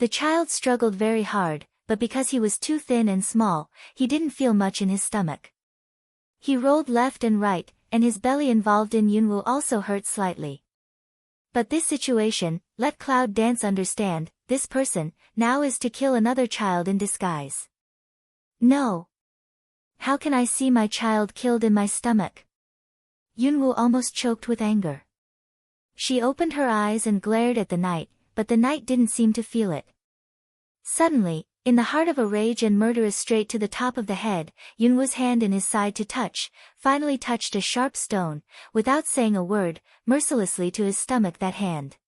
The child struggled very hard, but because he was too thin and small, he didn't feel much in his stomach. He rolled left and right, and his belly involved in Yunwoo also hurt slightly. But this situation, let Cloud Dance understand, this person, now is to kill another child in disguise. No. How can I see my child killed in my stomach? Yunwoo almost choked with anger. She opened her eyes and glared at the knight, but the knight didn't seem to feel it. Suddenly, in the heart of a rage and murderous straight to the top of the head, Yunwoo's hand in his side to touch, finally touched a sharp stone, without saying a word, mercilessly to his stomach that hand.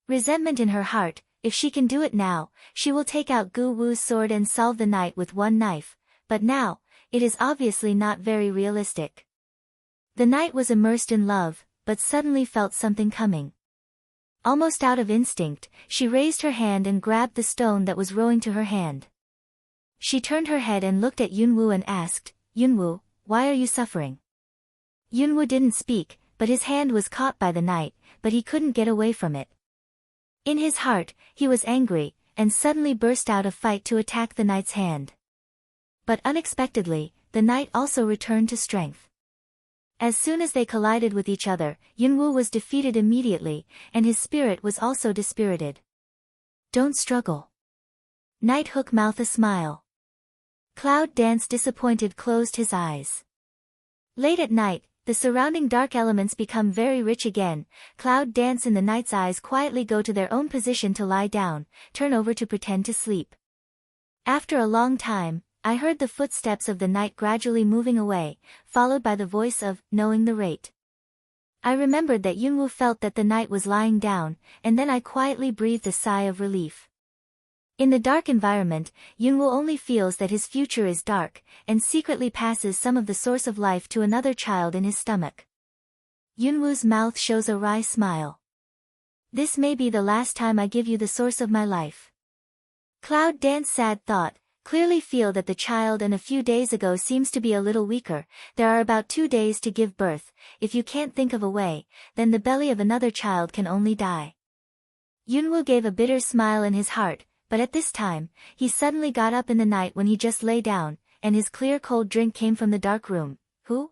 Resentment in her heart, if she can do it now, she will take out Gu Wu's sword and solve the knight with one knife, but now, it is obviously not very realistic. The knight was immersed in love, but suddenly felt something coming. Almost out of instinct, she raised her hand and grabbed the stone that was rolling to her hand. She turned her head and looked at Yunwoo and asked, "Yunwoo, why are you suffering?" Yunwoo didn't speak, but his hand was caught by the knight, but he couldn't get away from it. In his heart, he was angry, and suddenly burst out a fight to attack the knight's hand. But unexpectedly, the knight also returned to strength. As soon as they collided with each other, Yunwoo was defeated immediately, and his spirit was also dispirited. Don't struggle. Knight Hook mouth a smile. Cloud Dance disappointed closed his eyes. Late at night, the surrounding dark elements become very rich again. Cloud Dance in the knight's eyes quietly go to their own position to lie down, turn over to pretend to sleep. After a long time, I heard the footsteps of the knight gradually moving away, followed by the voice of, knowing the rate. I remembered that Yunwoo felt that the knight was lying down, and then I quietly breathed a sigh of relief. In the dark environment, Yunwoo only feels that his future is dark, and secretly passes some of the source of life to another child in his stomach. Yunwoo's mouth shows a wry smile. This may be the last time I give you the source of my life. Cloud Dance sad thought, clearly feel that the child and a few days ago seems to be a little weaker. There are about 2 days to give birth. If you can't think of a way, then the belly of another child can only die. Yunwoo gave a bitter smile in his heart, but at this time, he suddenly got up in the night when he just lay down, and his clear cold drink came from the dark room. Who?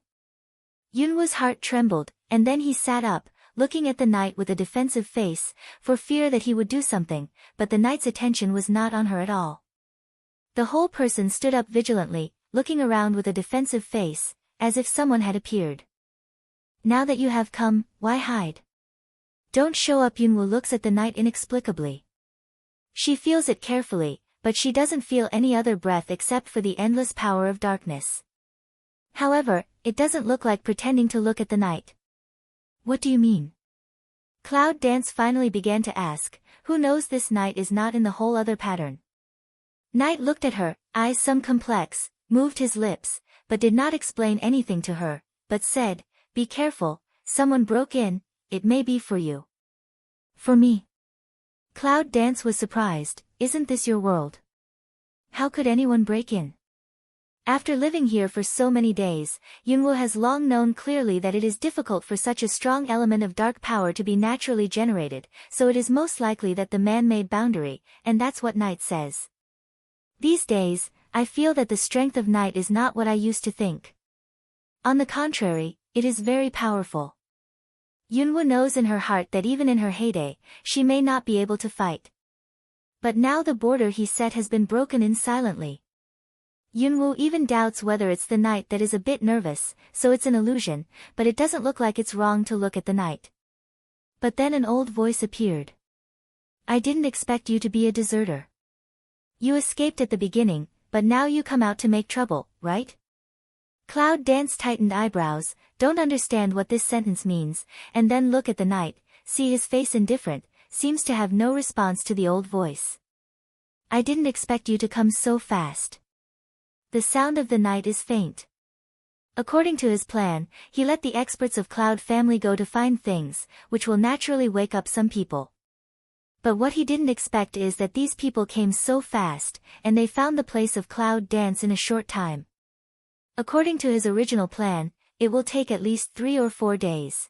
Yunwoo's heart trembled, and then he sat up, looking at the knight with a defensive face, for fear that he would do something, but the knight's attention was not on her at all. The whole person stood up vigilantly, looking around with a defensive face, as if someone had appeared. Now that you have come, why hide? Don't show up. Yunwoo looks at the knight inexplicably. She feels it carefully, but she doesn't feel any other breath except for the endless power of darkness. However, it doesn't look like pretending to look at the knight. What do you mean? Cloud Dance finally began to ask, who knows this knight is not in the whole other pattern. Knight looked at her, eyes some complex, moved his lips, but did not explain anything to her, but said, be careful, someone broke in, it may be for you. For me? Cloud Dance was surprised, isn't this your world? How could anyone break in? After living here for so many days, Yunwoo has long known clearly that it is difficult for such a strong element of dark power to be naturally generated, so it is most likely that the man-made boundary, and that's what Knight says. These days, I feel that the strength of Knight is not what I used to think. On the contrary, it is very powerful. Yunwoo knows in her heart that even in her heyday, she may not be able to fight. But now the border he set has been broken in silently. Yunwoo even doubts whether it's the knight that is a bit nervous, so it's an illusion, but it doesn't look like it's wrong to look at the knight. But then an old voice appeared. I didn't expect you to be a deserter. You escaped at the beginning, but now you come out to make trouble, right? Cloud Dance tightened eyebrows, don't understand what this sentence means, and then look at the knight, see his face indifferent, seems to have no response to the old voice. I didn't expect you to come so fast. The sound of the knight is faint. According to his plan, he let the experts of Cloud family go to find things, which will naturally wake up some people. But what he didn't expect is that these people came so fast, and they found the place of Cloud Dance in a short time. According to his original plan, it will take at least 3 or 4 days.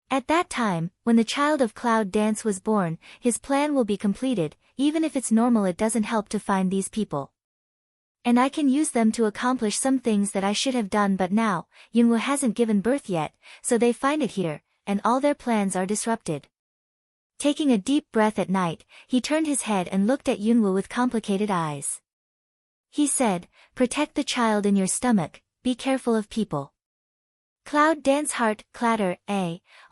At that time, when the child of Cloud Dance was born, his plan will be completed, even if it's normal it doesn't help to find these people. And I can use them to accomplish some things that I should have done, but now, Yunwoo hasn't given birth yet, so they find it here, and all their plans are disrupted. Taking a deep breath at night, he turned his head and looked at Yunwoo with complicated eyes. He said, "Protect the child in your stomach, be careful of people." Cloud Dance heart, clatter,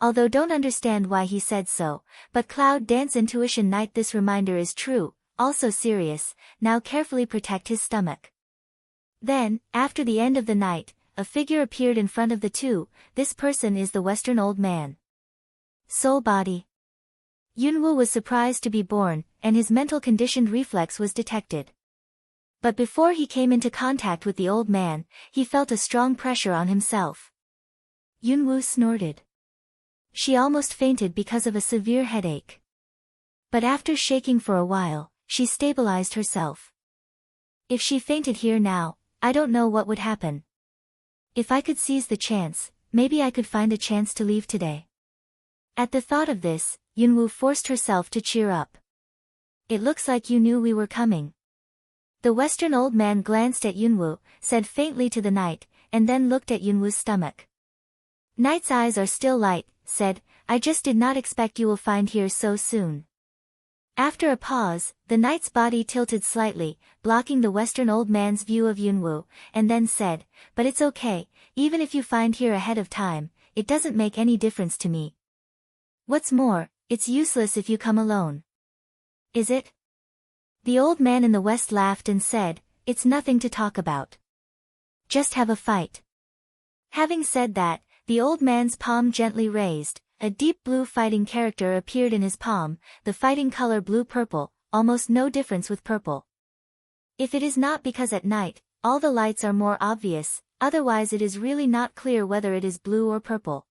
although don't understand why he said so, but Cloud Dance intuition night this reminder is true, also serious, now carefully protect his stomach. Then, after the end of the night, a figure appeared in front of the two. This person is the Western old man. Soul body. Yunwoo was surprised to be born, and his mental conditioned reflex was detected. But before he came into contact with the old man, he felt a strong pressure on himself. Yunwoo snorted. She almost fainted because of a severe headache. But after shaking for a while, she stabilized herself. If she fainted here now, I don't know what would happen. If I could seize the chance, maybe I could find a chance to leave today. At the thought of this, Yunwoo forced herself to cheer up. It looks like you knew we were coming. The Western old man glanced at Yunwoo, said faintly to the knight, and then looked at Yunwoo's stomach. Knight's eyes are still light, said, "I just did not expect you will find here so soon." After a pause, the knight's body tilted slightly, blocking the Western old man's view of Yunwoo, and then said, "But it's okay, even if you find here ahead of time, it doesn't make any difference to me. What's more, it's useless if you come alone." "Is it?" The old man in the West laughed and said, "It's nothing to talk about. Just have a fight." Having said that, the old man's palm gently raised, a deep blue fighting character appeared in his palm, the fighting color blue-purple, almost no difference with purple. If it is not because at night, all the lights are more obvious, otherwise it is really not clear whether it is blue or purple.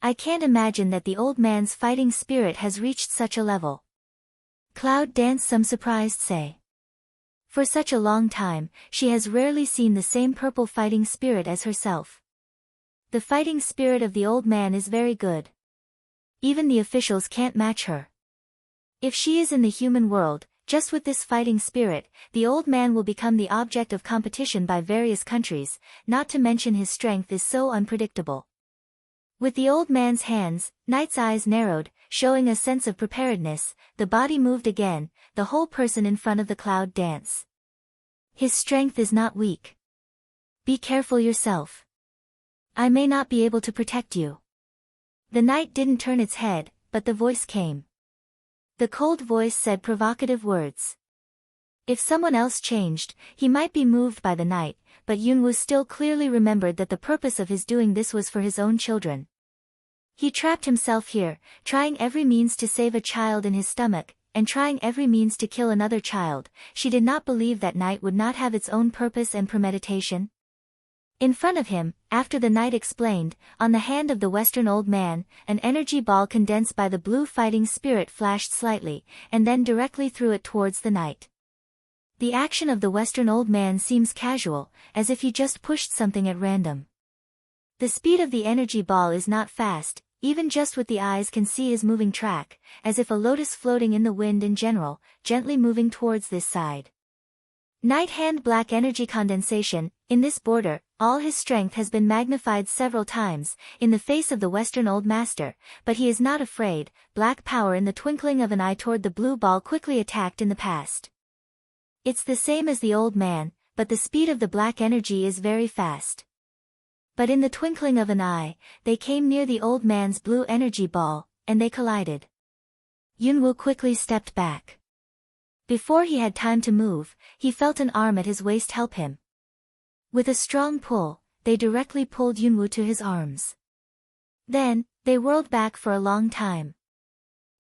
I can't imagine that the old man's fighting spirit has reached such a level. Cloud Dance some surprised say. For such a long time, she has rarely seen the same purple fighting spirit as herself. The fighting spirit of the old man is very good. Even the officials can't match her. If she is in the human world, just with this fighting spirit, the old man will become the object of competition by various countries, not to mention his strength is so unpredictable. With the old man's hands, Knight's eyes narrowed, showing a sense of preparedness, the body moved again, the whole person in front of the Cloud Dance. His strength is not weak. Be careful yourself. I may not be able to protect you. The knight didn't turn its head, but the voice came. The cold voice said provocative words. If someone else changed, he might be moved by the knight, but Yunwoo still clearly remembered that the purpose of his doing this was for his own children. He trapped himself here, trying every means to save a child in his stomach, and trying every means to kill another child. She did not believe that night would not have its own purpose and premeditation. In front of him, after the knight explained, on the hand of the Western old man, an energy ball condensed by the blue fighting spirit flashed slightly, and then directly threw it towards the knight. The action of the Western old man seems casual, as if he just pushed something at random. The speed of the energy ball is not fast, even just with the eyes can see his moving track, as if a lotus floating in the wind in general, gently moving towards this side. Knight hand black energy condensation, in this border, all his strength has been magnified several times, in the face of the Western old master, but he is not afraid. Black power in the twinkling of an eye toward the blue ball quickly attacked in the past. It's the same as the old man, but the speed of the black energy is very fast. But in the twinkling of an eye, they came near the old man's blue energy ball, and they collided. Yunwoo quickly stepped back. Before he had time to move, he felt an arm at his waist help him. With a strong pull, they directly pulled Yunwoo to his arms. Then, they whirled back for a long time.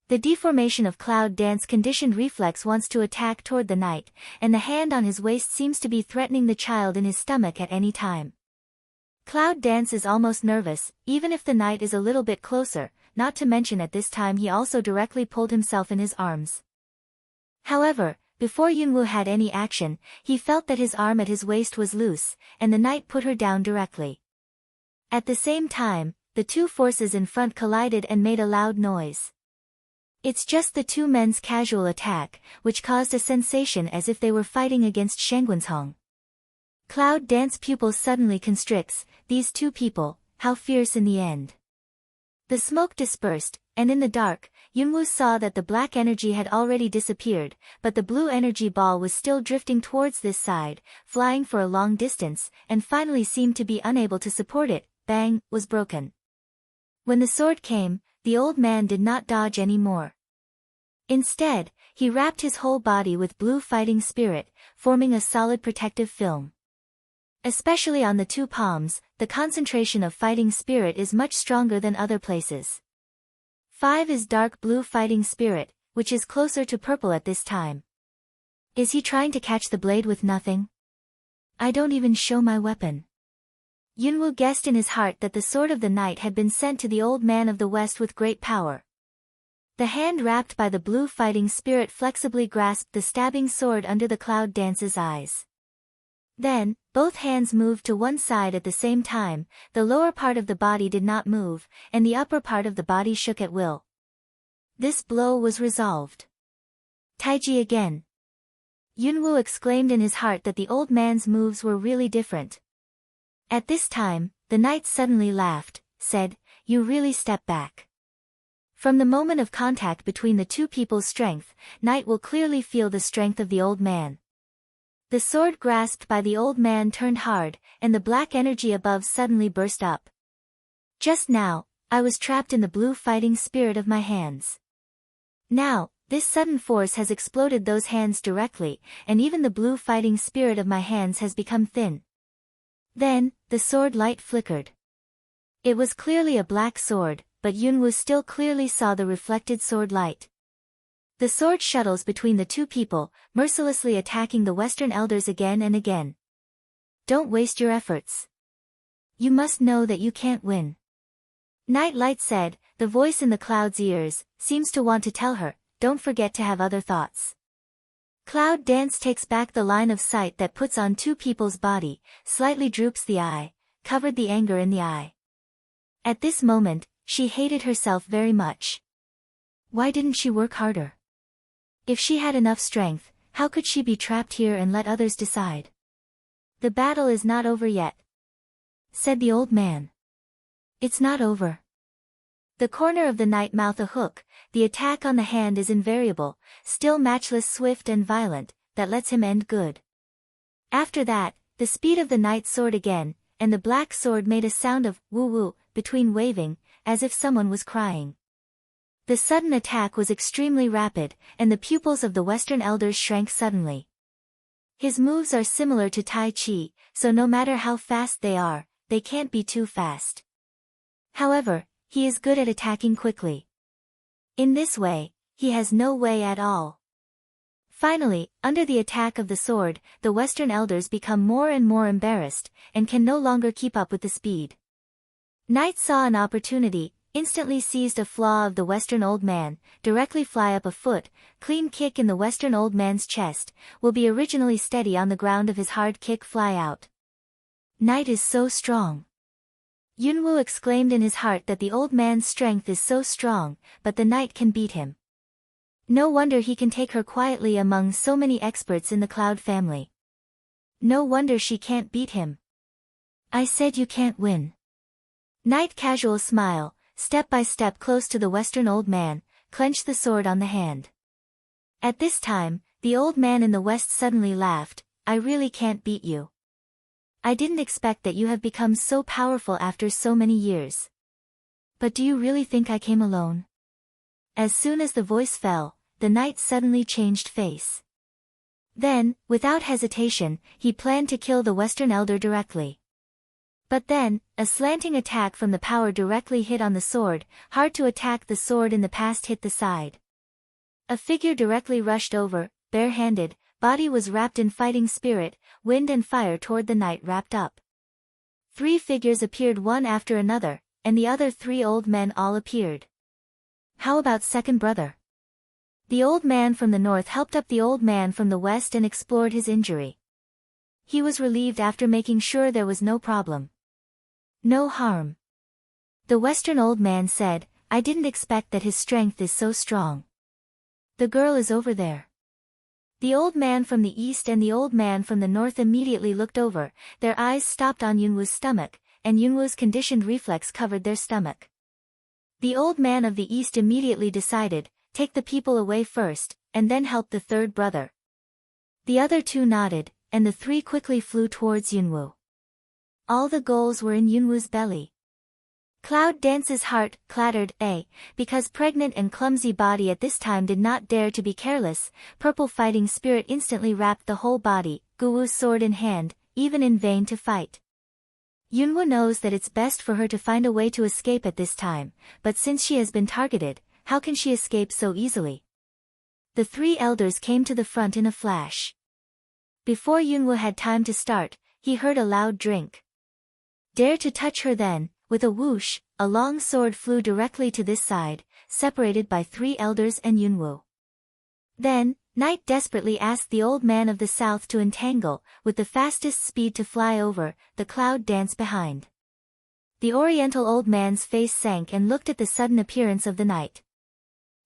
The deformation of Cloud Dance conditioned reflex wants to attack toward the knight, and the hand on his waist seems to be threatening the child in his stomach at any time. Cloud Dance is almost nervous, even if the knight is a little bit closer, not to mention at this time he also directly pulled himself in his arms. However, before Yunwoo had any action, he felt that his arm at his waist was loose, and the knight put her down directly. At the same time, the two forces in front collided and made a loud noise. It's just the two men's casual attack, which caused a sensation as if they were fighting against Shangguanzhong. Cloud Dance pupil suddenly constricts, these two people, how fierce in the end. The smoke dispersed, and in the dark, Yunwu saw that the black energy had already disappeared, but the blue energy ball was still drifting towards this side, flying for a long distance, and finally seemed to be unable to support it. Bang, was broken. When the sword came, the old man did not dodge any more. Instead, he wrapped his whole body with blue fighting spirit, forming a solid protective film. Especially on the two palms, the concentration of fighting spirit is much stronger than other places. 5 is dark blue fighting spirit, which is closer to purple at this time. Is he trying to catch the blade with nothing? I don't even show my weapon. Yunwu guessed in his heart that the sword of the night had been sent to the old man of the west with great power. The hand wrapped by the blue fighting spirit flexibly grasped the stabbing sword under the Cloud Dance's eyes. Then, both hands moved to one side at the same time, the lower part of the body did not move, and the upper part of the body shook at will. This blow was resolved. Taiji again. Yunwu exclaimed in his heart that the old man's moves were really different. At this time, the knight suddenly laughed, said, "You really step back." From the moment of contact between the two people's strength, knight will clearly feel the strength of the old man. The sword grasped by the old man turned hard, and the black energy above suddenly burst up. Just now, I was trapped in the blue fighting spirit of my hands. Now, this sudden force has exploded those hands directly, and even the blue fighting spirit of my hands has become thin. Then, the sword light flickered. It was clearly a black sword, but Yunwu still clearly saw the reflected sword light. The sword shuttles between the two people, mercilessly attacking the Western elders again and again. Don't waste your efforts. You must know that you can't win. Night Light said, the voice in the cloud's ears, seems to want to tell her, don't forget to have other thoughts. Cloud Dance takes back the line of sight that puts on two people's body, slightly droops the eye, covered the anger in the eye. At this moment, she hated herself very much. Why didn't she work harder? If she had enough strength, how could she be trapped here and let others decide? The battle is not over yet, said the old man. It's not over. The corner of the knight mouth a hook, the attack on the hand is invariable, still matchless swift and violent, that lets him end good. After that, the speed of the knight's sword again, and the black sword made a sound of woo-woo, between waving, as if someone was crying. The sudden attack was extremely rapid, and the pupils of the Western elders shrank suddenly. His moves are similar to Tai Chi, so no matter how fast they are, they can't be too fast. However, he is good at attacking quickly. In this way, he has no way at all. Finally, under the attack of the sword, the Western elders become more and more embarrassed, and can no longer keep up with the speed. Knight saw an opportunity, instantly seized a flaw of the Western old man, directly fly up a foot, clean kick in the Western old man's chest, will be originally steady on the ground of his hard kick fly out. Knight is so strong. Yunwu exclaimed in his heart that the old man's strength is so strong, but the knight can beat him. No wonder he can take her quietly among so many experts in the Cloud family. No wonder she can't beat him. I said you can't win. Knight casual smile, step by step close to the Western old man, clenched the sword on the hand. At this time, the old man in the west suddenly laughed, I really can't beat you. I didn't expect that you have become so powerful after so many years. But do you really think I came alone? As soon as the voice fell, the knight suddenly changed face. Then, without hesitation, he planned to kill the Western elder directly. But then, a slanting attack from the power directly hit on the sword, hard to attack the sword in the past hit the side. A figure directly rushed over, bare-handed, body was wrapped in fighting spirit, wind and fire toward the knight wrapped up. 3 figures appeared one after another, and the other 3 old men all appeared. How about second brother? The old man from the north helped up the old man from the west and explored his injury. He was relieved after making sure there was no problem. No harm. The Western old man said, I didn't expect that his strength is so strong. The girl is over there. The old man from the east and the old man from the north immediately looked over, their eyes stopped on Yunwoo's stomach, and Yunwoo's conditioned reflex covered their stomach. The old man of the east immediately decided, take the people away first, and then help the third brother. The other two nodded, and the three quickly flew towards Yunwoo. All the goals were in Yunwoo's belly. Cloud Dance's heart clattered, because pregnant and clumsy body at this time did not dare to be careless. Purple fighting spirit instantly wrapped the whole body, Guwoo's sword in hand, even in vain to fight. Yunwoo knows that it's best for her to find a way to escape at this time, but since she has been targeted, how can she escape so easily? The three elders came to the front in a flash. Before Yunwoo had time to start, he heard a loud drink. Dare to touch her then. With a whoosh, a long sword flew directly to this side, separated by three elders and Yunwoo. Then, Night desperately asked the old man of the south to entangle, with the fastest speed to fly over, the Cloud Dance behind. The oriental old man's face sank and looked at the sudden appearance of the Night.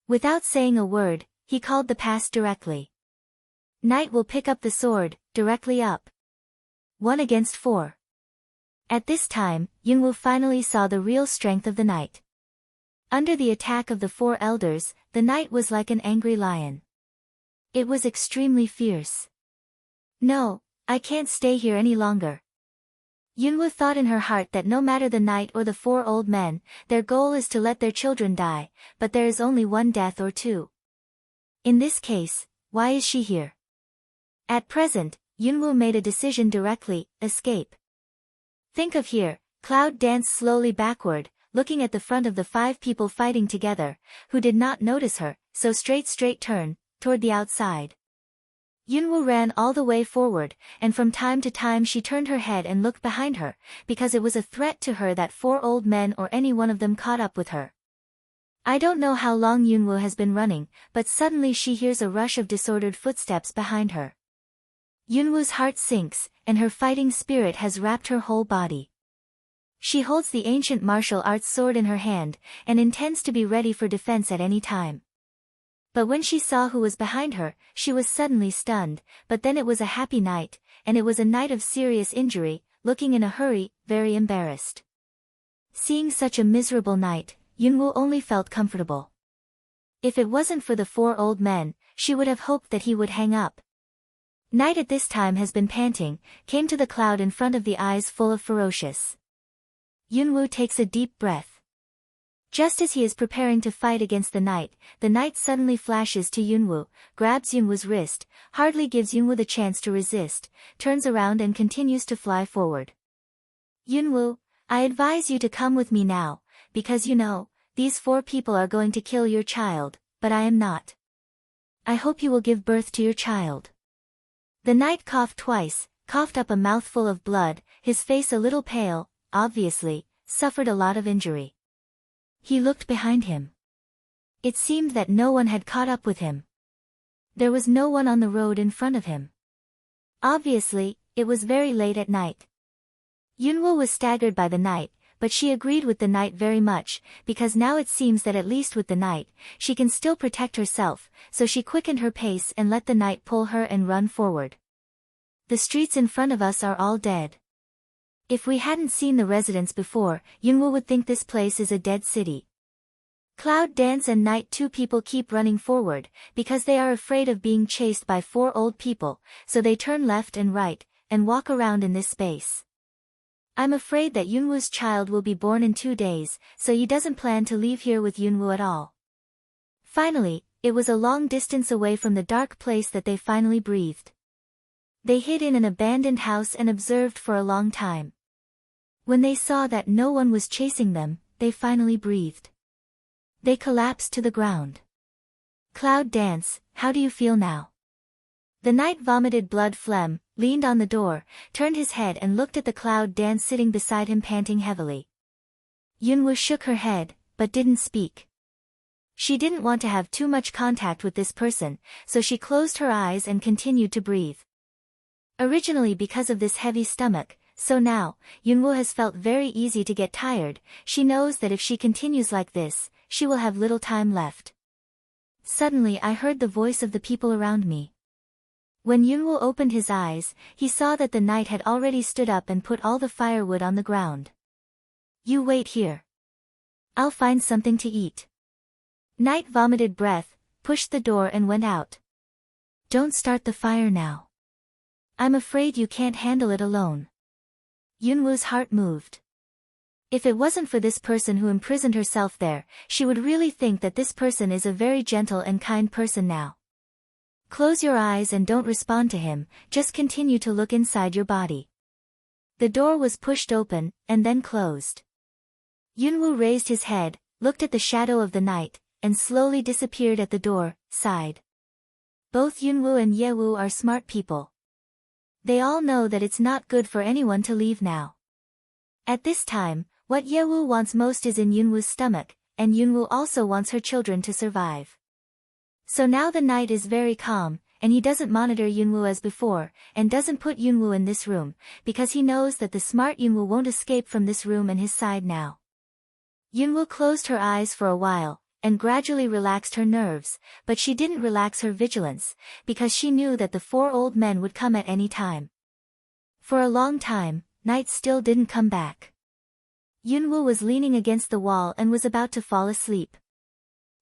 Without saying a word, he called the pass directly. Night will pick up the sword, directly up. 1 against 4. At this time, Yunwoo finally saw the real strength of the Night. Under the attack of the four elders, the Night was like an angry lion. It was extremely fierce. No, I can't stay here any longer. Yunwoo thought in her heart that no matter the Night or the four old men, their goal is to let their children die, but there is only one death or two. In this case, why is she here? At present, Yunwoo made a decision directly, escape. Think of here, Cloud danced slowly backward, looking at the front of the 5 people fighting together, who did not notice her, so straight turn, toward the outside. Yunwoo ran all the way forward, and from time to time she turned her head and looked behind her, because it was a threat to her that 4 old men or any one of them caught up with her. I don't know how long Yunwoo has been running, but suddenly she hears a rush of disordered footsteps behind her. Yunwoo's heart sinks, and her fighting spirit has wrapped her whole body. She holds the ancient martial arts sword in her hand, and intends to be ready for defense at any time. But when she saw who was behind her, she was suddenly stunned, but then it was a happy Night, and it was a Night of serious injury, looking in a hurry, very embarrassed. Seeing such a miserable Night, Yunwoo only felt comfortable. If it wasn't for the 4 old men, she would have hoped that he would hang up. Night at this time has been panting, came to the cloud in front of the eyes full of ferocious. Yunwoo takes a deep breath. Just as he is preparing to fight against the Night suddenly flashes to Yunwoo, grabs Yunwoo's wrist, hardly gives Yunwoo the chance to resist, turns around and continues to fly forward. Yunwoo, I advise you to come with me now, because you know, these 4 people are going to kill your child, but I am not. I hope you will give birth to your child. The Night coughed twice, coughed up a mouthful of blood, his face a little pale, obviously, suffered a lot of injury. He looked behind him. It seemed that no one had caught up with him. There was no one on the road in front of him. Obviously, it was very late at night. Yunwoo was staggered by the Night, but she agreed with the Night very much, because now it seems that at least with the Night, she can still protect herself, so she quickened her pace and let the Night pull her and run forward. The streets in front of us are all dead. If we hadn't seen the residents before, Yunwoo would think this place is a dead city. Cloud Dance and Night 2 people keep running forward, because they are afraid of being chased by 4 old people, so they turn left and right, and walk around in this space. I'm afraid that Yunwoo's child will be born in 2 days, so he doesn't plan to leave here with Yunwoo at all. Finally, it was a long distance away from the dark place that they finally breathed. They hid in an abandoned house and observed for a long time. When they saw that no one was chasing them, they finally breathed. They collapsed to the ground. Cloud Dance, how do you feel now? The Night vomited blood phlegm, leaned on the door, turned his head and looked at the Cloud Dance sitting beside him panting heavily. Yunwoo shook her head, but didn't speak. She didn't want to have too much contact with this person, so she closed her eyes and continued to breathe. Originally because of this heavy stomach, So now, Yunwoo has felt very easy to get tired. She knows that if she continues like this, she will have little time left. Suddenly I heard the voice of the people around me. When Yunwoo opened his eyes, he saw that the knight had already stood up and put all the firewood on the ground. You wait here. I'll find something to eat. Knight vomited breath, pushed the door and went out. Don't start the fire now. I'm afraid you can't handle it alone. Yunwoo's heart moved. If it wasn't for this person who imprisoned herself there, she would really think that this person is a very gentle and kind person now. Close your eyes and don't respond to him, just continue to look inside your body. The door was pushed open, and then closed. Yunwoo raised his head, looked at the shadow of the knight, and slowly disappeared at the door, sighed. Both Yunwoo and Yewoo are smart people. They all know that it's not good for anyone to leave now. At this time, what Yewoo wants most is in Yunwoo's stomach, and Yunwoo also wants her children to survive. So now the knight is very calm, and he doesn't monitor Yunwoo as before, and doesn't put Yunwoo in this room, because he knows that the smart Yunwoo won't escape from this room and his side now. Yunwoo closed her eyes for a while, and gradually relaxed her nerves, but she didn't relax her vigilance, because she knew that the 4 old men would come at any time. For a long time, Knight still didn't come back. Yunwoo was leaning against the wall and was about to fall asleep.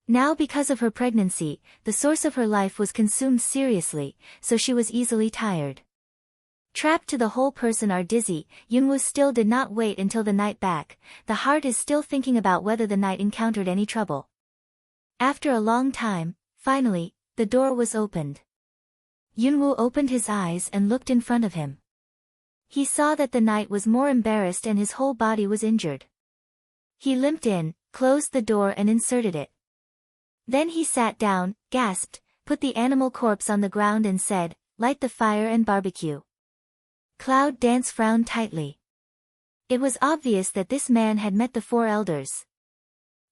Now because of her pregnancy, the source of her life was consumed seriously, so she was easily tired. Trapped to the whole person are dizzy, Yunwoo still did not wait until the night back. The heart is still thinking about whether the night encountered any trouble. After a long time, finally, the door was opened. Yunwoo opened his eyes and looked in front of him. He saw that the knight was more embarrassed and his whole body was injured. He limped in, closed the door and inserted it. Then he sat down, gasped, put the animal corpse on the ground and said, "Light the fire and barbecue." Cloud Dance frowned tightly. It was obvious that this man had met the 4 elders.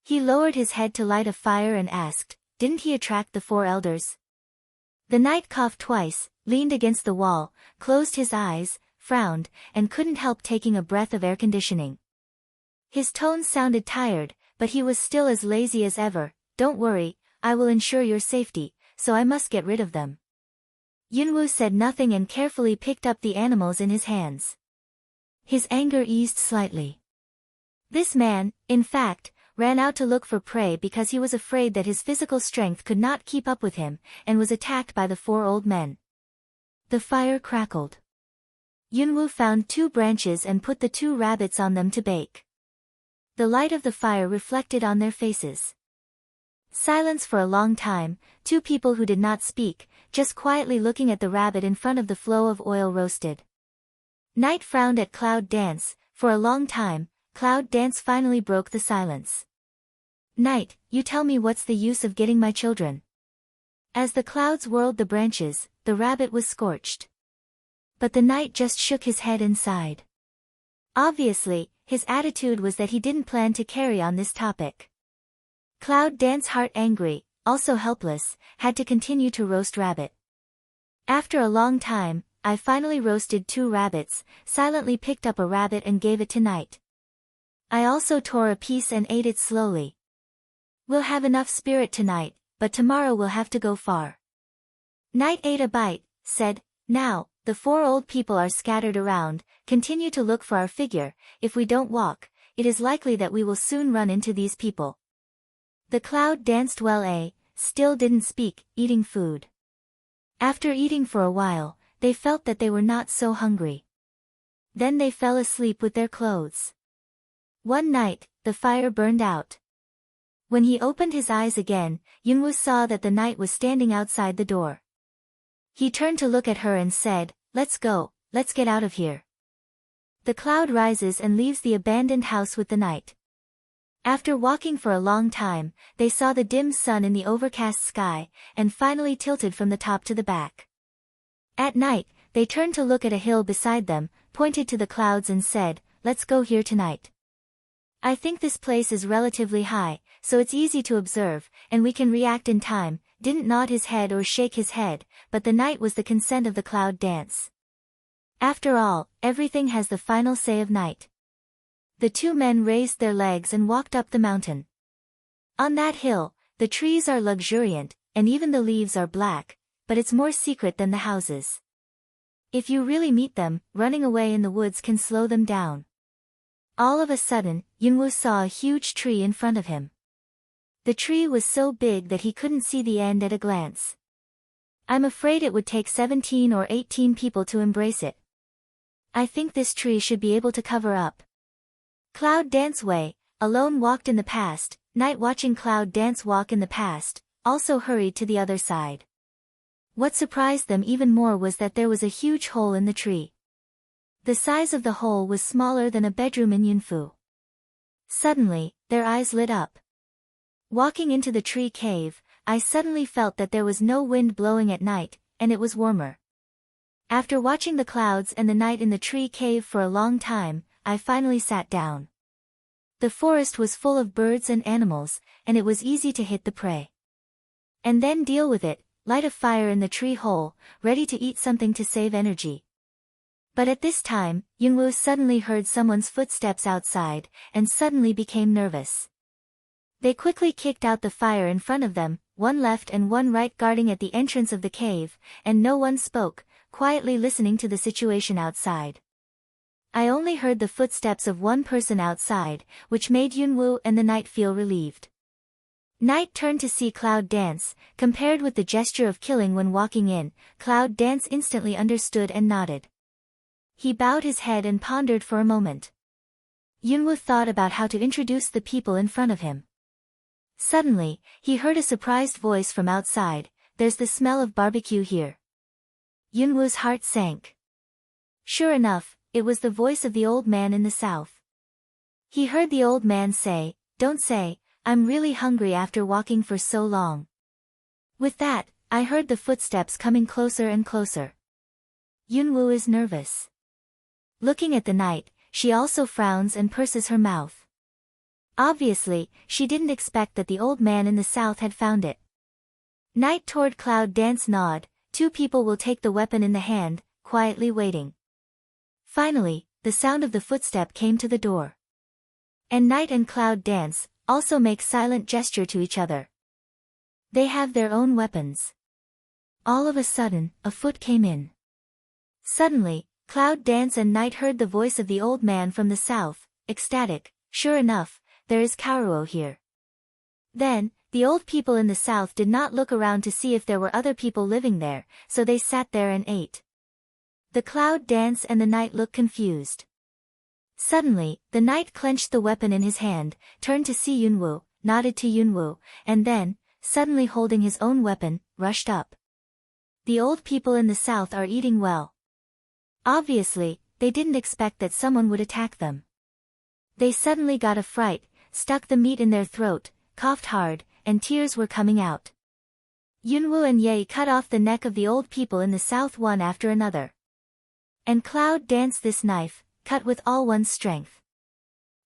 He lowered his head to light a fire and asked, "Didn't he attract the 4 elders?" The knight coughed twice, leaned against the wall, closed his eyes, frowned, and couldn't help taking a breath of air conditioning. His tones sounded tired, but he was still as lazy as ever. "Don't worry, I will ensure your safety, so I must get rid of them." Yunwoo said nothing and carefully picked up the animals in his hands. His anger eased slightly. This man, in fact, ran out to look for prey because he was afraid that his physical strength could not keep up with him, and was attacked by the 4 old men. The fire crackled. Yunwoo found 2 branches and put the 2 rabbits on them to bake. The light of the fire reflected on their faces. Silence for a long time, 2 people who did not speak, just quietly looking at the rabbit in front of the flow of oil roasted. Knight frowned at Cloud Dance. For a long time, Cloud Dance finally broke the silence. "Knight, you tell me what's the use of getting my children?" As the clouds whirled the branches, the rabbit was scorched. But the knight just shook his head and sighed. Obviously, his attitude was that he didn't plan to carry on this topic. Cloud Dance, heart angry, also helpless, had to continue to roast rabbit. After a long time, I finally roasted 2 rabbits, silently picked up a rabbit and gave it to Knight. I also tore a piece and ate it slowly. We'll have enough spirit tonight, but tomorrow we'll have to go far. Knight ate a bite, said, "Now, the 4 old people are scattered around, continue to look for our figure. If we don't walk, it is likely that we will soon run into these people." The Cloud Danced well, still didn't speak, eating food. After eating for a while, they felt that they were not so hungry. Then they fell asleep with their clothes. One night, the fire burned out. When he opened his eyes again, Yunwoo saw that the knight was standing outside the door. He turned to look at her and said, "Let's go, let's get out of here." The cloud rises and leaves the abandoned house with the knight. After walking for a long time, they saw the dim sun in the overcast sky, and finally tilted from the top to the back. At night, they turned to look at a hill beside them, pointed to the clouds and said, "Let's go here tonight. I think this place is relatively high, so it's easy to observe, and we can react in time." Didn't nod his head or shake his head, but the night was the consent of the Cloud Dance. After all, everything has the final say of night. The two men raised their legs and walked up the mountain. On that hill, the trees are luxuriant, and even the leaves are black, but it's more secret than the houses. If you really meet them, running away in the woods can slow them down. All of a sudden, Yunwoo saw a huge tree in front of him. The tree was so big that he couldn't see the end at a glance. I'm afraid it would take 17 or 18 people to embrace it. I think this tree should be able to cover up. Cloud Dance Way, alone walked in the past. Night, watching Cloud Dance walk in the past, also hurried to the other side. What surprised them even more was that there was a huge hole in the tree. The size of the hole was smaller than a bedroom in Yunfu. Suddenly, their eyes lit up. Walking into the tree cave, I suddenly felt that there was no wind blowing at night, and it was warmer. After watching the clouds and the night in the tree cave for a long time, I finally sat down. The forest was full of birds and animals, and it was easy to hit the prey. And then deal with it, light a fire in the tree hole, ready to eat something to save energy. But at this time, Yunwoo suddenly heard someone's footsteps outside, and suddenly became nervous. They quickly kicked out the fire in front of them, one left and one right guarding at the entrance of the cave, and no one spoke, quietly listening to the situation outside. I only heard the footsteps of one person outside, which made Yunwoo and the Night feel relieved. Night turned to see Cloud Dance. Compared with the gesture of killing when walking in, Cloud Dance instantly understood and nodded. He bowed his head and pondered for a moment. Yunwoo thought about how to introduce the people in front of him. Suddenly, he heard a surprised voice from outside, "There's the smell of barbecue here." Yunwoo's heart sank. Sure enough, it was the voice of the old man in the south. He heard the old man say, "Don't say, I'm really hungry after walking for so long." With that, I heard the footsteps coming closer and closer. Yunwoo is nervous. Looking at the Night, she also frowns and purses her mouth. Obviously, she didn't expect that the old man in the south had found it. Night toward Cloud Dance nod, two people will take the weapon in the hand, quietly waiting. Finally, the sound of the footstep came to the door. And Night and Cloud Dance also make silent gesture to each other. They have their own weapons. All of a sudden, a foot came in. Suddenly, Cloud Dance and Night heard the voice of the old man from the south, ecstatic, "Sure enough, there is Kaoruo here." Then, the old people in the south did not look around to see if there were other people living there, so they sat there and ate. The Cloud Dance and the Night looked confused. Suddenly, the Night clenched the weapon in his hand, turned to see Yunwoo, nodded to Yunwoo, and then, suddenly holding his own weapon, rushed up. The old people in the south are eating well. Obviously, they didn't expect that someone would attack them. They suddenly got a fright, stuck the meat in their throat, coughed hard, and tears were coming out. Yunwoo and Ye cut off the neck of the old people in the south one after another. And Cloud Dance this knife, cut with all one's strength.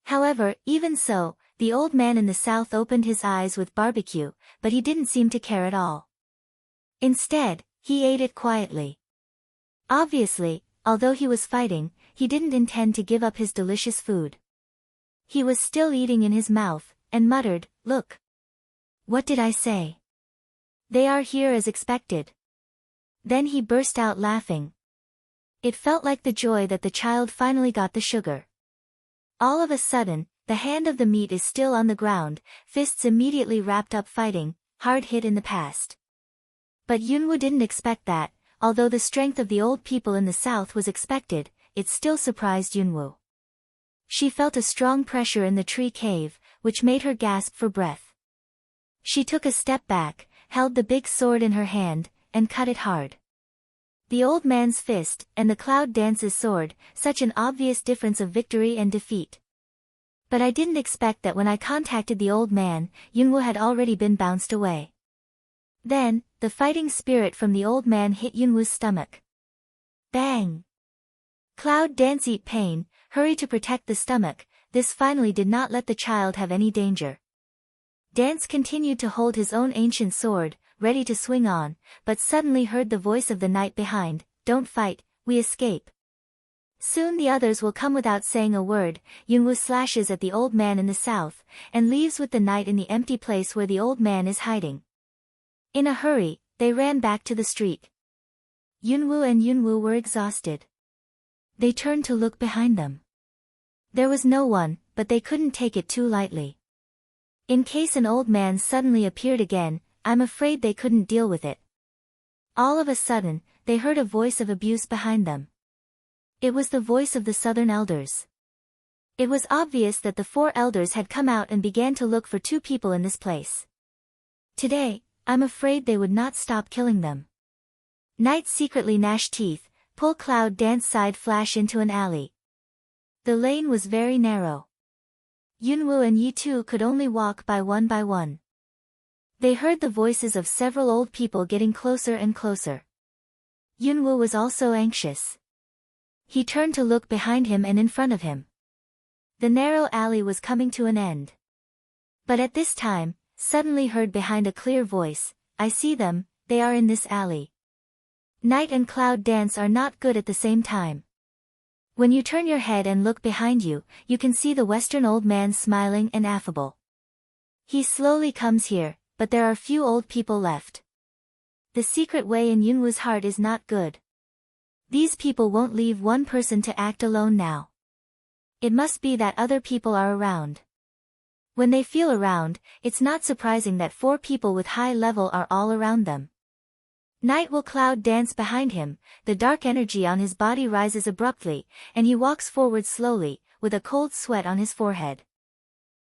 However, even so, the old man in the south opened his eyes with barbecue, but he didn't seem to care at all. Instead, he ate it quietly. Obviously, although he was fighting, he didn't intend to give up his delicious food. He was still eating in his mouth, and muttered, "Look. What did I say? They are here as expected." Then he burst out laughing. It felt like the joy that the child finally got the sugar. All of a sudden, the hand of the meat is still on the ground, fists immediately wrapped up fighting, hard hit in the past. But Yunwoo didn't expect that. Although the strength of the old people in the south was expected, it still surprised Yunwoo. She felt a strong pressure in the tree cave, which made her gasp for breath. She took a step back, held the big sword in her hand, and cut it hard. The old man's fist, and the Cloud Dance's sword, such an obvious difference of victory and defeat. But I didn't expect that when I contacted the old man, Yunwoo had already been bounced away. Then, the fighting spirit from the old man hit Yunwoo's stomach. Bang! Cloud Dance eat pain, hurry to protect the stomach. This finally did not let the child have any danger. Dance continued to hold his own ancient sword, ready to swing on, but suddenly heard the voice of the Night behind, "Don't fight, we escape." Soon the others will come without saying a word. Yunwoo slashes at the old man in the south, and leaves with the knight in the empty place where the old man is hiding. In a hurry, they ran back to the street. Yunwoo and Yunwoo were exhausted. They turned to look behind them. There was no one, but they couldn't take it too lightly. In case an old man suddenly appeared again, I'm afraid they couldn't deal with it. All of a sudden, they heard a voice of abuse behind them. It was the voice of the southern elders. It was obvious that the 4 elders had come out and began to look for 2 people in this place. Today, I'm afraid they would not stop killing them. Knight secretly gnashed teeth, pull Cloud Dance side flash into an alley. The lane was very narrow. Yunwoo and Yi2 could only walk by one. They heard the voices of several old people getting closer and closer. Yunwoo was also anxious. He turned to look behind him and in front of him. The narrow alley was coming to an end. But at this time, suddenly heard behind a clear voice, I see them, they are in this alley. Knight and Cloud Dance are not good at the same time. When you turn your head and look behind you, you can see the Western old man smiling and affable. He slowly comes here, but there are few old people left. The secret way in Yunwoo's heart is not good. These people won't leave one person to act alone now. It must be that other people are around. When they feel around, it's not surprising that 4 people with high level are all around them. Knight will Cloud Dance behind him, the dark energy on his body rises abruptly, and he walks forward slowly, with a cold sweat on his forehead.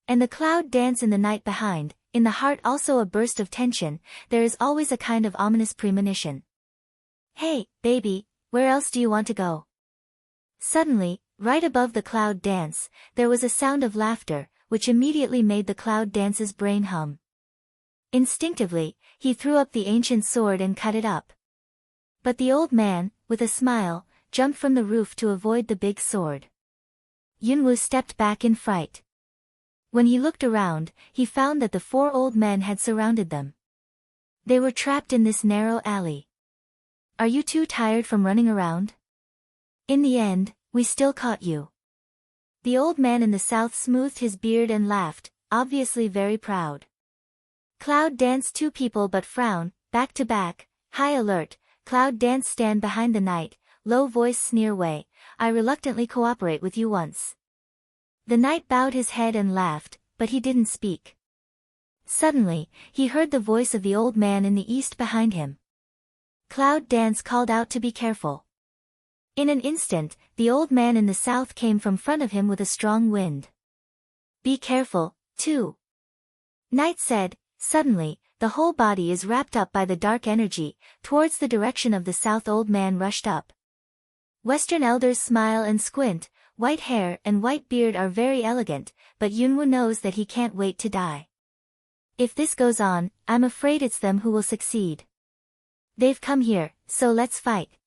And the Cloud Dance in the night behind, in the heart also a burst of tension, there is always a kind of ominous premonition. Hey, baby, where else do you want to go? Suddenly, right above the Cloud Dance, there was a sound of laughter, which immediately made the Cloud Dance's brain hum. Instinctively, he threw up the ancient sword and cut it up. But the old man, with a smile, jumped from the roof to avoid the big sword. Yunwoo stepped back in fright. When he looked around, he found that the 4 old men had surrounded them. They were trapped in this narrow alley. Are you too tired from running around? In the end, we still caught you. The old man in the south smoothed his beard and laughed, obviously very proud. Cloud Dance 2 people but frown, back to back, high alert. Cloud Dance stand behind the knight, low voice sneer way, I reluctantly cooperate with you once. The knight bowed his head and laughed, but he didn't speak. Suddenly, he heard the voice of the old man in the east behind him. Cloud Dance called out to be careful. In an instant, the old man in the south came from front of him with a strong wind. Be careful, too. Knight said. Suddenly, the whole body is wrapped up by the dark energy, towards the direction of the south old man rushed up. Western elders smile and squint, white hair and white beard are very elegant, but Yunwoo knows that he can't wait to die. If this goes on, I'm afraid it's them who will succeed. They've come here, so let's fight.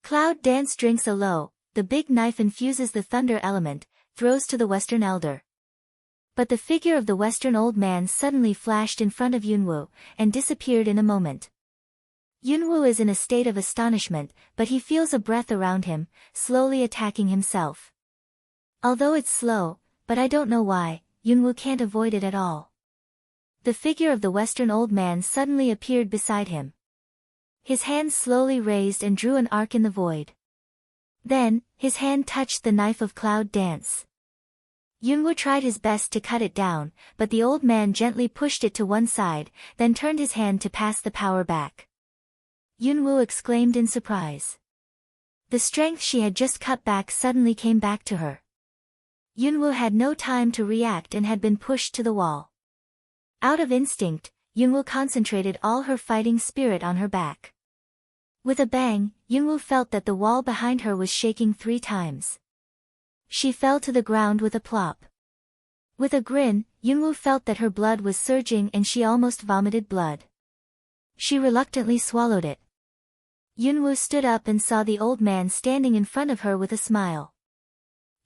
Cloud Dance drinks a low, the big knife infuses the thunder element, throws to the Western elder. But the figure of the Western old man suddenly flashed in front of Yunwoo, and disappeared in a moment. Yunwoo is in a state of astonishment, but he feels a breath around him, slowly attacking himself. Although it's slow, but I don't know why, Yunwoo can't avoid it at all. The figure of the Western old man suddenly appeared beside him. His hand slowly raised and drew an arc in the void. Then, his hand touched the knife of Cloud Dance. Yunwoo tried his best to cut it down, but the old man gently pushed it to one side, then turned his hand to pass the power back. Yunwoo exclaimed in surprise. The strength she had just cut back suddenly came back to her. Yunwoo had no time to react and had been pushed to the wall. Out of instinct, Yunwoo concentrated all her fighting spirit on her back. With a bang, Yunwoo felt that the wall behind her was shaking 3 times. She fell to the ground with a plop. With a grin, Yunwoo felt that her blood was surging and she almost vomited blood. She reluctantly swallowed it. Yunwoo stood up and saw the old man standing in front of her with a smile.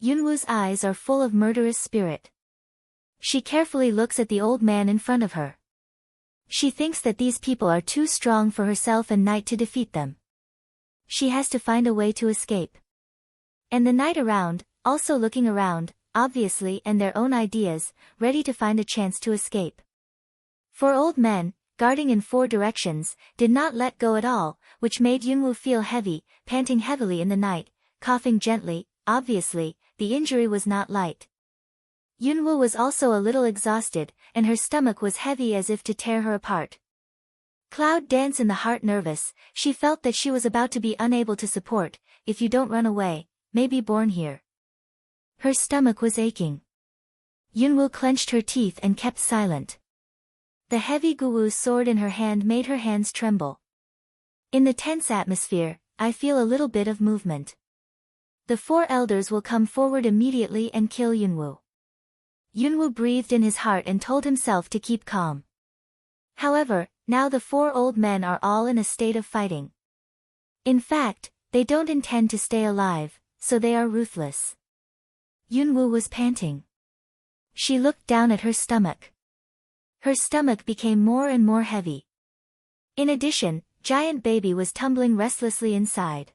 Yunwoo's eyes are full of murderous spirit. She carefully looks at the old man in front of her. She thinks that these people are too strong for herself and Knight to defeat them. She has to find a way to escape. And the knight around, also looking around, obviously, and their own ideas, ready to find a chance to escape. Four old men, guarding in four directions, did not let go at all, which made Yunwoo feel heavy, panting heavily in the night, coughing gently. Obviously, the injury was not light. Yunwoo was also a little exhausted, and her stomach was heavy as if to tear her apart. Cloud danced in the heart nervous, she felt that she was about to be unable to support. If you don't run away, may be born here. Her stomach was aching. Yunwoo clenched her teeth and kept silent. The heavy Guwoo sword in her hand made her hands tremble. In the tense atmosphere, I feel a little bit of movement. The four elders will come forward immediately and kill Yunwoo. Yunwoo breathed in his heart and told himself to keep calm. However, now the four old men are all in a state of fighting. In fact, they don't intend to stay alive, so they are ruthless. Yunwoo was panting. She looked down at her stomach. Her stomach became more and more heavy. In addition, Giant Baby was tumbling restlessly inside.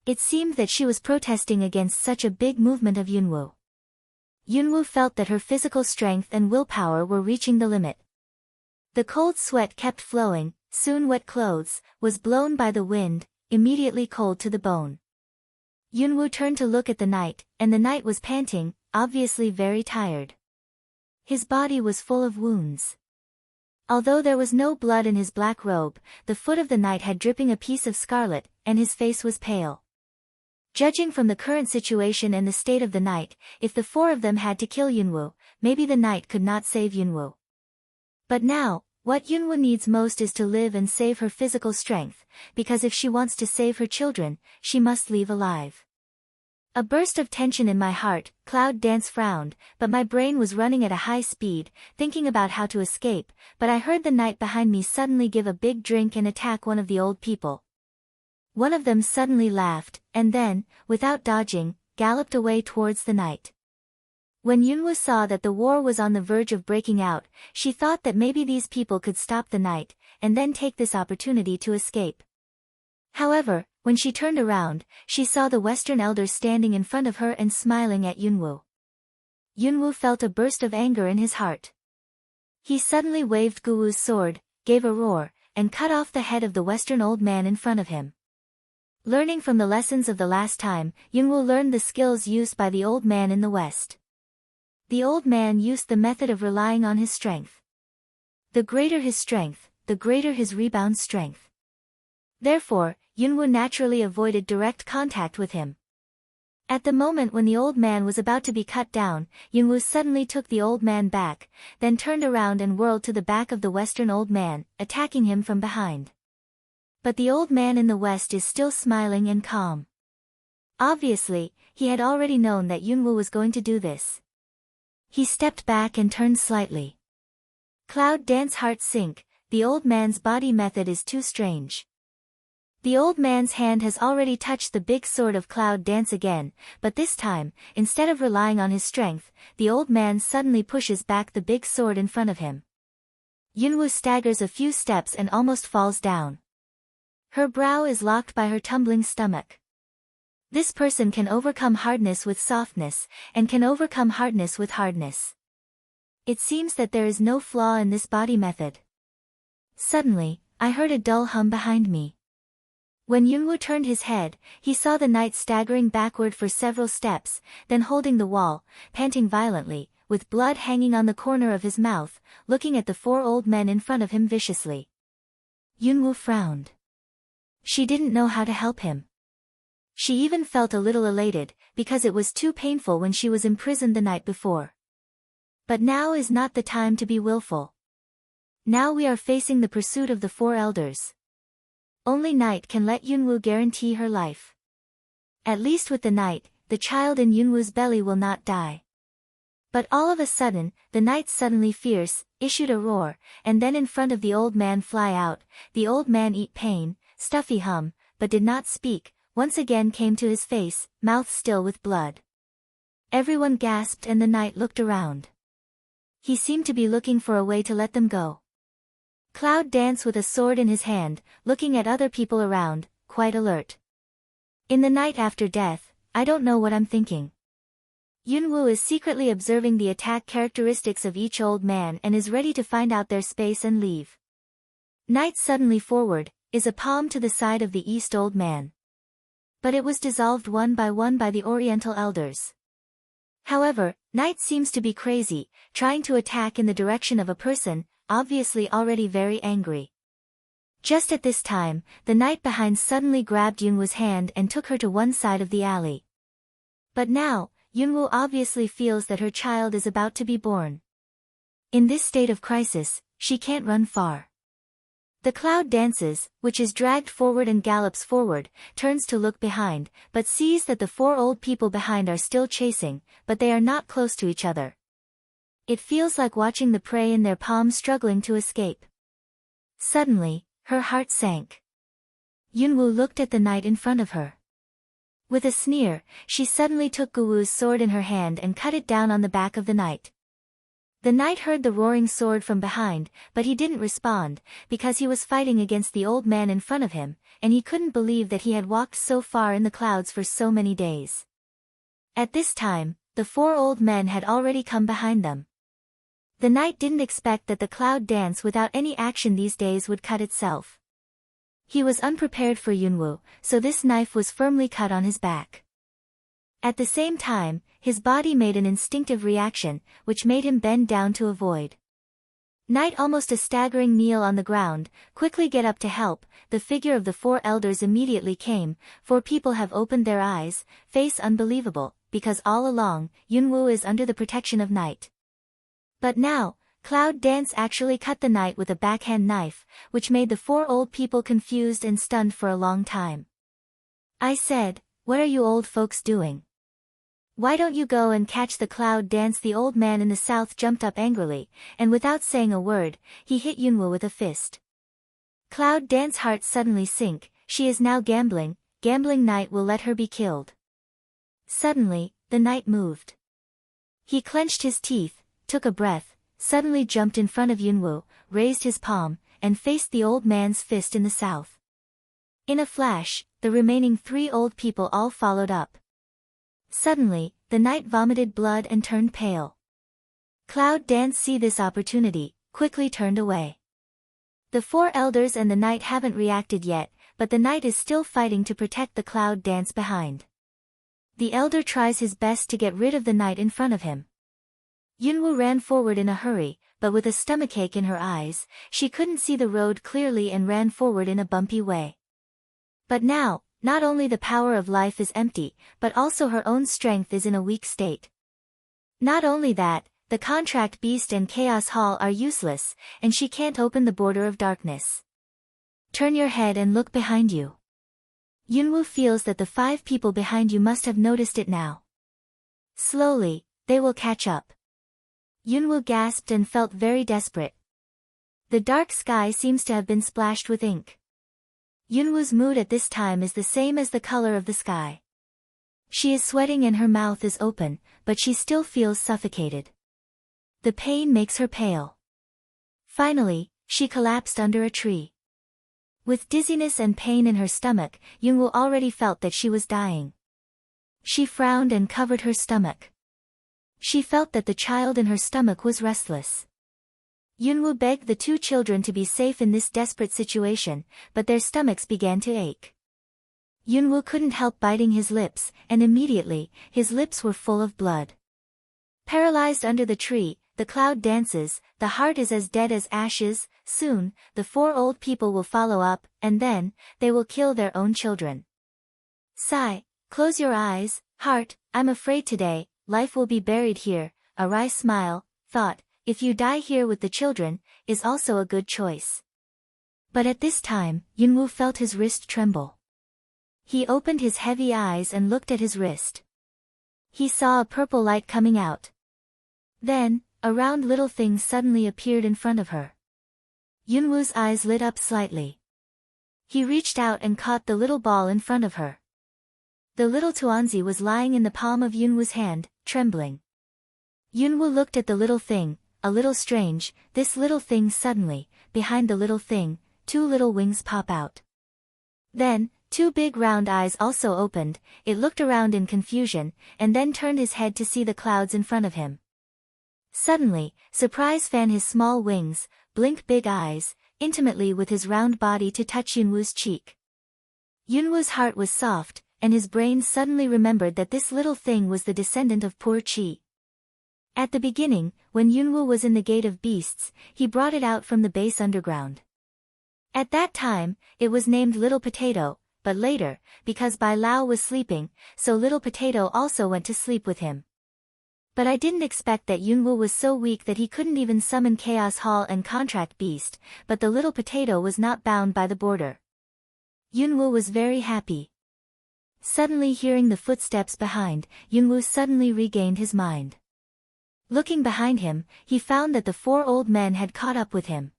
It seemed that she was protesting against such a big movement of Yunwoo. Yunwoo felt that her physical strength and willpower were reaching the limit. The cold sweat kept flowing, soon wet clothes, was blown by the wind, immediately cold to the bone. Yunwoo turned to look at the knight, and the knight was panting, obviously very tired. His body was full of wounds. Although there was no blood in his black robe, the foot of the knight had dripping a piece of scarlet, and his face was pale. Judging from the current situation and the state of the knight, if the four of them had to kill Yunwoo, maybe the knight could not save Yunwoo. But now, what Yunwoo needs most is to live and save her physical strength, because if she wants to save her children, she must leave alive. A burst of tension in my heart, Cloud Dance frowned, but my brain was running at a high speed, thinking about how to escape, but I heard the knight behind me suddenly give a big drink and attack one of the old people. One of them suddenly laughed, and then, without dodging, galloped away towards the knight. When Yunwoo saw that the war was on the verge of breaking out, she thought that maybe these people could stop the knight, and then take this opportunity to escape. However, when she turned around, she saw the Western elders standing in front of her and smiling at Yunwoo. Yunwoo felt a burst of anger in his heart. He suddenly waved Guwoo's sword, gave a roar, and cut off the head of the Western old man in front of him. Learning from the lessons of the last time, Yunwoo learned the skills used by the old man in the West. The old man used the method of relying on his strength. The greater his strength, the greater his rebound strength. Therefore, Yunwoo naturally avoided direct contact with him. At the moment when the old man was about to be cut down, Yunwoo suddenly took the old man back, then turned around and whirled to the back of the Western old man, attacking him from behind. But the old man in the West is still smiling and calm. Obviously, he had already known that Yunwoo was going to do this. He stepped back and turned slightly. Cloud Dance heart sink, the old man's body method is too strange. The old man's hand has already touched the big sword of Cloud Dance again, but this time, instead of relying on his strength, the old man suddenly pushes back the big sword in front of him. Yunwoo staggers a few steps and almost falls down. Her brow is locked by her tumbling stomach. This person can overcome hardness with softness, and can overcome hardness with hardness. It seems that there is no flaw in this body method. Suddenly, I heard a dull hum behind me. When Yunwoo turned his head, he saw the knight staggering backward for several steps, then holding the wall, panting violently, with blood hanging on the corner of his mouth, looking at the four old men in front of him viciously. Yunwoo frowned. She didn't know how to help him. She even felt a little elated, because it was too painful when she was imprisoned the night before. But now is not the time to be willful. Now we are facing the pursuit of the four elders. Only night can let Yunwoo guarantee her life. At least with the night, the child in Yunwoo's belly will not die. But all of a sudden, the knight suddenly fierce, issued a roar, and then in front of the old man fly out, the old man eat pain, stuffy hum, but did not speak, once again came to his face, mouth still with blood. Everyone gasped and the knight looked around. He seemed to be looking for a way to let them go. Cloud Dance with a sword in his hand, looking at other people around, quite alert. In the night after death, I don't know what I'm thinking. Yunwoo is secretly observing the attack characteristics of each old man and is ready to find out their space and leave. Night suddenly forward, is a palm to the side of the east old man. But it was dissolved one by the Oriental elders. However, Night seems to be crazy, trying to attack in the direction of a person, obviously already very angry. Just at this time, the knight behind suddenly grabbed Yunwoo's hand and took her to one side of the alley. But now, Yunwoo obviously feels that her child is about to be born. In this state of crisis, she can't run far. The cloud dances, which is dragged forward and gallops forward, turns to look behind, but sees that the 4 old people behind are still chasing, but they are not close to each other. It feels like watching the prey in their palms struggling to escape. Suddenly, her heart sank. Yunwoo looked at the knight in front of her. With a sneer, she suddenly took Guwu's sword in her hand and cut it down on the back of the knight. The knight heard the roaring sword from behind, but he didn't respond, because he was fighting against the old man in front of him, and he couldn't believe that he had walked so far in the clouds for so many days. At this time, the 4 old men had already come behind them. The knight didn't expect that the cloud dance without any action these days would cut itself. He was unprepared for Yunwoo, so this knife was firmly cut on his back. At the same time, his body made an instinctive reaction, which made him bend down to avoid. Knight almost a staggering kneel on the ground, quickly get up to help, the figure of the 4 elders immediately came, 4 people have opened their eyes, face unbelievable, because all along, Yunwoo is under the protection of Knight. But now, Cloud Dance actually cut the knight with a backhand knife, which made the 4 old people confused and stunned for a long time. I said, what are you old folks doing? Why don't you go and catch the cloud dance? The old man in the south jumped up angrily, and without saying a word, he hit Yunwoo with a fist. Cloud Dance's heart suddenly sink, she is now gambling knight will let her be killed. Suddenly, the knight moved. He clenched his teeth, took a breath, suddenly jumped in front of Yunwoo, raised his palm, and faced the old man's fist in the south. In a flash, the remaining 3 old people all followed up. Suddenly, the knight vomited blood and turned pale. Cloud Dance see this opportunity, quickly turned away. The 4 elders and the knight haven't reacted yet, but the knight is still fighting to protect the Cloud Dance behind. The elder tries his best to get rid of the knight in front of him. Yunwoo ran forward in a hurry, but with a stomachache in her eyes, she couldn't see the road clearly and ran forward in a bumpy way. But now, not only the power of life is empty, but also her own strength is in a weak state. Not only that, the contract beast and chaos hall are useless, and she can't open the border of darkness. Turn your head and look behind you. Yunwoo feels that the 5 people behind you must have noticed it now. Slowly, they will catch up. Yunwoo gasped and felt very desperate. The dark sky seems to have been splashed with ink. Yunwoo's mood at this time is the same as the color of the sky. She is sweating and her mouth is open, but she still feels suffocated. The pain makes her pale. Finally, she collapsed under a tree. With dizziness and pain in her stomach, Yunwoo already felt that she was dying. She frowned and covered her stomach. She felt that the child in her stomach was restless. Yunwoo begged the 2 children to be safe in this desperate situation, but their stomachs began to ache. Yunwoo couldn't help biting his lips, and immediately, his lips were full of blood. Paralyzed under the tree, the cloud dances, the heart is as dead as ashes. Soon, the 4 old people will follow up, and then, they will kill their own children. Sigh, close your eyes, heart, I'm afraid today, life will be buried here. A wry smile, thought, if you die here with the children, is also a good choice. But at this time, Yunwoo felt his wrist tremble. He opened his heavy eyes and looked at his wrist. He saw a purple light coming out. Then, a round little thing suddenly appeared in front of her. Yunwoo's eyes lit up slightly. He reached out and caught the little ball in front of her. The little Tuanzi was lying in the palm of Yunwoo's hand, trembling. Yunwoo looked at the little thing, a little strange. This little thing suddenly, behind the little thing, 2 little wings pop out. Then, two big round eyes also opened. It looked around in confusion, and then turned his head to see the clouds in front of him. Suddenly, surprise fan his small wings, blink big eyes, intimately with his round body to touch Yunwoo's cheek. Yunwoo's heart was soft, and his brain suddenly remembered that this little thing was the descendant of poor Chi. At the beginning, when Yunwoo was in the Gate of Beasts, he brought it out from the base underground. At that time, it was named Little Potato, but later, because Bai Lao was sleeping, so Little Potato also went to sleep with him. But I didn't expect that Yunwoo was so weak that he couldn't even summon Chaos Hall and Contract Beast, but the Little Potato was not bound by the border. Yunwoo was very happy. Suddenly hearing the footsteps behind, Yunwoo suddenly regained his mind. Looking behind him, he found that the four old men had caught up with him.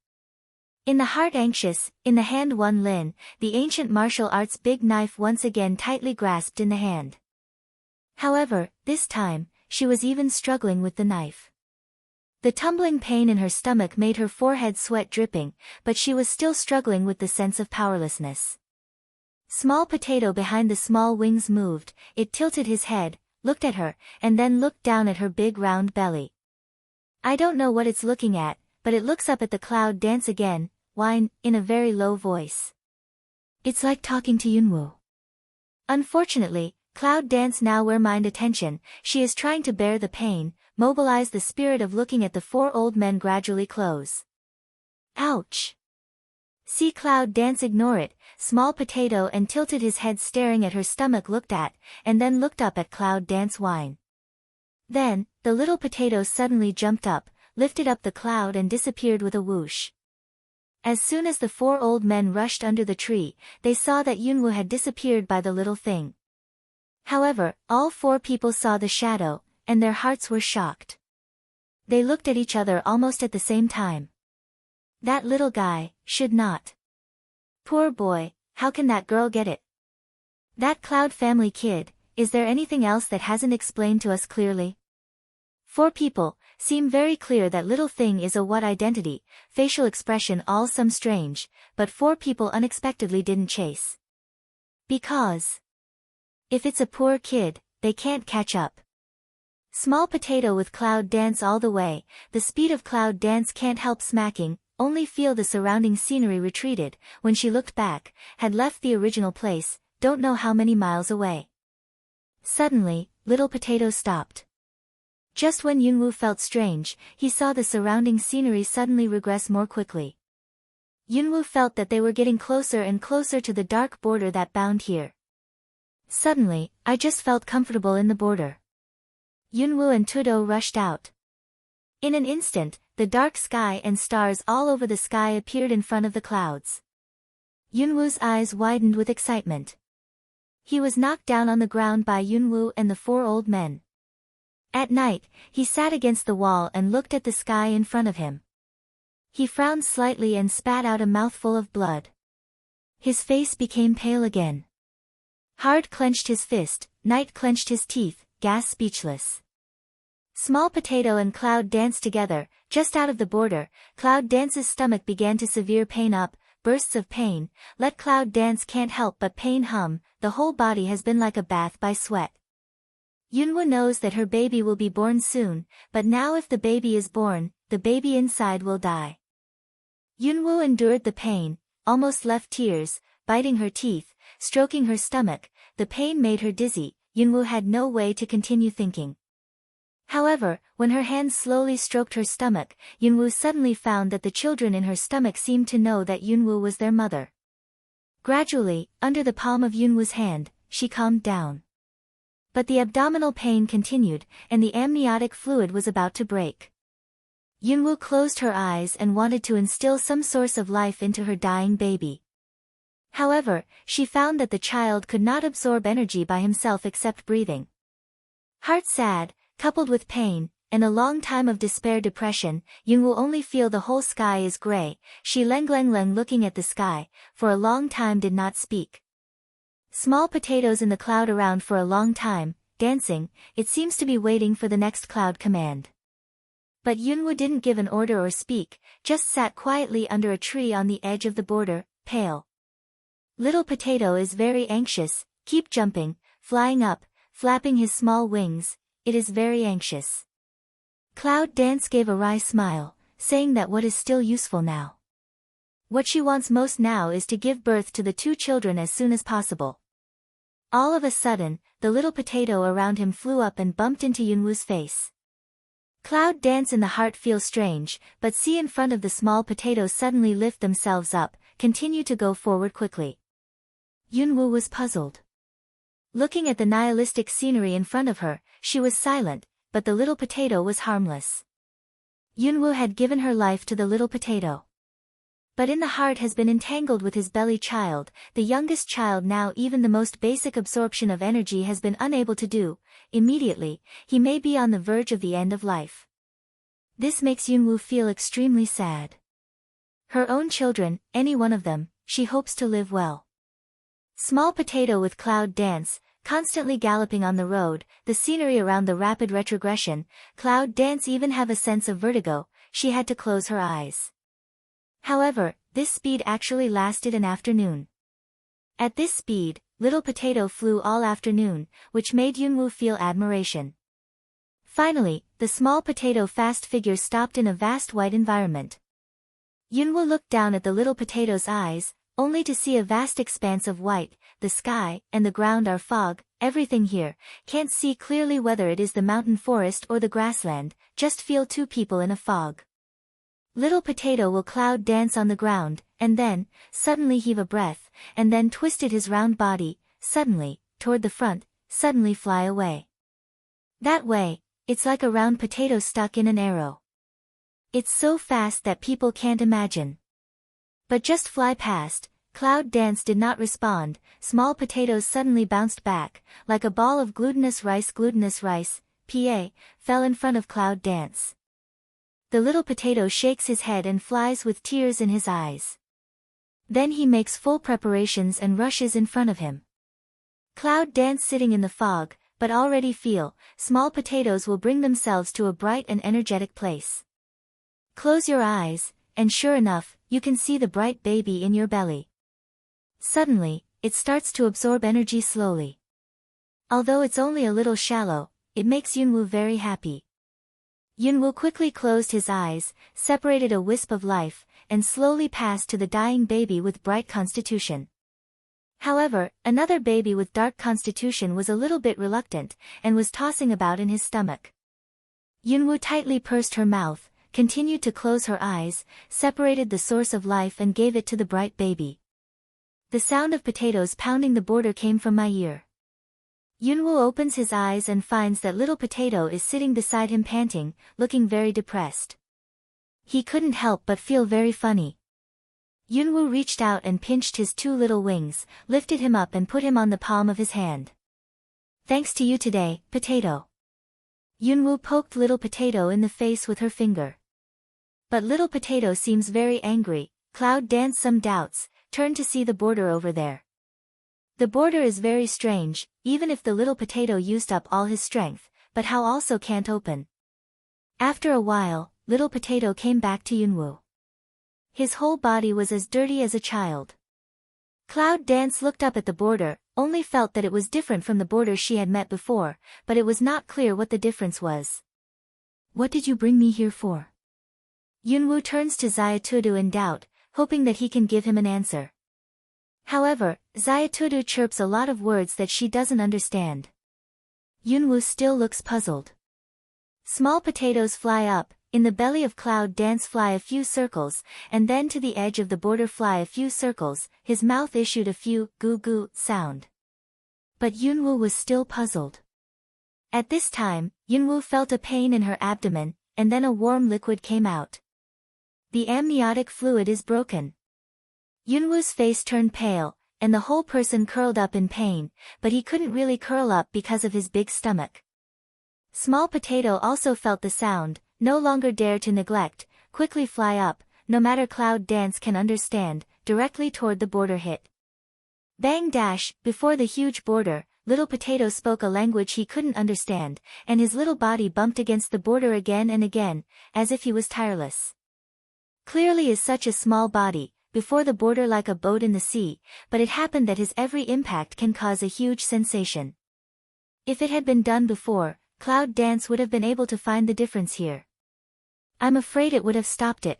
In the heart anxious, in the hand one Lin, the ancient martial arts big knife once again tightly grasped in the hand. However, this time, she was even struggling with the knife. The tumbling pain in her stomach made her forehead sweat dripping, but she was still struggling with the sense of powerlessness. Small Potato behind the small wings moved, it tilted his head, looked at her, and then looked down at her big round belly. I don't know what it's looking at, but it looks up at the cloud dance again, whine, in a very low voice. It's like talking to Yunwoo. Unfortunately, Cloud Dance now where mind attention, she is trying to bear the pain, mobilize the spirit of looking at the four old men gradually close. Ouch! See Cloud Dance ignore it, Small Potato and tilted his head staring at her stomach looked at, and then looked up at Cloud Dance whine. Then, the Little Potato suddenly jumped up, lifted up the cloud and disappeared with a whoosh. As soon as the four old men rushed under the tree, they saw that Yunwoo had disappeared by the little thing. However, all four people saw the shadow, and their hearts were shocked. They looked at each other almost at the same time. That little guy, should not. Poor boy, how can that girl get it? That Cloud family kid, is there anything else that hasn't explained to us clearly? Four people, seem very clear that little thing is a what identity, facial expression all some strange, but four people unexpectedly didn't chase. Because if it's a poor kid, they can't catch up. Small Potato with Cloud Dance all the way, the speed of Cloud Dance can't help smacking, only feel the surrounding scenery retreated, when she looked back, had left the original place, don't know how many miles away. Suddenly, Little Potato stopped. Just when Yunwoo felt strange, he saw the surrounding scenery suddenly regress more quickly. Yunwoo felt that they were getting closer and closer to the dark border that bound here. Suddenly, I just felt comfortable in the border. Yunwoo and Tudo rushed out. In an instant, the dark sky and stars all over the sky appeared in front of the clouds. Yunwoo's eyes widened with excitement. He was knocked down on the ground by Yunwoo and the four old men. At night, he sat against the wall and looked at the sky in front of him. He frowned slightly and spat out a mouthful of blood. His face became pale again. Hard clenched his fist, Night clenched his teeth, Gas speechless. Small Potato and Cloud danced together, just out of the border. Cloud Dance's stomach began to severe pain up, bursts of pain, let Cloud Dance can't help but pain hum, the whole body has been like a bath by sweat. Yunwoo knows that her baby will be born soon, but now if the baby is born, the baby inside will die. Yunwoo endured the pain, almost left tears, biting her teeth, stroking her stomach, the pain made her dizzy. Yunwoo had no way to continue thinking. However, when her hands slowly stroked her stomach, Yunwoo suddenly found that the children in her stomach seemed to know that Yunwoo was their mother. Gradually, under the palm of Yunwoo's hand, she calmed down. But the abdominal pain continued, and the amniotic fluid was about to break. Yunwoo closed her eyes and wanted to instill some source of life into her dying baby. However, she found that the child could not absorb energy by himself except breathing. Heart sad, coupled with pain, and a long time of depression, Yunwoo only feel the whole sky is gray. She leng looking at the sky, for a long time did not speak. Small Potatoes in the cloud around for a long time, dancing, it seems to be waiting for the next cloud command. But Yunwoo didn't give an order or speak, just sat quietly under a tree on the edge of the border, pale. Little Potato is very anxious, keep jumping, flying up, flapping his small wings, it is very anxious. Cloud Dance gave a wry smile, saying that what is still useful now. What she wants most now is to give birth to the 2 children as soon as possible. All of a sudden, the little potato around him flew up and bumped into Yunwoo's face. Cloud Dance in the heart feel strange, but see in front of the small potatoes suddenly lift themselves up, continue to go forward quickly. Yunwoo was puzzled. Looking at the nihilistic scenery in front of her, she was silent, but the little potato was harmless. Yunwoo had given her life to the little potato. But in the heart has been entangled with his belly child, the youngest child now even the most basic absorption of energy has been unable to do, immediately, he may be on the verge of the end of life. This makes Yunwoo feel extremely sad. Her own children, any one of them, she hopes to live well. Small Potato with Cloud Dance, constantly galloping on the road, the scenery around the rapid retrogression, Cloud Dance even have a sense of vertigo, she had to close her eyes. However, this speed actually lasted an afternoon. At this speed, Little Potato flew all afternoon, which made Yunwoo feel admiration. Finally, the small potato fast figure stopped in a vast white environment. Yunwoo looked down at the little potato's eyes, only to see a vast expanse of white, the sky and the ground are fog, everything here, can't see clearly whether it is the mountain forest or the grassland, just feel 2 people in a fog. Little Potato will Cloud Dance on the ground, and then, suddenly heave a breath, and then twisted his round body, suddenly, toward the front, suddenly fly away. That way, it's like a round potato stuck in an arrow. It's so fast that people can't imagine. But just fly past, Cloud Dance did not respond, small potatoes suddenly bounced back, like a ball of glutinous rice, PA, fell in front of Cloud Dance. The little potato shakes his head and flies with tears in his eyes. Then he makes full preparations and rushes in front of him. Cloud Dance sitting in the fog, but already feel, small potatoes will bring themselves to a bright and energetic place. Close your eyes, and sure enough, you can see the bright baby in your belly. Suddenly, it starts to absorb energy slowly. Although it's only a little shallow, it makes Yunwoo very happy. Yunwoo quickly closed his eyes, separated a wisp of life, and slowly passed to the dying baby with bright constitution. However, another baby with dark constitution was a little bit reluctant, and was tossing about in his stomach. Yunwoo tightly pursed her mouth, continued to close her eyes, separated the source of life and gave it to the bright baby. The sound of potatoes pounding the border came from my ear. Yunwoo opens his eyes and finds that Little Potato is sitting beside him panting, looking very depressed. He couldn't help but feel very funny. Yunwoo reached out and pinched his 2 little wings, lifted him up and put him on the palm of his hand. Thanks to you today, Potato. Yunwoo poked Little Potato in the face with her finger. But Little Potato seems very angry. Cloud Dance some doubts, turned to see the border over there. The border is very strange, even if the little potato used up all his strength, but how also can't open. After a while, Little Potato came back to Yunwoo. His whole body was as dirty as a child. Cloud Dance looked up at the border, only felt that it was different from the border she had met before, but it was not clear what the difference was. What did you bring me here for? Yunwoo turns to Zayatudu in doubt, hoping that he can give him an answer. However, Zayatudu chirps a lot of words that she doesn't understand. Yunwoo still looks puzzled. Small potatoes fly up, in the belly of Cloud Dance fly a few circles, and then to the edge of the border fly a few circles, his mouth issued a few goo-goo sound. But Yunwoo was still puzzled. At this time, Yunwoo felt a pain in her abdomen, and then a warm liquid came out. The amniotic fluid is broken. Yunwoo's face turned pale, and the whole person curled up in pain, but he couldn't really curl up because of his big stomach. Small Potato also felt the sound, no longer dare to neglect, quickly fly up, no matter Cloud Dance can understand, directly toward the border hit. Bang dash, before the huge border, Little Potato spoke a language he couldn't understand, and his little body bumped against the border again and again, as if he was tireless. Clearly is such a small body, before the border like a boat in the sea, but it happened that his every impact can cause a huge sensation. If it had been done before, Cloud Dance would have been able to find the difference here. I'm afraid it would have stopped it.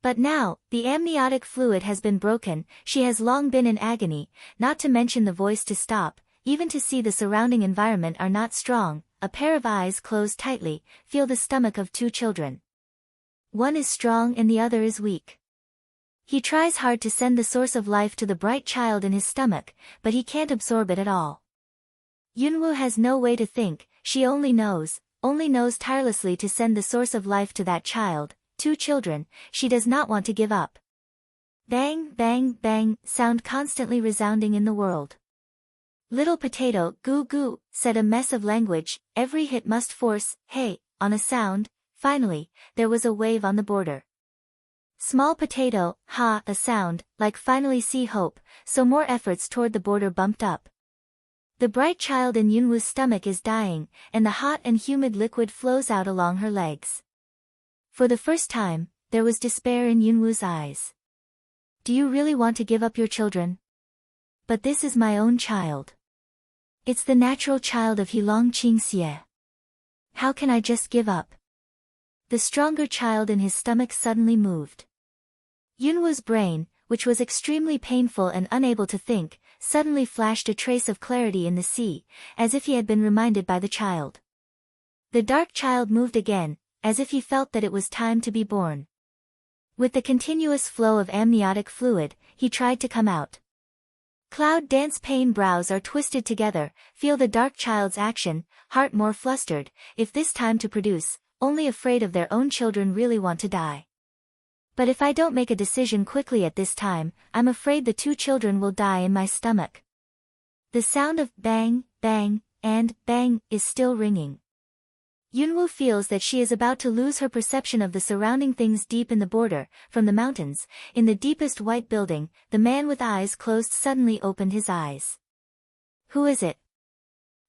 But now, the amniotic fluid has been broken, she has long been in agony, not to mention the voice to stop, even to see the surrounding environment are not strong, a pair of eyes closed tightly, feel the stomach of two children. One is strong and the other is weak. He tries hard to send the source of life to the bright child in his stomach, but he can't absorb it at all. Yunwoo has no way to think, she only knows tirelessly to send the source of life to that child, two children, she does not want to give up. Bang, bang, bang, sound constantly resounding in the world. Little Potato, goo goo, said a mess of language, every hit must force, hey, on a sound, finally, there was a wave on the border. Small Potato, ha, a sound, like finally see hope, so more efforts toward the border bumped up. The bright child in Yunwoo's stomach is dying, and the hot and humid liquid flows out along her legs. For the first time, there was despair in Yunwoo's eyes. Do you really want to give up your children? But this is my own child. It's the natural child of Heilong Qingxie. How can I just give up? The stronger child in his stomach suddenly moved. Yunwoo's brain, which was extremely painful and unable to think, suddenly flashed a trace of clarity in the sea, as if he had been reminded by the child. The dark child moved again, as if he felt that it was time to be born. With the continuous flow of amniotic fluid, he tried to come out. Cloud Dance pain brows are twisted together, feel the dark child's action, heart more flustered, if this time to produce, only afraid of their own children really want to die. But if I don't make a decision quickly at this time, I'm afraid the two children will die in my stomach. The sound of bang, bang, and bang is still ringing. Yunwoo feels that she is about to lose her perception of the surrounding things deep in the border, from the mountains, in the deepest white building, the man with eyes closed suddenly opened his eyes. Who is it?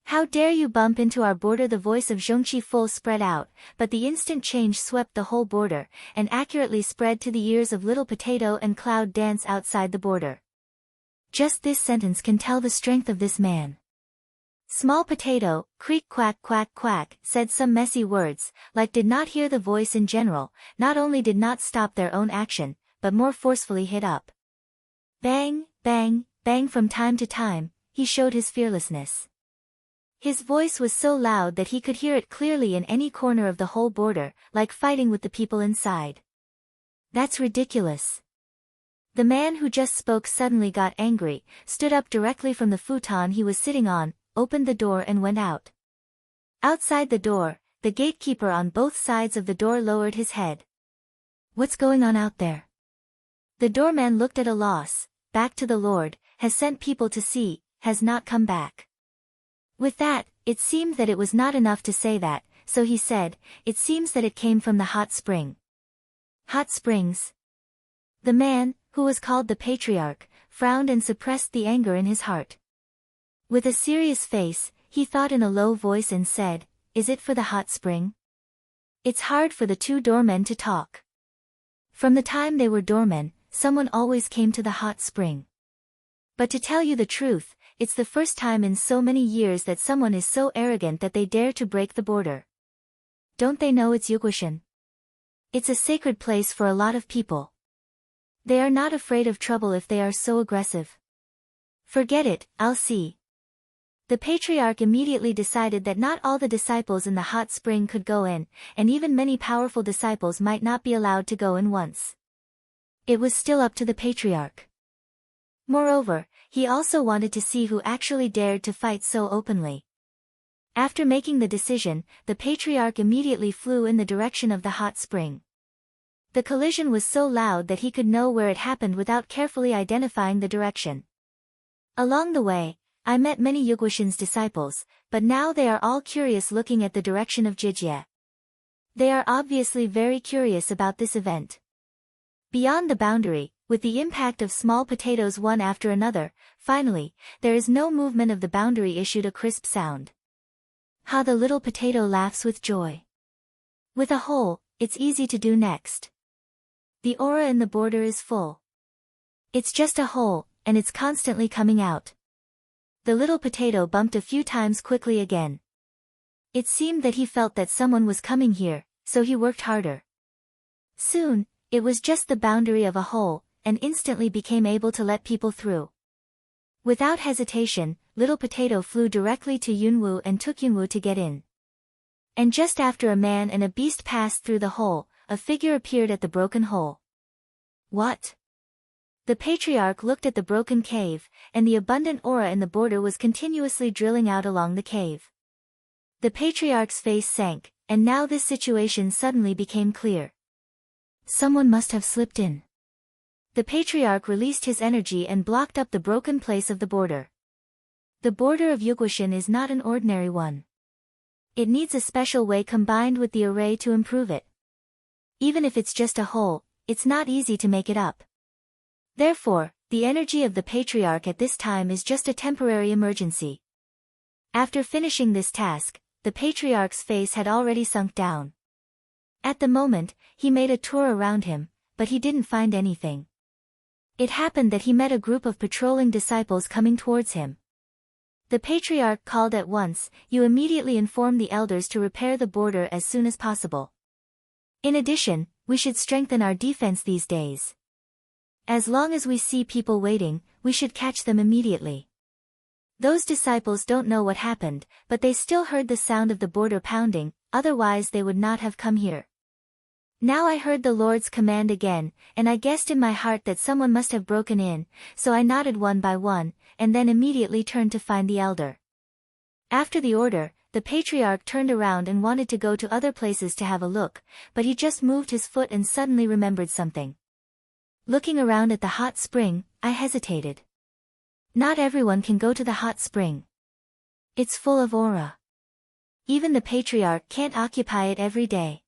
How dare you bump into our border? The voice of Zhongqi full spread out, but the instant change swept the whole border, and accurately spread to the ears of Little Potato and Cloud Dance outside the border. Just this sentence can tell the strength of this man. Small Potato, creak quack quack quack, said some messy words, like did not hear the voice in general, not only did not stop their own action, but more forcefully hit up. Bang, bang, bang from time to time, he showed his fearlessness. His voice was so loud that he could hear it clearly in any corner of the whole border, like fighting with the people inside. That's ridiculous. The man who just spoke suddenly got angry, stood up directly from the futon he was sitting on, opened the door and went out. Outside the door, the gatekeeper on both sides of the door lowered his head. What's going on out there? The doorman looked at a loss, back to the Lord, has sent people to see, has not come back. With that, it seemed that it was not enough to say that, so he said, it seems that it came from the hot spring. Hot springs? The man, who was called the patriarch, frowned and suppressed the anger in his heart. With a serious face, he thought in a low voice and said, is it for the hot spring? It's hard for the two doormen to talk. From the time they were doormen, someone always came to the hot spring. But to tell you the truth, it's the first time in so many years that someone is so arrogant that they dare to break the border. Don't they know it's Yuguishan? It's a sacred place for a lot of people. They are not afraid of trouble if they are so aggressive. Forget it, I'll see. The patriarch immediately decided that not all the disciples in the hot spring could go in, and even many powerful disciples might not be allowed to go in once. It was still up to the patriarch. Moreover, he also wanted to see who actually dared to fight so openly. After making the decision, the patriarch immediately flew in the direction of the hot spring. The collision was so loud that he could know where it happened without carefully identifying the direction. Along the way, I met many Yuguishan's disciples, but now they are all curious looking at the direction of Jijie. They are obviously very curious about this event. Beyond the boundary, with the impact of small potatoes one after another, finally, there is no movement of the boundary issued a crisp sound. Ha! The little potato laughs with joy. With a hole, it's easy to do next. The aura in the border is full. It's just a hole, and it's constantly coming out. The little potato bumped a few times quickly again. It seemed that he felt that someone was coming here, so he worked harder. Soon, it was just the boundary of a hole, and instantly became able to let people through. Without hesitation, little potato flew directly to Yunwoo and took Yunwoo to get in. And just after a man and a beast passed through the hole, a figure appeared at the broken hole. What? The patriarch looked at the broken cave, and the abundant aura in the border was continuously drilling out along the cave. The patriarch's face sank, and now this situation suddenly became clear. Someone must have slipped in. The patriarch released his energy and blocked up the broken place of the border. The border of Yuguishin is not an ordinary one. It needs a special way combined with the array to improve it. Even if it's just a hole, it's not easy to make it up. Therefore, the energy of the patriarch at this time is just a temporary emergency. After finishing this task, the patriarch's face had already sunk down. At the moment, he made a tour around him, but he didn't find anything. It happened that he met a group of patrolling disciples coming towards him. The patriarch called at once, "You immediately inform the elders to repair the border as soon as possible. In addition, we should strengthen our defense these days. As long as we see people waiting, we should catch them immediately." Those disciples don't know what happened, but they still heard the sound of the border pounding, otherwise they would not have come here. Now I heard the Lord's command again, and I guessed in my heart that someone must have broken in, so I nodded one by one, and then immediately turned to find the elder. After the order, the patriarch turned around and wanted to go to other places to have a look, but he just moved his foot and suddenly remembered something. Looking around at the hot spring, I hesitated. Not everyone can go to the hot spring. It's full of aura. Even the patriarch can't occupy it every day.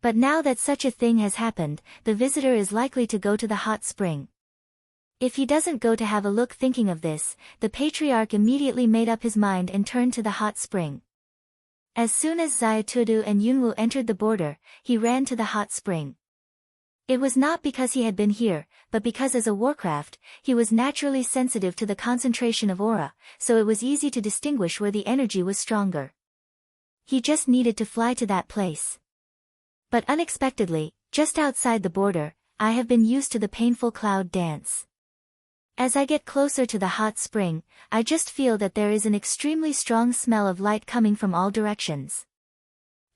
But now that such a thing has happened, the visitor is likely to go to the hot spring. If he doesn't go to have a look thinking of this, the patriarch immediately made up his mind and turned to the hot spring. As soon as Zayatudu and Yunwoo entered the border, he ran to the hot spring. It was not because he had been here, but because as a warcraft, he was naturally sensitive to the concentration of aura, so it was easy to distinguish where the energy was stronger. He just needed to fly to that place. But unexpectedly, just outside the border, I have been used to the painful cloud dance. As I get closer to the hot spring, I just feel that there is an extremely strong smell of light coming from all directions.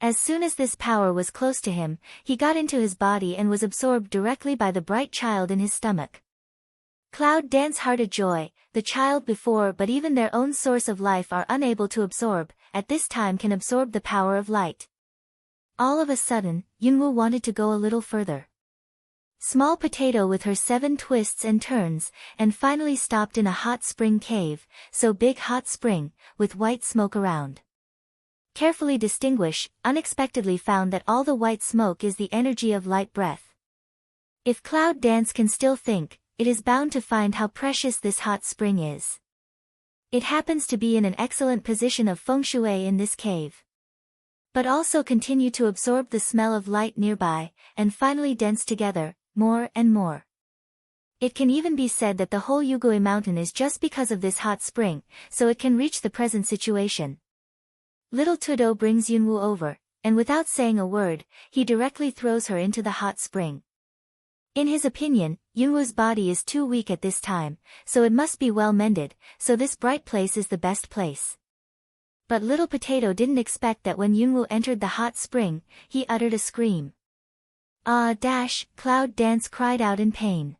As soon as this power was close to him, he got into his body and was absorbed directly by the bright child in his stomach. Cloud dance hearted joy, the child before but even their own source of life are unable to absorb, at this time can absorb the power of light. All of a sudden, Yunwoo wanted to go a little further. Small potato with her 7 twists and turns, and finally stopped in a hot spring cave, so big hot spring, with white smoke around. Carefully distinguish, unexpectedly found that all the white smoke is the energy of light breath. If Cloud Dance can still think, it is bound to find how precious this hot spring is. It happens to be in an excellent position of feng shui in this cave. But also continue to absorb the smell of light nearby, and finally dense together, more and more. It can even be said that the whole Yugui mountain is just because of this hot spring, so it can reach the present situation. Little Tudo brings Yunwoo over, and without saying a word, he directly throws her into the hot spring. In his opinion, Yunwoo's body is too weak at this time, so it must be well mended, so this bright place is the best place. But little potato didn't expect that when Yunwoo entered the hot spring, he uttered a scream. "Ah dash!" Cloud Dance cried out in pain.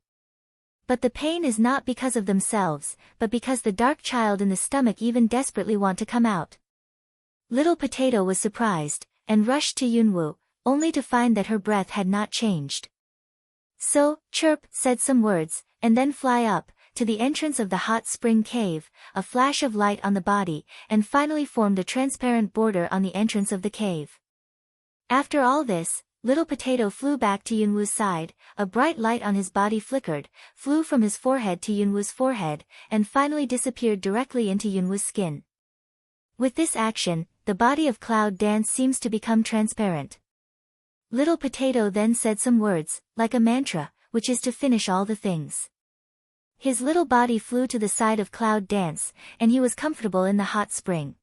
But the pain is not because of themselves, but because the dark child in the stomach even desperately want to come out. Little potato was surprised, and rushed to Yunwoo, only to find that her breath had not changed. So, chirp, said some words, and then fly up, to the entrance of the hot spring cave, a flash of light on the body, and finally formed a transparent border on the entrance of the cave. After all this, little potato flew back to Yunwoo's side, a bright light on his body flickered, flew from his forehead to Yunwoo's forehead, and finally disappeared directly into Yunwoo's skin. With this action, the body of Cloud Dance seems to become transparent. Little potato then said some words, like a mantra, which is to finish all the things. His little body flew to the side of Cloud Dance, and he was comfortable in the hot spring.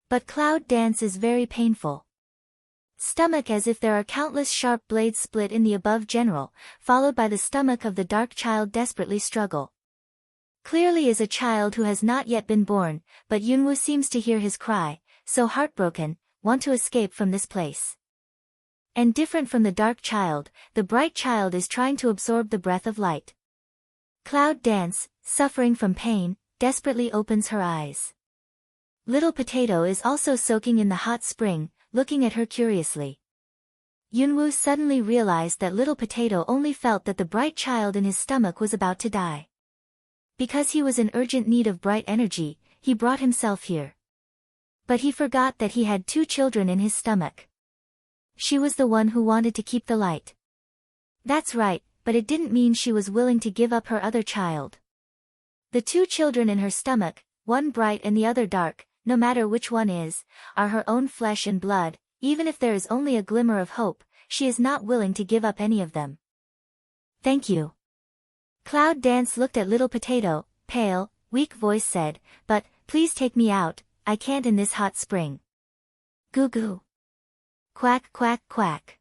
But Cloud Dance is very painful. Stomach as if there are countless sharp blades split in the above general, followed by the stomach of the dark child desperately struggle. Clearly is a child who has not yet been born, but Yunwoo seems to hear his cry, so heartbroken, want to escape from this place. And different from the dark child, the bright child is trying to absorb the breath of light. Cloud Dance, suffering from pain, desperately opens her eyes. Little Potato is also soaking in the hot spring, looking at her curiously. Yunwoo suddenly realized that Little Potato only felt that the bright child in his stomach was about to die. Because he was in urgent need of bright energy, he brought himself here. But he forgot that he had 2 children in his stomach. She was the one who wanted to keep the light. That's right, but it didn't mean she was willing to give up her other child. The 2 children in her stomach, one bright and the other dark, no matter which one is, are her own flesh and blood. Even if there is only a glimmer of hope, she is not willing to give up any of them. Thank you. Cloud Dance looked at Little Potato, pale, weak voice said, but, please take me out, I can't in this hot spring. Goo goo. Quack quack quack.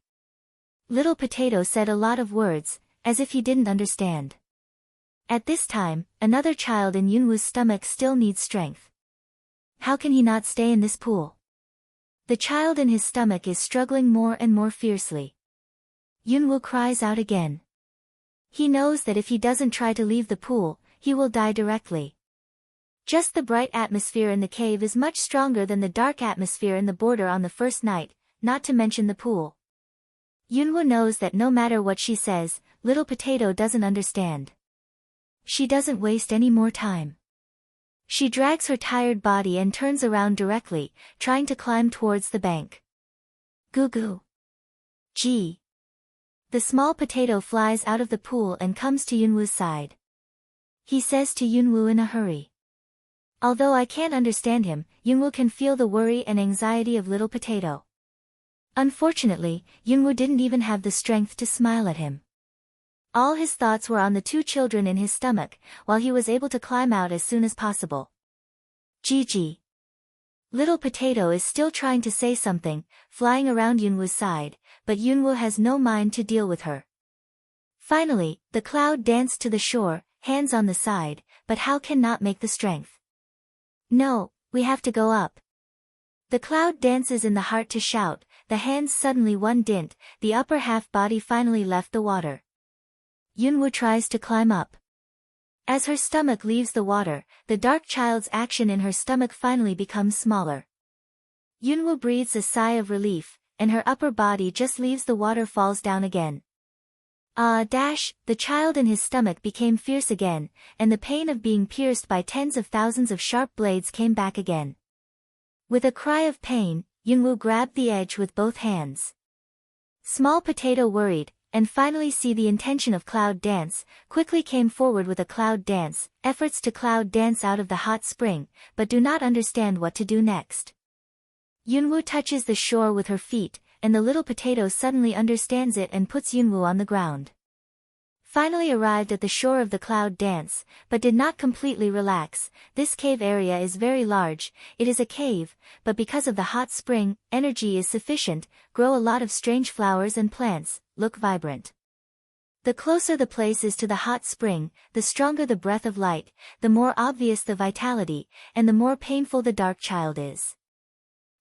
Little Potato said a lot of words, as if he didn't understand. At this time, another child in Yunwoo's stomach still needs strength. How can he not stay in this pool? The child in his stomach is struggling more and more fiercely. Yunwoo cries out again. He knows that if he doesn't try to leave the pool, he will die directly. Just the bright atmosphere in the cave is much stronger than the dark atmosphere in the border on the first night, not to mention the pool. Yunwoo knows that no matter what she says, Little Potato doesn't understand. She doesn't waste any more time. She drags her tired body and turns around directly, trying to climb towards the bank. Goo goo. Gee. The small potato flies out of the pool and comes to Yunwoo's side. He says to Yunwoo in a hurry. Although I can't understand him, Yunwoo can feel the worry and anxiety of Little Potato. Unfortunately, Yunwoo didn't even have the strength to smile at him. All his thoughts were on the 2 children in his stomach, while he was able to climb out as soon as possible. Gigi. Little Potato is still trying to say something, flying around Yunwoo's side, but Yunwoo has no mind to deal with her. Finally, the cloud danced to the shore, hands on the side, but how can not make the strength? No, we have to go up. The cloud dances in the heart to shout, the hands suddenly one dint, the upper half body finally left the water. Yunwoo tries to climb up. As her stomach leaves the water, the dark child's action in her stomach finally becomes smaller. Yunwoo breathes a sigh of relief, and her upper body just leaves the water falls down again. The child in his stomach became fierce again, and the pain of being pierced by tens of thousands of sharp blades came back again. With a cry of pain, Yunwoo grabbed the edge with both hands. Small Potato worried, and finally see the intention of Cloud Dance, quickly came forward with a Cloud Dance, efforts to Cloud Dance out of the hot spring, but do not understand what to do next. Yunwoo touches the shore with her feet, and the Little Potato suddenly understands it and puts Yunwoo on the ground. Finally arrived at the shore of the Cloud Dance, but did not completely relax. This cave area is very large, it is a cave, but because of the hot spring, energy is sufficient, grow a lot of strange flowers and plants, look vibrant. The closer the place is to the hot spring, the stronger the breath of light, the more obvious the vitality, and the more painful the dark child is.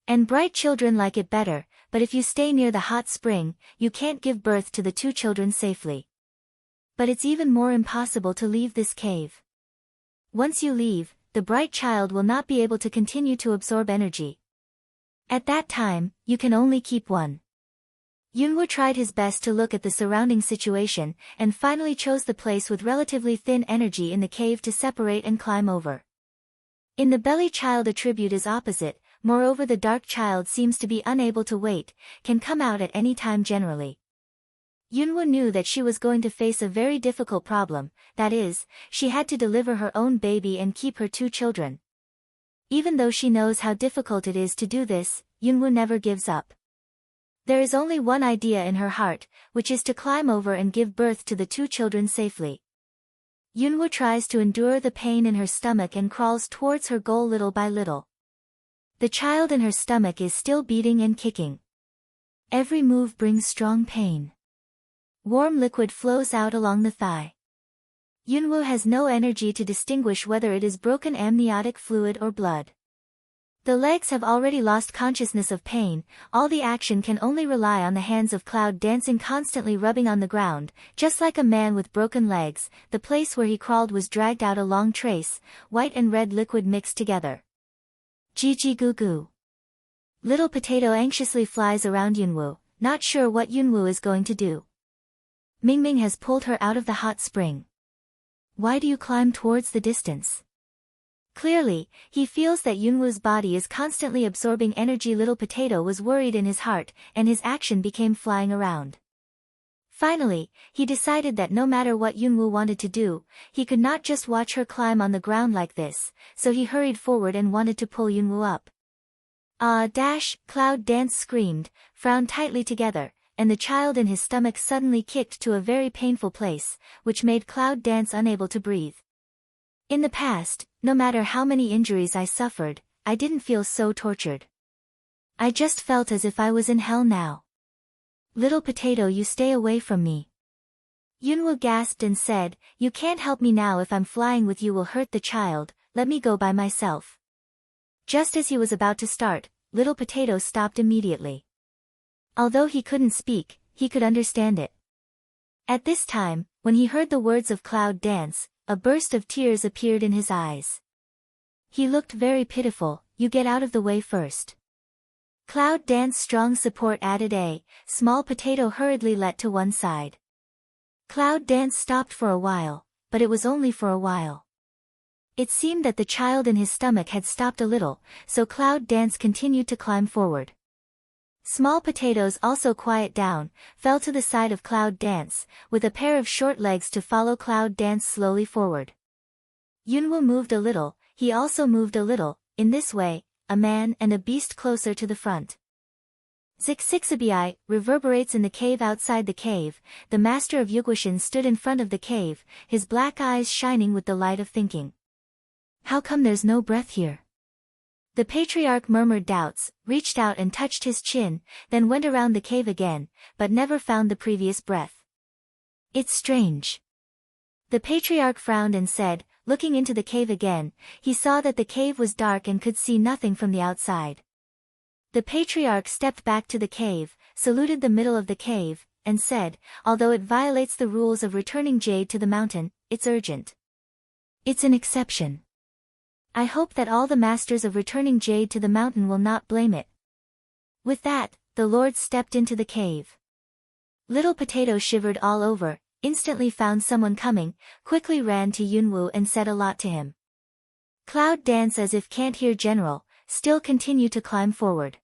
And bright children like it better, but if you stay near the hot spring, you can't give birth to the 2 children safely. But it's even more impossible to leave this cave. Once you leave, the bright child will not be able to continue to absorb energy. At that time, you can only keep one. Yunwoo tried his best to look at the surrounding situation, and finally chose the place with relatively thin energy in the cave to separate and climb over. In the belly child attribute is opposite, moreover the dark child seems to be unable to wait, can come out at any time generally. Yunwoo knew that she was going to face a very difficult problem, that is, she had to deliver her own baby and keep her 2 children. Even though she knows how difficult it is to do this, Yunwoo never gives up. There is only one idea in her heart, which is to climb over and give birth to the 2 children safely. Yunwoo tries to endure the pain in her stomach and crawls towards her goal little by little. The child in her stomach is still beating and kicking. Every move brings strong pain. Warm liquid flows out along the thigh. Yunwoo has no energy to distinguish whether it is broken amniotic fluid or blood. The legs have already lost consciousness of pain, all the action can only rely on the hands of Cloud dancing constantly rubbing on the ground, just like a man with broken legs. The place where he crawled was dragged out a long trace, white and red liquid mixed together. Gigi goo goo. Little Potato anxiously flies around Yunwoo, not sure what Yunwoo is going to do. Mingming has pulled her out of the hot spring. Why do you climb towards the distance? Clearly, he feels that Yunwoo's body is constantly absorbing energy. Little Potato was worried in his heart, and his action became flying around. Finally, he decided that no matter what Yunwoo wanted to do, he could not just watch her climb on the ground like this, so he hurried forward and wanted to pull Yunwoo up. Cloud Dance screamed, frowned tightly together, and the child in his stomach suddenly kicked to a very painful place, which made Cloud Dance unable to breathe. In the past, no matter how many injuries I suffered, I didn't feel so tortured. I just felt as if I was in hell now. Little Potato, you stay away from me. Yunwoo gasped and said, you can't help me now. If I'm flying with you will hurt the child, let me go by myself. Just as he was about to start, Little Potato stopped immediately. Although he couldn't speak, he could understand it. At this time, when he heard the words of Cloud Dance, a burst of tears appeared in his eyes. He looked very pitiful. You get out of the way first. Cloud Dance strong support added a. Small Potato hurriedly let to one side. Cloud Dance stopped for a while, but it was only for a while. It seemed that the child in his stomach had stopped a little, so Cloud Dance continued to climb forward. Small Potatoes also quiet down, fell to the side of Cloud Dance, with a pair of short legs to follow Cloud Dance slowly forward. Yunwoo moved a little, he also moved a little, in this way, a man and a beast closer to the front. Zixixabi reverberates in the cave. Outside the cave, the master of Yugwashin stood in front of the cave, his black eyes shining with the light of thinking. How come there's no breath here? The patriarch murmured doubts, reached out and touched his chin, then went around the cave again, but never found the previous breath. It's strange. The patriarch frowned and said, looking into the cave again, he saw that the cave was dark and could see nothing from the outside. The patriarch stepped back to the cave, saluted the middle of the cave, and said, although it violates the rules of returning jade to the mountain, it's urgent. It's an exception. I hope that all the masters of returning jade to the mountain will not blame it. With that, the Lord stepped into the cave. Little Potato shivered all over, instantly found someone coming, quickly ran to Yunwoo and said a lot to him. Cloud Dance, as if can't hear General, still continued to climb forward.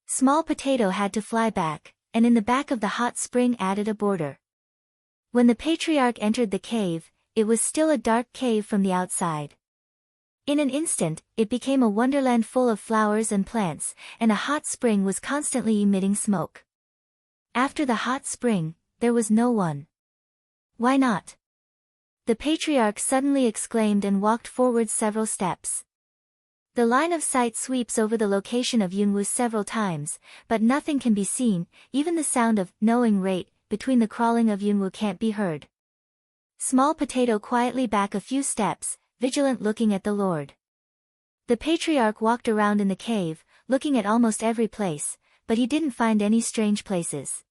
Small Potato had to fly back, and in the back of the hot spring added a border. When the patriarch entered the cave, it was still a dark cave from the outside. In an instant, it became a wonderland full of flowers and plants, and a hot spring was constantly emitting smoke. After the hot spring, there was no one. Why not? The patriarch suddenly exclaimed and walked forward several steps. The line of sight sweeps over the location of Yunwoo several times, but nothing can be seen, even the sound of knowing rate between the crawling of Yunwoo can't be heard. Small Potato quietly back a few steps, vigilant looking at the Lord. The patriarch walked around in the cave, looking at almost every place, but he didn't find any strange places.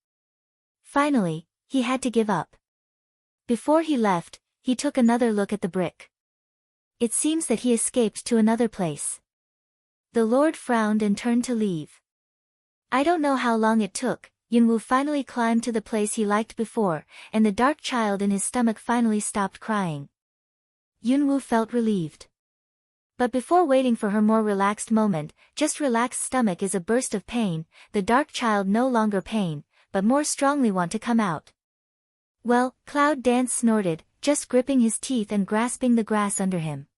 Finally, he had to give up. Before he left, he took another look at the brick. It seems that he escaped to another place. The Lord frowned and turned to leave. I don't know how long it took. Yunwoo finally climbed to the place he liked before, and the dark child in his stomach finally stopped crying. Yunwoo felt relieved. But before waiting for her more relaxed moment, just relaxed stomach is a burst of pain, the dark child no longer pain, but more strongly want to come out. Well, Cloud Dance snorted, just gripping his teeth and grasping the grass under him.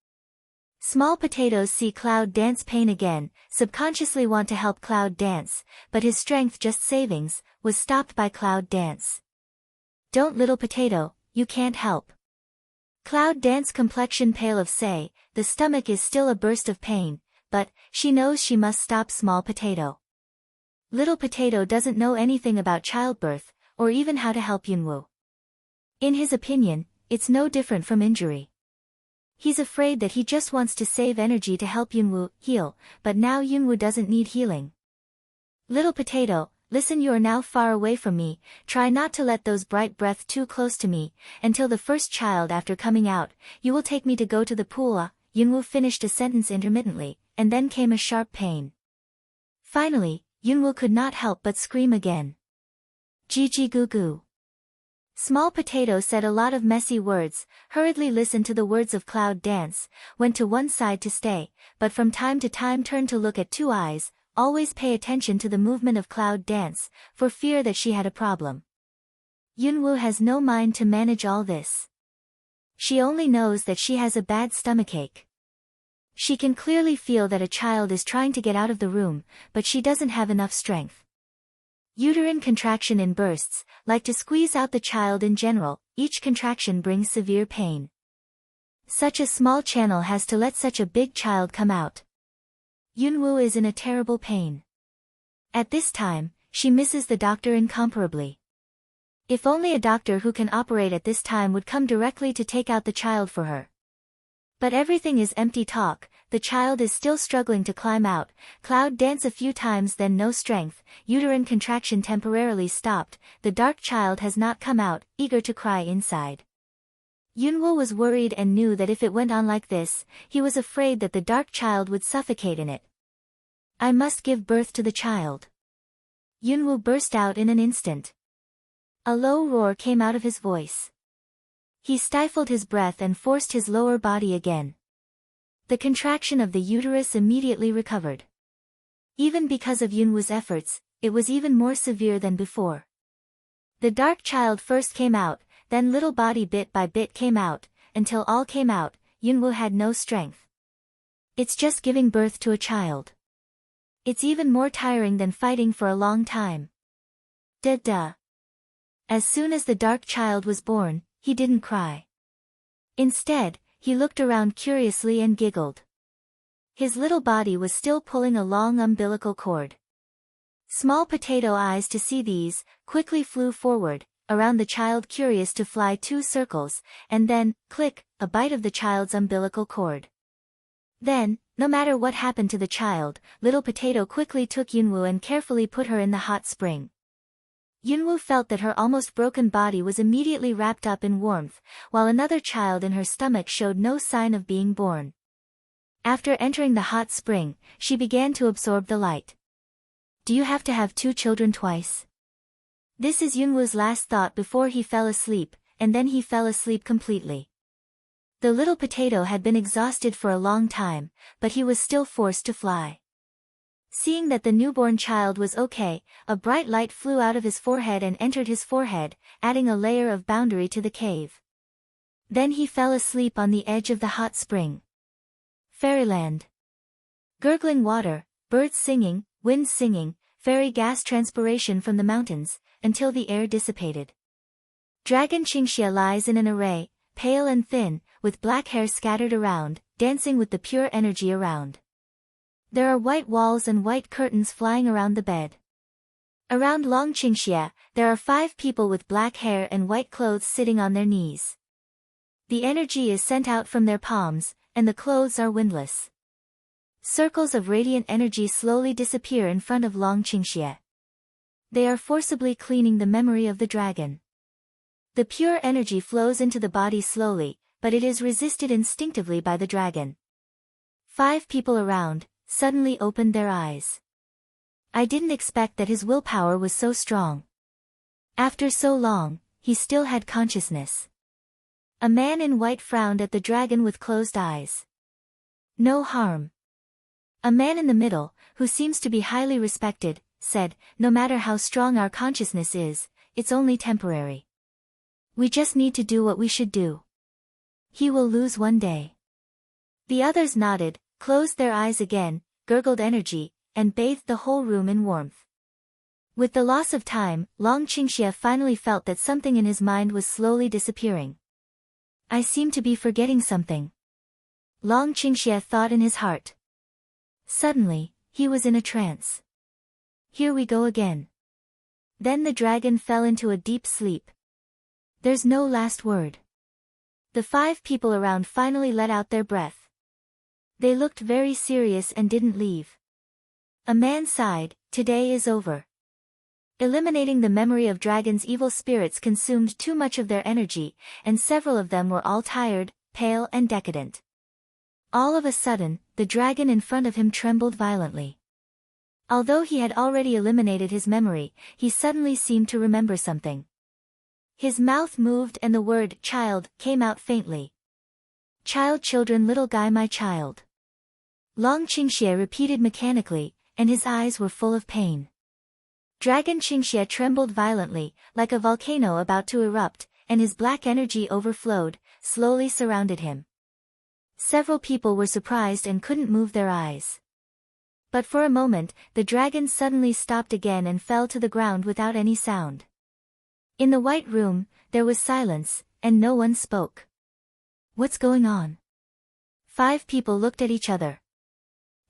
Small Potatoes see Cloud Dance pain again, subconsciously want to help Cloud Dance, but his strength just savings, was stopped by Cloud Dance. Don't Little Potato, you can't help. Cloud Dance complexion pale of say, the stomach is still a burst of pain, but, she knows she must stop Small Potato. Little Potato doesn't know anything about childbirth, or even how to help Yunwoo. In his opinion, it's no different from injury. He's afraid that he just wants to save energy to help Yunwoo heal, but now Yunwoo doesn't need healing. Little Potato, listen, you are now far away from me, try not to let those bright breath too close to me, until the first child after coming out, you will take me to go to the pool. Yunwoo finished a sentence intermittently, and then came a sharp pain. Finally, Yunwoo could not help but scream again. Gee goo goo. Small Potato said a lot of messy words, hurriedly listened to the words of Cloud Dance, went to one side to stay, but from time to time turned to look at Two Eyes, always pay attention to the movement of Cloud Dance, for fear that she had a problem. Yunwoo has no mind to manage all this. She only knows that she has a bad stomachache. She can clearly feel that a child is trying to get out of the room, but she doesn't have enough strength. Uterine contraction in bursts, like to squeeze out the child in general, each contraction brings severe pain. Such a small channel has to let such a big child come out. Yunwoo is in a terrible pain. At this time, she misses the doctor incomparably. If only a doctor who can operate at this time would come directly to take out the child for her. But everything is empty talk, the child is still struggling to climb out, Cloud Dance a few times then no strength, uterine contraction temporarily stopped, the dark child has not come out, eager to cry inside. Yunwoo was worried and knew that if it went on like this, he was afraid that the dark child would suffocate in it. I must give birth to the child. Yunwoo burst out in an instant. A low roar came out of his voice. He stifled his breath and forced his lower body again. The contraction of the uterus immediately recovered. Even because of Yunwoo's efforts, it was even more severe than before. The dark child first came out, then little body bit by bit came out, until all came out, Yunwoo had no strength. It's just giving birth to a child. It's even more tiring than fighting for a long time. Duh. As soon as the dark child was born, he didn't cry. Instead, he looked around curiously and giggled. His little body was still pulling a long umbilical cord. Small Potato eyes to see these, quickly flew forward, around the child curious to fly 2 circles, and then, click, a bite of the child's umbilical cord. Then, no matter what happened to the child, Little Potato quickly took Yunwoo and carefully put her in the hot spring. Yunwoo felt that her almost broken body was immediately wrapped up in warmth, while another child in her stomach showed no sign of being born. After entering the hot spring, she began to absorb the light. Do you have to have 2 children twice? This is Yunwoo's last thought before he fell asleep, and then he fell asleep completely. The Little Potato had been exhausted for a long time, but he was still forced to fly. Seeing that the newborn child was okay, a bright light flew out of his forehead and entered his forehead, adding a layer of boundary to the cave. Then he fell asleep on the edge of the hot spring. Fairyland. Gurgling water, birds singing, wind singing, fairy gas transpiration from the mountains, until the air dissipated. Dragon Qingxia lies in an array, pale and thin, with black hair scattered around, dancing with the pure energy around. There are white walls and white curtains flying around the bed. Around Long Qingxia, there are 5 people with black hair and white clothes sitting on their knees. The energy is sent out from their palms, and the clothes are windless. Circles of radiant energy slowly disappear in front of Long Qingxia. They are forcibly cleaning the memory of the dragon. The pure energy flows into the body slowly, but it is resisted instinctively by the dragon. 5 people around suddenly opened their eyes. I didn't expect that his willpower was so strong. After so long, he still had consciousness. A man in white frowned at the dragon with closed eyes. No harm. A man in the middle, who seems to be highly respected, said, no matter how strong our consciousness is, it's only temporary. We just need to do what we should do. He will lose one day. The others nodded, closed their eyes again, gurgled energy, and bathed the whole room in warmth. With the loss of time, Long Qingxia finally felt that something in his mind was slowly disappearing. I seem to be forgetting something. Long Qingxie thought in his heart. Suddenly, he was in a trance. Here we go again. Then the dragon fell into a deep sleep. There's no last word. The 5 people around finally let out their breath. They looked very serious and didn't leave. A man sighed, today is over. Eliminating the memory of dragon's evil spirits consumed too much of their energy, and several of them were all tired, pale and decadent. All of a sudden, the dragon in front of him trembled violently. Although he had already eliminated his memory, he suddenly seemed to remember something. His mouth moved and the word child came out faintly. Child, children, little guy, my child. Long Qingxie repeated mechanically, and his eyes were full of pain. Dragon Qingxie trembled violently, like a volcano about to erupt, and his black energy overflowed, slowly surrounded him. Several people were surprised and couldn't move their eyes. But for a moment, the dragon suddenly stopped again and fell to the ground without any sound. In the white room, there was silence, and no one spoke. What's going on? 5 people looked at each other.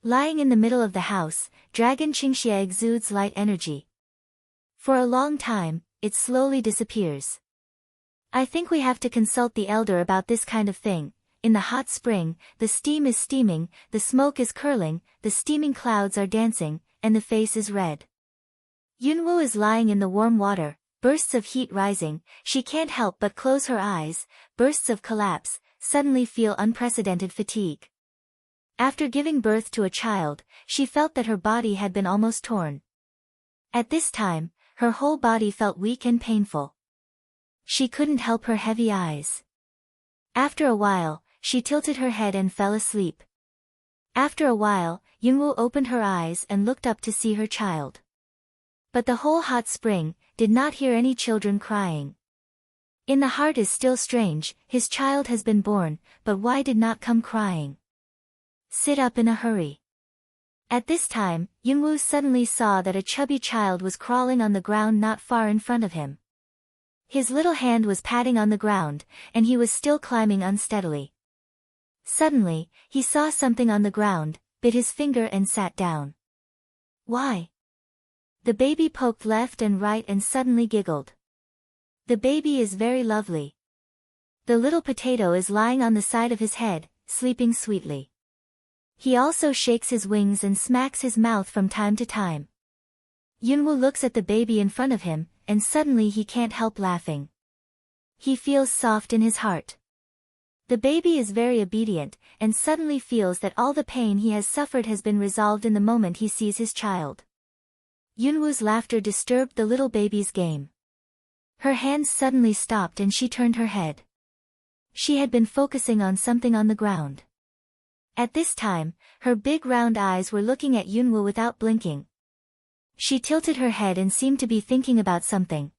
Lying in the middle of the house, Dragon Qingxie exudes light energy. For a long time, it slowly disappears. I think we have to consult the elder about this kind of thing. In the hot spring, the steam is steaming, the smoke is curling, the steaming clouds are dancing, and the face is red. Yunwu is lying in the warm water, bursts of heat rising, she can't help but close her eyes, bursts of collapse, suddenly feel unprecedented fatigue. After giving birth to a child, she felt that her body had been almost torn. At this time, her whole body felt weak and painful. She couldn't help her heavy eyes. After a while, she tilted her head and fell asleep. After a while, Yunwu opened her eyes and looked up to see her child. But the whole hot spring did not hear any children crying. In the heart is still strange, his child has been born, but why did not come crying? Sit up in a hurry. At this time, Yunwu suddenly saw that a chubby child was crawling on the ground not far in front of him. His little hand was patting on the ground, and he was still climbing unsteadily. Suddenly, he saw something on the ground, bit his finger and sat down. Why? The baby poked left and right and suddenly giggled. The baby is very lovely. The little potato is lying on the side of his head, sleeping sweetly. He also shakes his wings and smacks his mouth from time to time. Yunwu looks at the baby in front of him, and suddenly he can't help laughing. He feels soft in his heart. The baby is very obedient, and suddenly feels that all the pain he has suffered has been resolved in the moment he sees his child. Yunwu's laughter disturbed the little baby's game. Her hands suddenly stopped and she turned her head. She had been focusing on something on the ground. At this time, her big round eyes were looking at Yunwu without blinking. She tilted her head and seemed to be thinking about something.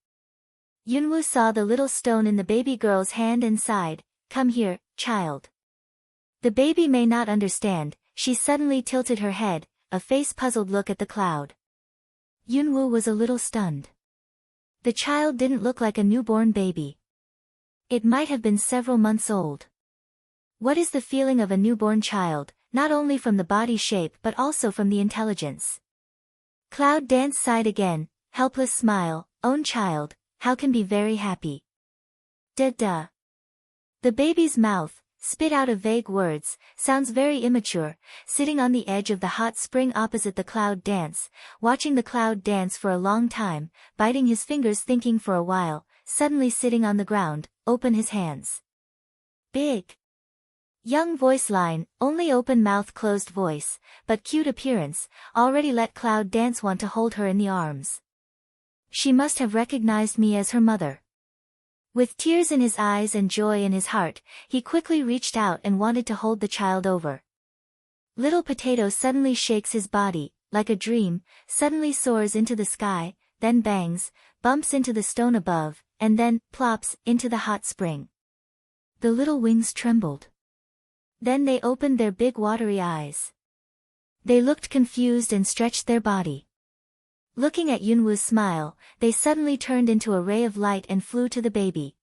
Yunwu saw the little stone in the baby girl's hand and sighed, "Come here, child." The baby may not understand, she suddenly tilted her head, a face-puzzled look at the cloud. Yunwu was a little stunned. The child didn't look like a newborn baby. It might have been several months old. What is the feeling of a newborn child, not only from the body shape but also from the intelligence? Cloud Dance sighed again, helpless smile, own child, how can be very happy. Duh. The baby's mouth, spit out of vague words, sounds very immature, sitting on the edge of the hot spring opposite the Cloud Dance, watching the Cloud Dance for a long time, biting his fingers thinking for a while, suddenly sitting on the ground, open his hands. Big. Young voice line, only open mouth closed voice, but cute appearance, already let Cloud Dance want to hold her in the arms. She must have recognized me as her mother. With tears in his eyes and joy in his heart, he quickly reached out and wanted to hold the child over. Little Potato suddenly shakes his body, like a dream, suddenly soars into the sky, then bangs, bumps into the stone above, and then, plops, into the hot spring. The little wings trembled. Then they opened their big watery eyes. They looked confused and stretched their body. Looking at Yunwu's smile, they suddenly turned into a ray of light and flew to the baby.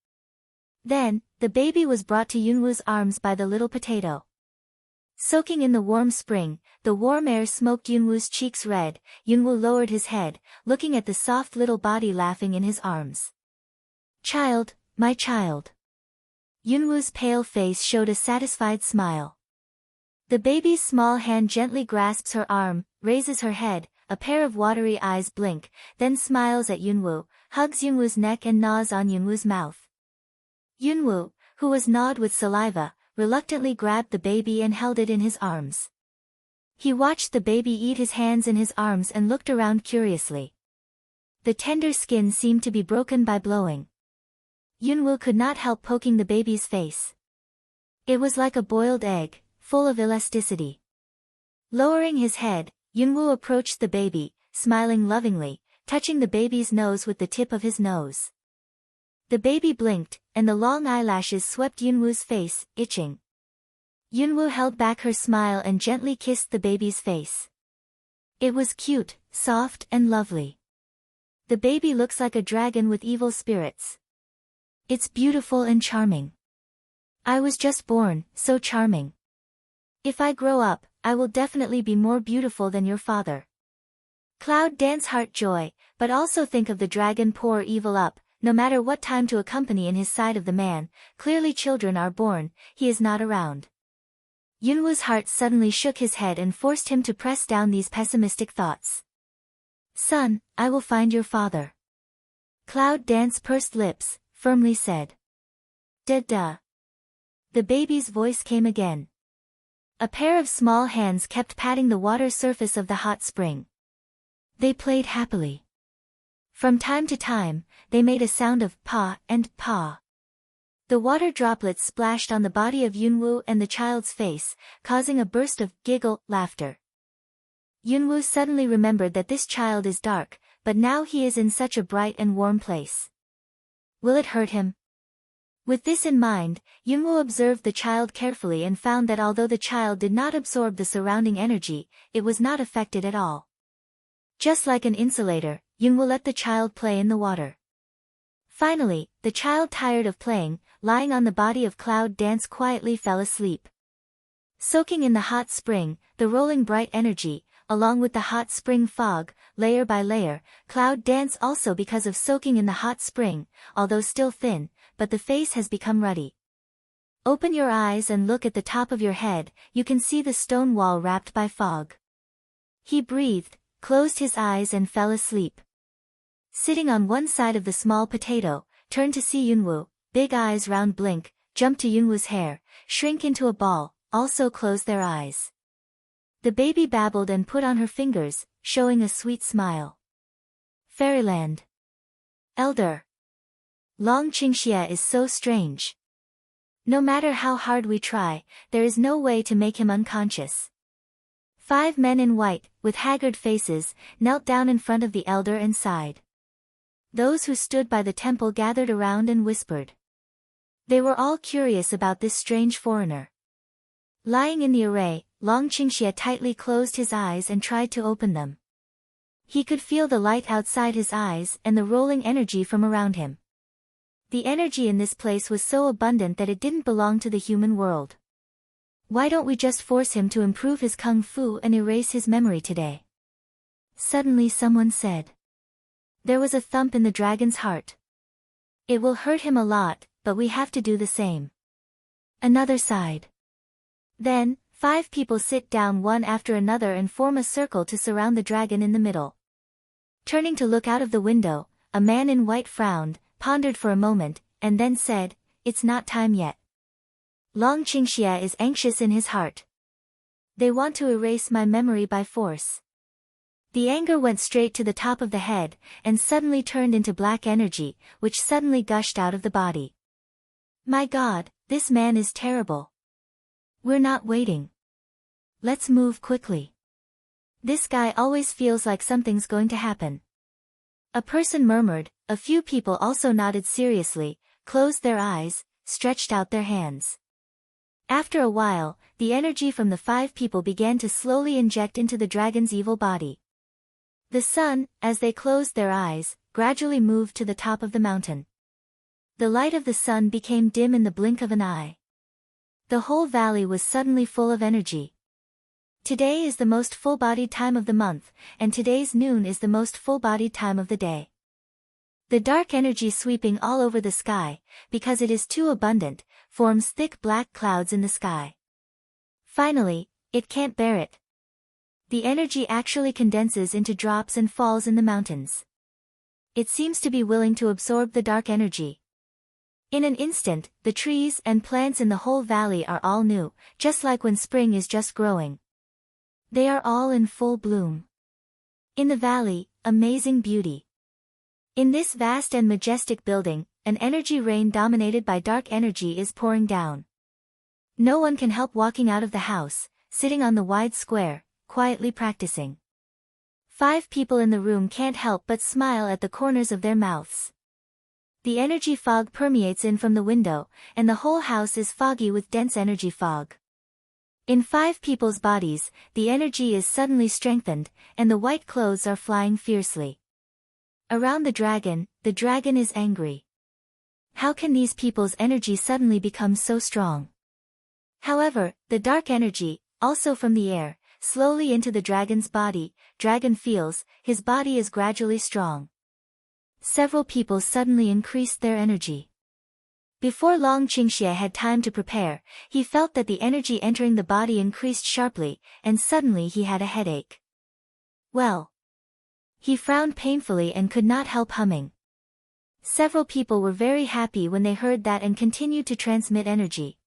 Then, the baby was brought to Yunwoo's arms by the little potato. Soaking in the warm spring, the warm air smoked Yunwoo's cheeks red. Yunwoo lowered his head, looking at the soft little body laughing in his arms. "Child, my child." Yunwoo's pale face showed a satisfied smile. The baby's small hand gently grasps her arm, raises her head, a pair of watery eyes blink, then smiles at Yunwoo, hugs Yunwoo's neck and gnaws on Yunwoo's mouth. Yunwoo, who was gnawed with saliva, reluctantly grabbed the baby and held it in his arms. He watched the baby eat his hands in his arms and looked around curiously. The tender skin seemed to be broken by blowing. Yunwoo could not help poking the baby's face. It was like a boiled egg, full of elasticity. Lowering his head, Yunwoo approached the baby, smiling lovingly, touching the baby's nose with the tip of his nose. The baby blinked, and the long eyelashes swept Yunwoo's face, itching. Yunwoo held back her smile and gently kissed the baby's face. It was cute, soft and lovely. The baby looks like a dragon with evil spirits. It's beautiful and charming. I was just born, so charming. If I grow up, I will definitely be more beautiful than your father. Cloud Dance heart joy, but also think of the dragon poor evil up, no matter what time to accompany in his side of the man. Clearly children are born, he is not around. Yunwoo's heart suddenly shook his head and forced him to press down these pessimistic thoughts. Son, I will find your father. Cloud Dance pursed lips, firmly said. Duh. The baby's voice came again. A pair of small hands kept patting the water surface of the hot spring. They played happily. From time to time, they made a sound of pa and pa. The water droplets splashed on the body of Yunwoo and the child's face, causing a burst of giggle laughter. Yunwoo suddenly remembered that this child is dark, but now he is in such a bright and warm place. Will it hurt him? With this in mind, Yunwoo observed the child carefully and found that although the child did not absorb the surrounding energy, it was not affected at all. Just like an insulator, Yunwoo let the child play in the water. Finally, the child, tired of playing, lying on the body of Cloud Dance, quietly fell asleep. Soaking in the hot spring, the rolling bright energy, along with the hot spring fog, layer by layer, Cloud Dance also, because of soaking in the hot spring, although still thin, but the face has become ruddy. Open your eyes and look at the top of your head, you can see the stone wall wrapped by fog. He breathed, closed his eyes and fell asleep. Sitting on one side of the small potato, turned to see Yunwoo, big eyes round blink, jump to Yunwoo's hair, shrink into a ball, also close their eyes. The baby babbled and put on her fingers, showing a sweet smile. Fairyland. Elder. Long Qingxia is so strange. No matter how hard we try, there is no way to make him unconscious. 5 men in white, with haggard faces, knelt down in front of the elder and sighed. Those who stood by the temple gathered around and whispered. They were all curious about this strange foreigner. Lying in the array, Long Qingxia tightly closed his eyes and tried to open them. He could feel the light outside his eyes and the rolling energy from around him. The energy in this place was so abundant that it didn't belong to the human world. Why don't we just force him to improve his kung fu and erase his memory today? Suddenly someone said. There was a thump in the dragon's heart. It will hurt him a lot, but we have to do the same. Another sighed. Then, 5 people sit down one after another and form a circle to surround the dragon in the middle. Turning to look out of the window, a man in white frowned, pondered for a moment, and then said, It's not time yet. Long Qingxia is anxious in his heart. They want to erase my memory by force. The anger went straight to the top of the head, and suddenly turned into black energy, which suddenly gushed out of the body. My God, this man is terrible. We're not waiting. Let's move quickly. This guy always feels like something's going to happen. A person murmured, a few people also nodded seriously, closed their eyes, stretched out their hands. After a while, the energy from the 5 people began to slowly inject into the dragon's evil body. The sun, as they closed their eyes, gradually moved to the top of the mountain. The light of the sun became dim in the blink of an eye. The whole valley was suddenly full of energy. Today is the most full-bodied time of the month, and today's noon is the most full-bodied time of the day. The dark energy sweeping all over the sky, because it is too abundant, forms thick black clouds in the sky. Finally, it can't bear it. The energy actually condenses into drops and falls in the mountains. It seems to be willing to absorb the dark energy. In an instant, the trees and plants in the whole valley are all new, just like when spring is just growing. They are all in full bloom. In the valley, amazing beauty. In this vast and majestic building, an energy rain dominated by dark energy is pouring down. No one can help walking out of the house, sitting on the wide square, quietly practicing. 5 people in the room can't help but smile at the corners of their mouths. The energy fog permeates in from the window, and the whole house is foggy with dense energy fog. In 5 people's bodies, the energy is suddenly strengthened, and the white clothes are flying fiercely. Around the dragon is angry. How can these people's energy suddenly become so strong? However, the dark energy, also from the air, slowly into the dragon's body, dragon feels, his body is gradually strong. Several people suddenly increased their energy. Before Long Qingxie had time to prepare, he felt that the energy entering the body increased sharply, and suddenly he had a headache. Well. He frowned painfully and could not help humming. Several people were very happy when they heard that and continued to transmit energy.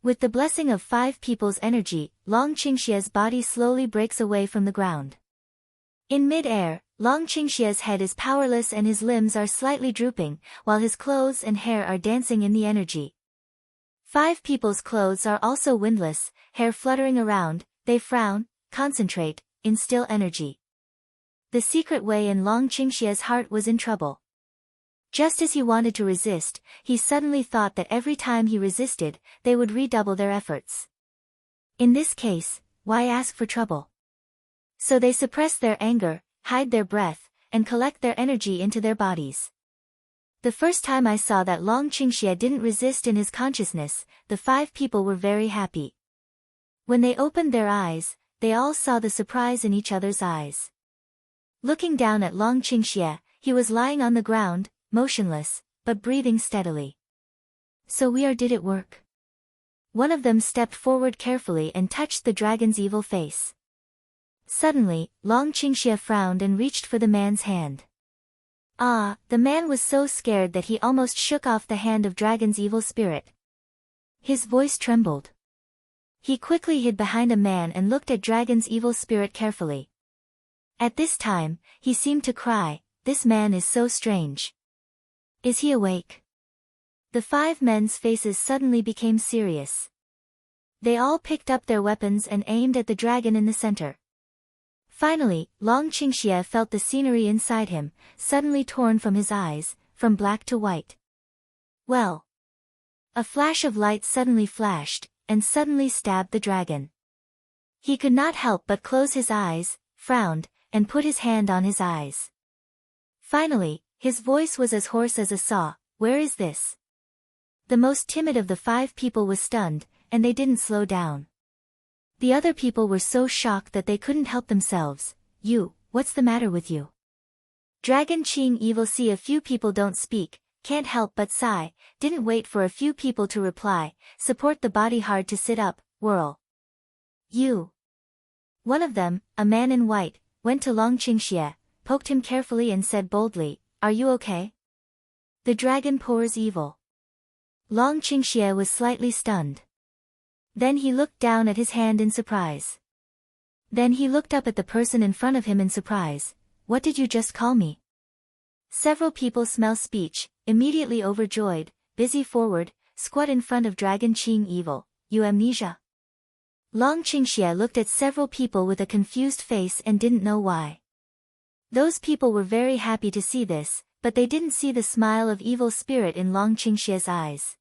With the blessing of 5 people's energy, Long Qingxie's body slowly breaks away from the ground. In mid-air, Long Qingxie's head is powerless and his limbs are slightly drooping, while his clothes and hair are dancing in the energy. 5 people's clothes are also windless, hair fluttering around, they frown, concentrate, instill energy. The secret way in Long Qingxie's heart was in trouble. Just as he wanted to resist, he suddenly thought that every time he resisted, they would redouble their efforts. In this case, why ask for trouble? So they suppress their anger, hide their breath, and collect their energy into their bodies. The first time I saw that Long Qingxie didn't resist in his consciousness, the 5 people were very happy. When they opened their eyes, they all saw the surprise in each other's eyes. Looking down at Long Qingxie, he was lying on the ground, motionless, but breathing steadily. So did it work? One of them stepped forward carefully and touched the dragon's evil face. Suddenly, Long Qingxie frowned and reached for the man's hand. The man was so scared that he almost shook off the hand of dragon's evil spirit. His voice trembled. He quickly hid behind a man and looked at dragon's evil spirit carefully. At this time, he seemed to cry, "This man is so strange. Is he awake?" The 5 men's faces suddenly became serious. They all picked up their weapons and aimed at the dragon in the center. Finally, Long Qingxie felt the scenery inside him, suddenly torn from his eyes, from black to white. Well. A flash of light suddenly flashed, and suddenly stabbed the dragon. He could not help but close his eyes, frowned, and put his hand on his eyes. Finally, his voice was as hoarse as a saw, "Where is this?" The most timid of the 5 people was stunned, and they didn't slow down. The other people were so shocked that they couldn't help themselves. What's the matter with you?" Dragon Qing Evil see a few people don't speak, can't help but sigh, didn't wait for a few people to reply, support the body hard to sit up, whirl. One of them, a man in white, went to Long Qingxie, poked him carefully and said boldly, "Are you okay?" The dragon pours evil. Long Qingxie was slightly stunned. Then he looked down at his hand in surprise. Then he looked up at the person in front of him in surprise. "What did you just call me?" Several people smell speech, immediately overjoyed, busy forward, squat in front of Dragon Qing Evil. "You amnesia?" Long Qingxie looked at several people with a confused face and didn't know why. Those people were very happy to see this, but they didn't see the smile of evil spirit in Long Qingxie's eyes.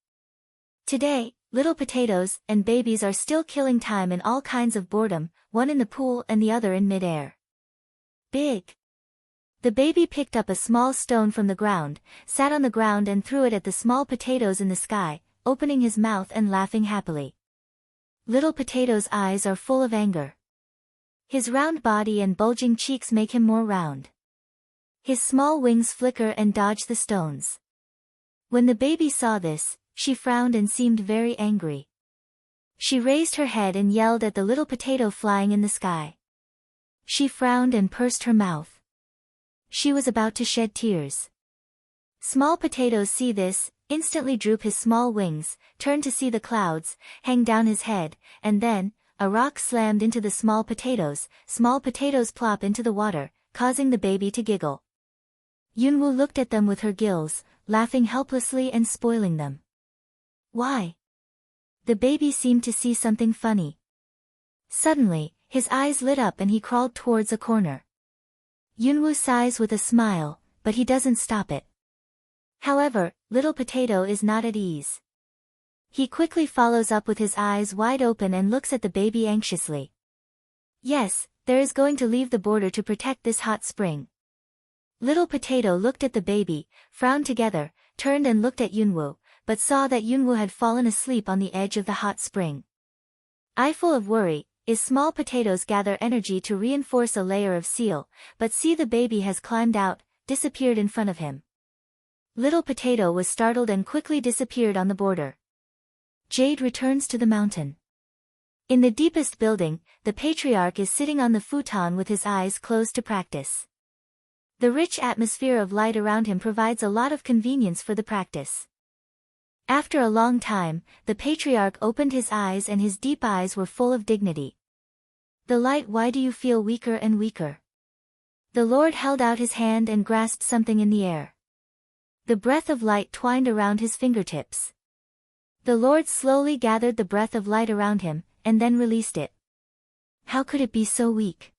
Today, little potatoes and babies are still killing time in all kinds of boredom, one in the pool and the other in mid-air. Big. The baby picked up a small stone from the ground, sat on the ground and threw it at the small potatoes in the sky, opening his mouth and laughing happily. Little Potato's eyes are full of anger. His round body and bulging cheeks make him more round. His small wings flicker and dodge the stones. When the baby saw this, she frowned and seemed very angry. She raised her head and yelled at the little potato flying in the sky. She frowned and pursed her mouth. She was about to shed tears. Small Potatoes see this, instantly droop his small wings, turn to see the clouds, hang down his head, and then, a rock slammed into the small potatoes plop into the water, causing the baby to giggle. Yunwoo looked at them with her gills, laughing helplessly and spoiling them. Why? The baby seemed to see something funny. Suddenly, his eyes lit up and he crawled towards a corner. Yunwoo sighs with a smile, but he doesn't stop it. However, little Potato is not at ease. He quickly follows up with his eyes wide open and looks at the baby anxiously. Yes, there is going to leave the border to protect this hot spring. Little Potato looked at the baby, frowned together, turned and looked at Yunwoo, but saw that Yunwoo had fallen asleep on the edge of the hot spring. Eye full of worry, Small Potatoes gather energy to reinforce a layer of seal, but see the baby has climbed out, disappeared in front of him. Little Potato was startled and quickly disappeared on the border. Jade returns to the mountain. In the deepest building, the patriarch is sitting on the futon with his eyes closed to practice. The rich atmosphere of light around him provides a lot of convenience for the practice. After a long time, the patriarch opened his eyes and his deep eyes were full of dignity. The light, why do you feel weaker and weaker? The Lord held out his hand and grasped something in the air. The breath of light twined around his fingertips. The Lord slowly gathered the breath of light around him, and then released it. How could it be so weak?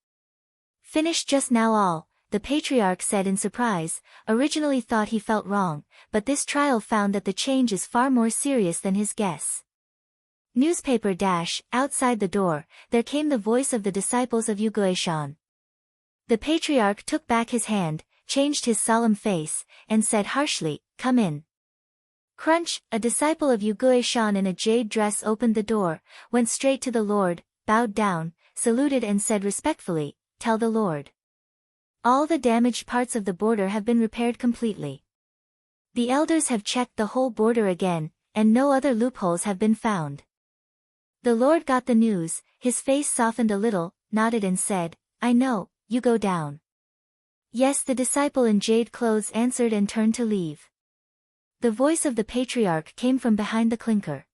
Finished just now all, the patriarch said in surprise, originally thought he felt wrong, but this trial found that the change is far more serious than his guess. Newspaper dash, outside the door, there came the voice of the disciples of Yugueshan. The patriarch took back his hand, changed his solemn face, and said harshly, "Come in." Crunch, a disciple of Yugueshan in a jade dress opened the door, went straight to the Lord, bowed down, saluted and said respectfully, "Tell the Lord. All the damaged parts of the border have been repaired completely. The elders have checked the whole border again, and no other loopholes have been found." The Lord got the news, his face softened a little, nodded and said, "I know, you go down." Yes, the disciple in jade clothes answered and turned to leave. The voice of the patriarch came from behind the clinker.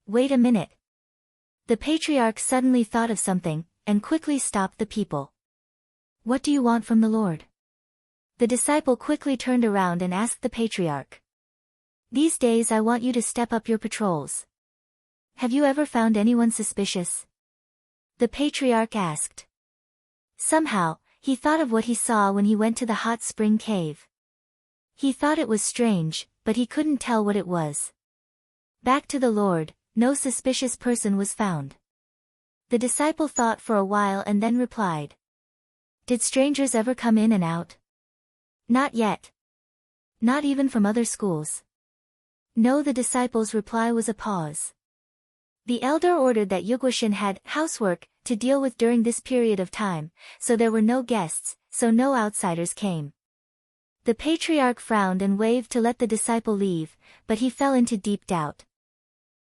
Wait a minute. The patriarch suddenly thought of something, and quickly stopped the people. What do you want from the Lord? The disciple quickly turned around and asked the patriarch. These days I want you to step up your patrols. Have you ever found anyone suspicious? The patriarch asked. Somehow, he thought of what he saw when he went to the hot spring cave. He thought it was strange, but he couldn't tell what it was. Back to the Lord, no suspicious person was found. The disciple thought for a while and then replied. Did strangers ever come in and out? Not yet. Not even from other schools. No, the disciple's reply was a pause. The elder ordered that Yugueshan had housework to deal with during this period of time, so there were no guests, so no outsiders came. The patriarch frowned and waved to let the disciple leave, but he fell into deep doubt.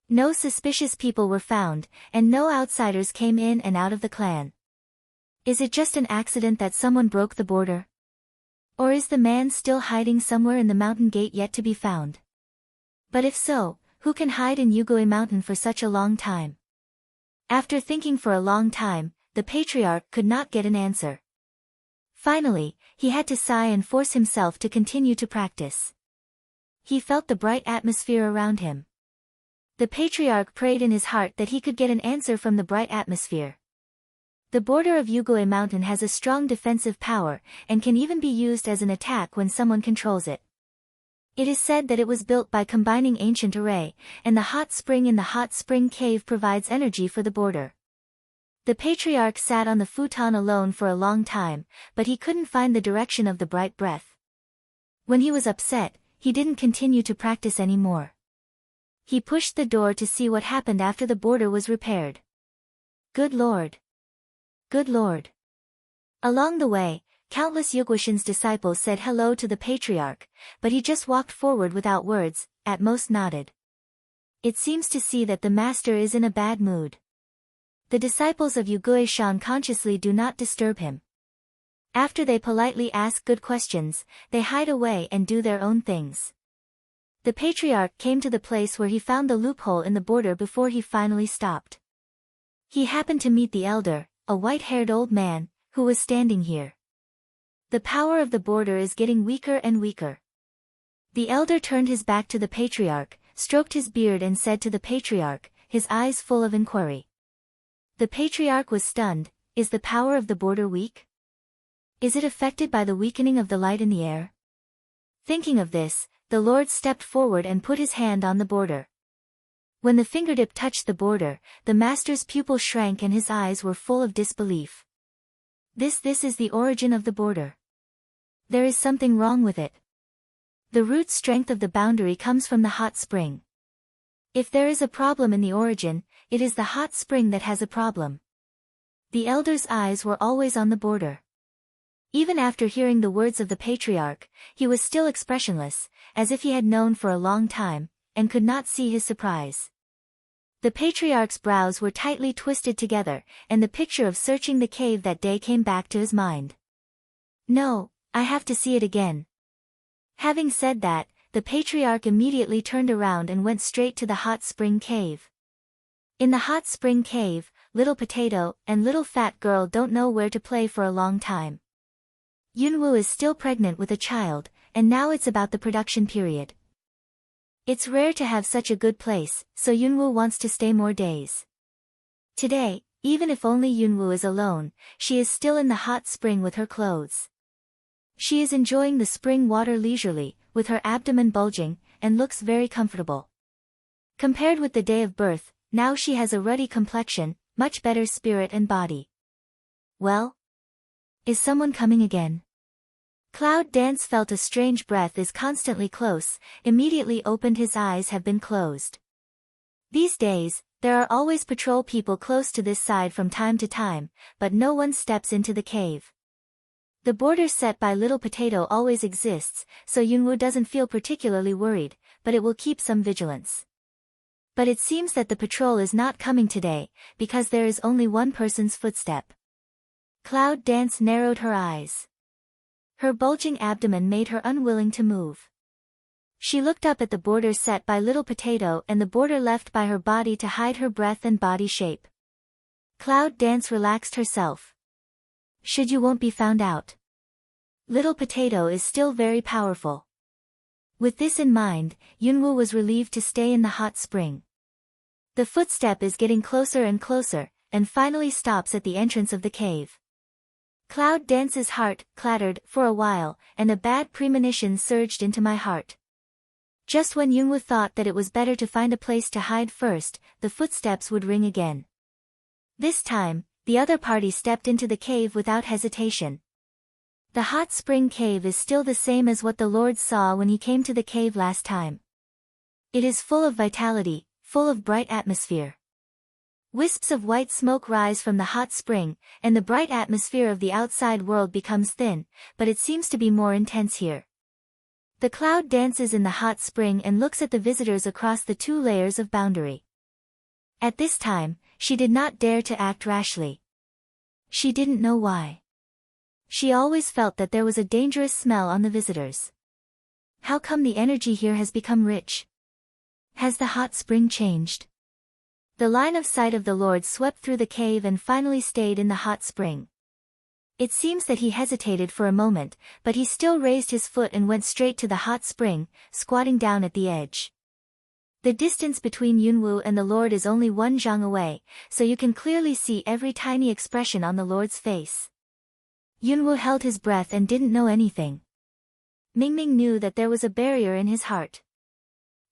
No suspicious people were found, and no outsiders came in and out of the clan. Is it just an accident that someone broke the border? Or is the man still hiding somewhere in the mountain gate yet to be found? But if so, who can hide in Yugui Mountain for such a long time? After thinking for a long time, the patriarch could not get an answer. Finally, he had to sigh and force himself to continue to practice. He felt the bright atmosphere around him. The patriarch prayed in his heart that he could get an answer from the bright atmosphere. The border of Yugui Mountain has a strong defensive power, and can even be used as an attack when someone controls it. It is said that it was built by combining ancient array, and the hot spring in the hot spring cave provides energy for the border. The patriarch sat on the futon alone for a long time, but he couldn't find the direction of the bright breath. When he was upset, he didn't continue to practice anymore. He pushed the door to see what happened after the border was repaired. Good Lord! Good Lord! Along the way, countless Yogwashin's disciples said hello to the patriarch, but he just walked forward without words, at most nodded. It seems to see that the master is in a bad mood. The disciples of Yugui-shan consciously do not disturb him. After they politely ask good questions, they hide away and do their own things. The patriarch came to the place where he found the loophole in the border before he finally stopped. He happened to meet the elder, a white-haired old man, who was standing here. The power of the border is getting weaker and weaker. The elder turned his back to the patriarch, stroked his beard and said to the patriarch, his eyes full of inquiry. The patriarch was stunned. Is the power of the border weak? Is it affected by the weakening of the light in the air? Thinking of this, the Lord stepped forward and put his hand on the border. When the fingertip touched the border, the master's pupil shrank and his eyes were full of disbelief. This is the origin of the border. There is something wrong with it. The root strength of the boundary comes from the hot spring. If there is a problem in the origin, it is the hot spring that has a problem. The elder's eyes were always on the border. Even after hearing the words of the patriarch, he was still expressionless, as if he had known for a long time, and could not see his surprise. The patriarch's brows were tightly twisted together, and the picture of searching the cave that day came back to his mind. No, I have to see it again. Having said that, the patriarch immediately turned around and went straight to the hot spring cave. In the hot spring cave, Little Potato and Little Fat Girl don't know where to play for a long time. Yunwoo is still pregnant with a child, and now it's about the production period. It's rare to have such a good place, so Yunwoo wants to stay more days. Today, even if only Yunwoo is alone, she is still in the hot spring with her clothes. She is enjoying the spring water leisurely, with her abdomen bulging, and looks very comfortable. Compared with the day of birth, now she has a ruddy complexion, much better spirit and body. Well? Is someone coming again? Cloud Dance felt a strange breath is constantly close, immediately opened his eyes have been closed. These days, there are always patrol people close to this side from time to time, but no one steps into the cave. The border set by Little Potato always exists, so Yunwoo doesn't feel particularly worried, but it will keep some vigilance. But it seems that the patrol is not coming today, because there is only one person's footstep. Cloud Dance narrowed her eyes. Her bulging abdomen made her unwilling to move. She looked up at the border set by Little Potato and the border left by her body to hide her breath and body shape. Cloud Dance relaxed herself. Should you won't be found out. Little Potato is still very powerful. With this in mind, Yunwoo was relieved to stay in the hot spring. The footstep is getting closer and closer, and finally stops at the entrance of the cave. Cloud Dance's heart clattered for a while, and a bad premonition surged into my heart. Just when Yunwoo thought that it was better to find a place to hide first, the footsteps would ring again. This time, the other party stepped into the cave without hesitation. The hot spring cave is still the same as what the Lord saw when he came to the cave last time. It is full of vitality, full of bright atmosphere. Wisps of white smoke rise from the hot spring, and the bright atmosphere of the outside world becomes thin, but it seems to be more intense here. The cloud dances in the hot spring and looks at the visitors across the 2 layers of boundary. At this time, she did not dare to act rashly. She didn't know why. She always felt that there was a dangerous smell on the visitors. How come the energy here has become rich? Has the hot spring changed? The line of sight of the Lord swept through the cave and finally stayed in the hot spring. It seems that he hesitated for a moment, but he still raised his foot and went straight to the hot spring, squatting down at the edge. The distance between Yunwoo and the Lord is only 1 zhang away, so you can clearly see every tiny expression on the Lord's face. Yunwoo held his breath and didn't know anything. Mingming knew that there was a barrier in his heart.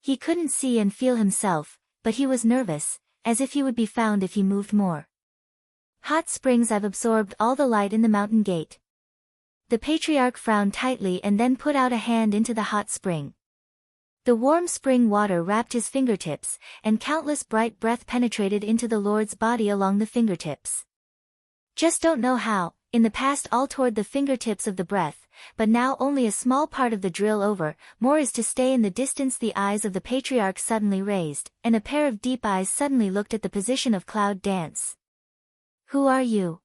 He couldn't see and feel himself, but he was nervous, as if he would be found if he moved more. Hot springs, I've absorbed all the light in the mountain gate. The patriarch frowned tightly and then put out a hand into the hot spring. The warm spring water wrapped his fingertips, and countless bright breath penetrated into the Lord's body along the fingertips. Just don't know how, in the past all toward the fingertips of the breath, but now only a small part of the drill over, more is to stay in the distance. The eyes of the patriarch suddenly raised, and a pair of deep eyes suddenly looked at the position of Cloud Dance. Who are you?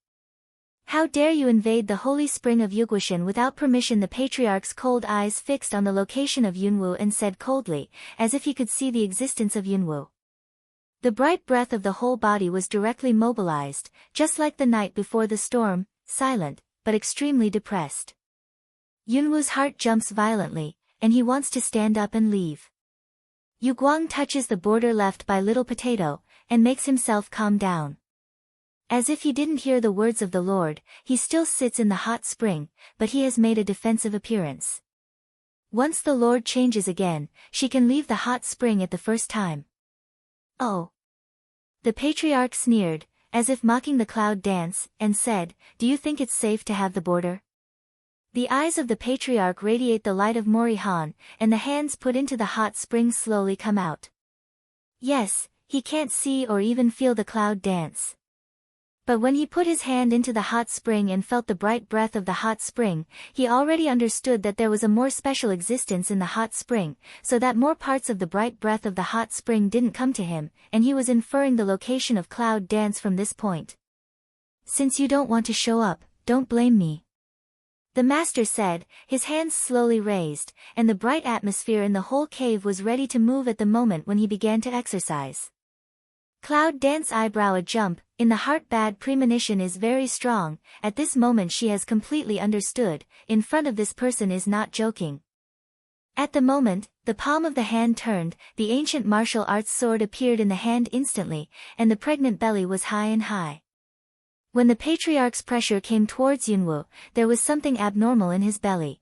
How dare you invade the holy spring of Yugoshin without permission? The patriarch's cold eyes fixed on the location of Yunwu and said coldly, as if he could see the existence of Yunwu. The bright breath of the whole body was directly mobilized, just like the night before the storm, silent, but extremely depressed. Yunwu's heart jumps violently, and he wants to stand up and leave. Yu Guang touches the border left by Little Potato, and makes himself calm down. As if he didn't hear the words of the Lord, he still sits in the hot spring, but he has made a defensive appearance. Once the Lord changes again, she can leave the hot spring at the first time. Oh! The patriarch sneered, as if mocking the Cloud Dance, and said, do you think it's safe to have the border? The eyes of the patriarch radiate the light of Morihan, and the hands put into the hot spring slowly come out. Yes, he can't see or even feel the Cloud Dance. But when he put his hand into the hot spring and felt the bright breath of the hot spring, he already understood that there was a more special existence in the hot spring, so that more parts of the bright breath of the hot spring didn't come to him, and he was inferring the location of Cloud Dance from this point. Since you don't want to show up, don't blame me. The master said, his hands slowly raised, and the bright atmosphere in the whole cave was ready to move at the moment when he began to exercise. Cloud Dance eyebrow a jump, in the heart bad premonition is very strong, at this moment she has completely understood, in front of this person is not joking. At the moment, the palm of the hand turned, the ancient martial arts sword appeared in the hand instantly, and the pregnant belly was high and high. When the patriarch's pressure came towards Yunwu, there was something abnormal in his belly.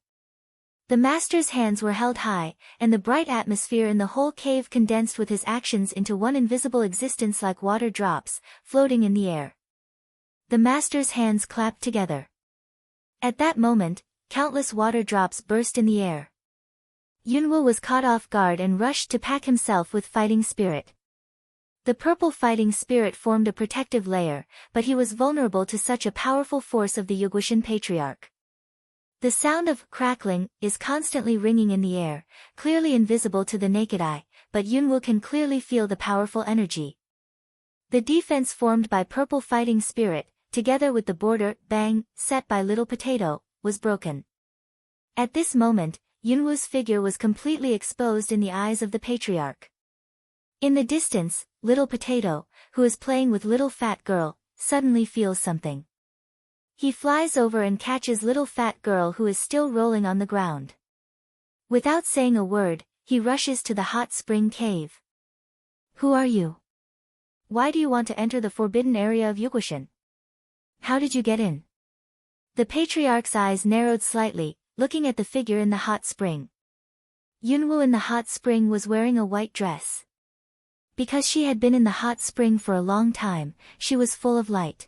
The master's hands were held high, and the bright atmosphere in the whole cave condensed with his actions into one invisible existence like water drops, floating in the air. The master's hands clapped together. At that moment, countless water drops burst in the air. Yunwu was caught off guard and rushed to pack himself with fighting spirit. The purple fighting spirit formed a protective layer, but he was vulnerable to such a powerful force of the Yugoshin patriarch. The sound of crackling is constantly ringing in the air, clearly invisible to the naked eye, but Yunwu can clearly feel the powerful energy. The defense formed by purple fighting spirit, together with the border, bang, set by Little Potato, was broken. At this moment, Yunwu's figure was completely exposed in the eyes of the patriarch. In the distance, Little Potato, who is playing with Little Fat Girl, suddenly feels something. He flies over and catches Little Fat Girl who is still rolling on the ground. Without saying a word, he rushes to the hot spring cave. Who are you? Why do you want to enter the forbidden area of Yugoshin? How did you get in? The patriarch's eyes narrowed slightly, looking at the figure in the hot spring. Yunwu in the hot spring was wearing a white dress. Because she had been in the hot spring for a long time, she was full of light.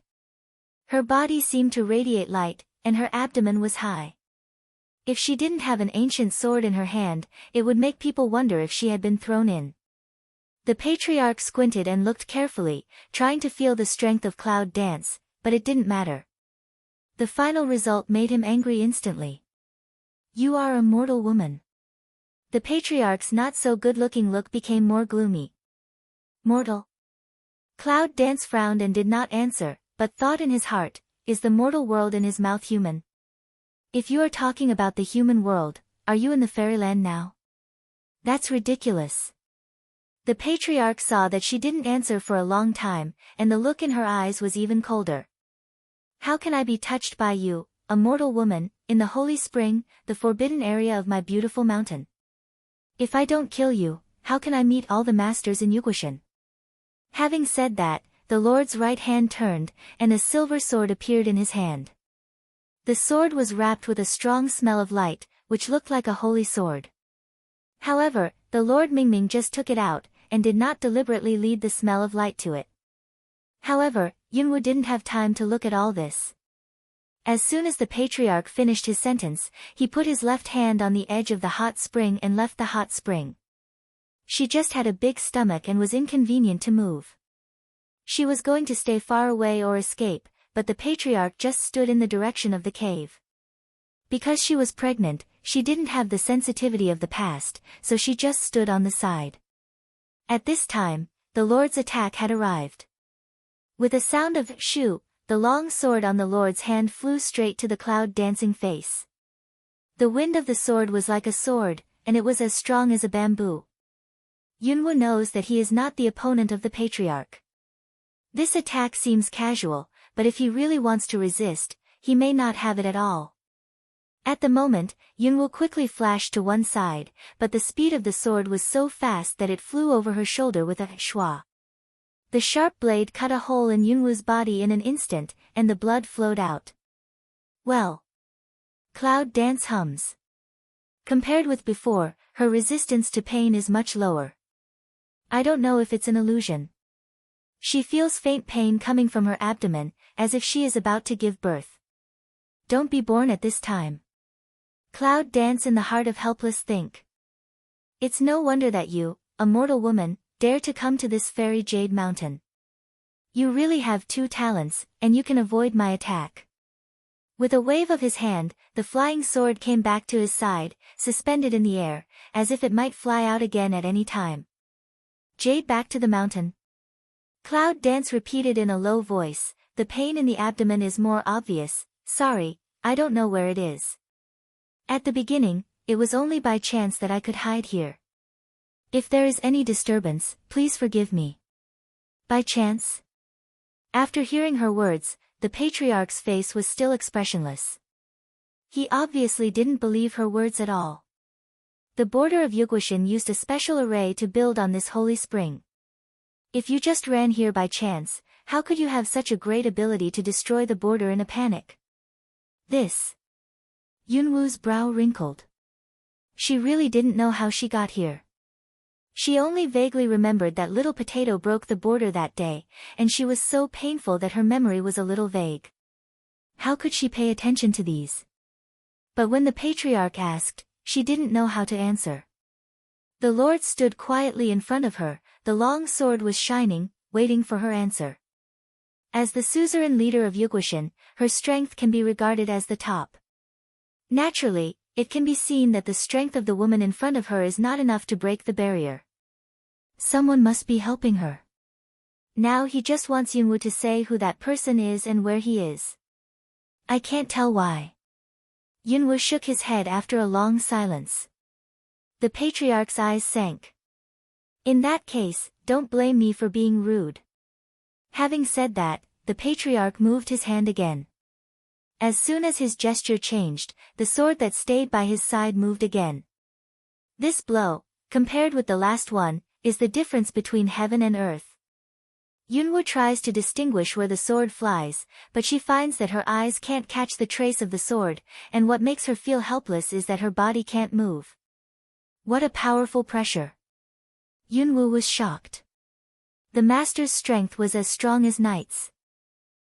Her body seemed to radiate light, and her abdomen was high. If she didn't have an ancient sword in her hand, it would make people wonder if she had been thrown in. The patriarch squinted and looked carefully, trying to feel the strength of Cloud Dance, but it didn't matter. The final result made him angry instantly. You are a mortal woman. The patriarch's not-so-good-looking look became more gloomy. Mortal? Cloud Dance frowned and did not answer, but thought in his heart, is the mortal world in his mouth human? If you are talking about the human world, are you in the fairyland now? That's ridiculous. The patriarch saw that she didn't answer for a long time, and the look in her eyes was even colder. How can I be touched by you, a mortal woman, in the holy spring, the forbidden area of my beautiful mountain? If I don't kill you, how can I meet all the masters in Yugoshin? Having said that, the Lord's right hand turned, and a silver sword appeared in his hand. The sword was wrapped with a strong smell of light, which looked like a holy sword. However, the Lord Mingming just took it out, and did not deliberately lead the smell of light to it. However, Yunwoo didn't have time to look at all this. As soon as the patriarch finished his sentence, he put his left hand on the edge of the hot spring and left the hot spring. She just had a big stomach and was inconvenient to move. She was going to stay far away or escape, but the patriarch just stood in the direction of the cave. Because she was pregnant, she didn't have the sensitivity of the past, so she just stood on the side. At this time, the Lord's attack had arrived. With a sound of shoo, the long sword on the Lord's hand flew straight to the cloud-dancing face. The wind of the sword was like a sword, and it was as strong as a bamboo. Yunwoo knows that he is not the opponent of the patriarch. This attack seems casual, but if he really wants to resist, he may not have it at all. At the moment, Yunwoo quickly flashed to one side, but the speed of the sword was so fast that it flew over her shoulder with a schwa. The sharp blade cut a hole in Yunwoo's body in an instant, and the blood flowed out. Well. Cloud Dance hums. Compared with before, her resistance to pain is much lower. I don't know if it's an illusion. She feels faint pain coming from her abdomen, as if she is about to give birth. Don't be born at this time. Cloud Dance in the heart of helpless think. It's no wonder that you, a mortal woman, dare to come to this fairy jade mountain. You really have 2 talents, and you can avoid my attack. With a wave of his hand, the flying sword came back to his side, suspended in the air, as if it might fly out again at any time. Jade back to the mountain. Cloud Dance repeated in a low voice, the pain in the abdomen is more obvious, sorry, I don't know where it is. At the beginning, it was only by chance that I could hide here. If there is any disturbance, please forgive me. By chance? After hearing her words, the patriarch's face was still expressionless. He obviously didn't believe her words at all. The border of Yugwashin used a special array to build on this holy spring. If you just ran here by chance, how could you have such a great ability to destroy the border in a panic? This. Yunwoo's brow wrinkled. She really didn't know how she got here. She only vaguely remembered that Little Potato broke the border that day, and she was so painful that her memory was a little vague. How could she pay attention to these? But when the patriarch asked, she didn't know how to answer. The Lord stood quietly in front of her, the long sword was shining, waiting for her answer. As the suzerain leader of Yugwashin, her strength can be regarded as the top. Naturally, it can be seen that the strength of the woman in front of her is not enough to break the barrier. Someone must be helping her. Now he just wants Yunwoo to say who that person is and where he is. I can't tell why. Yunwoo shook his head after a long silence. The patriarch's eyes sank. In that case, don't blame me for being rude. Having said that, the patriarch moved his hand again. As soon as his gesture changed, the sword that stayed by his side moved again. This blow, compared with the last one, is the difference between heaven and earth. Yunwoo tries to distinguish where the sword flies, but she finds that her eyes can't catch the trace of the sword, and what makes her feel helpless is that her body can't move. What a powerful pressure. Yunwoo was shocked. The master's strength was as strong as knight's.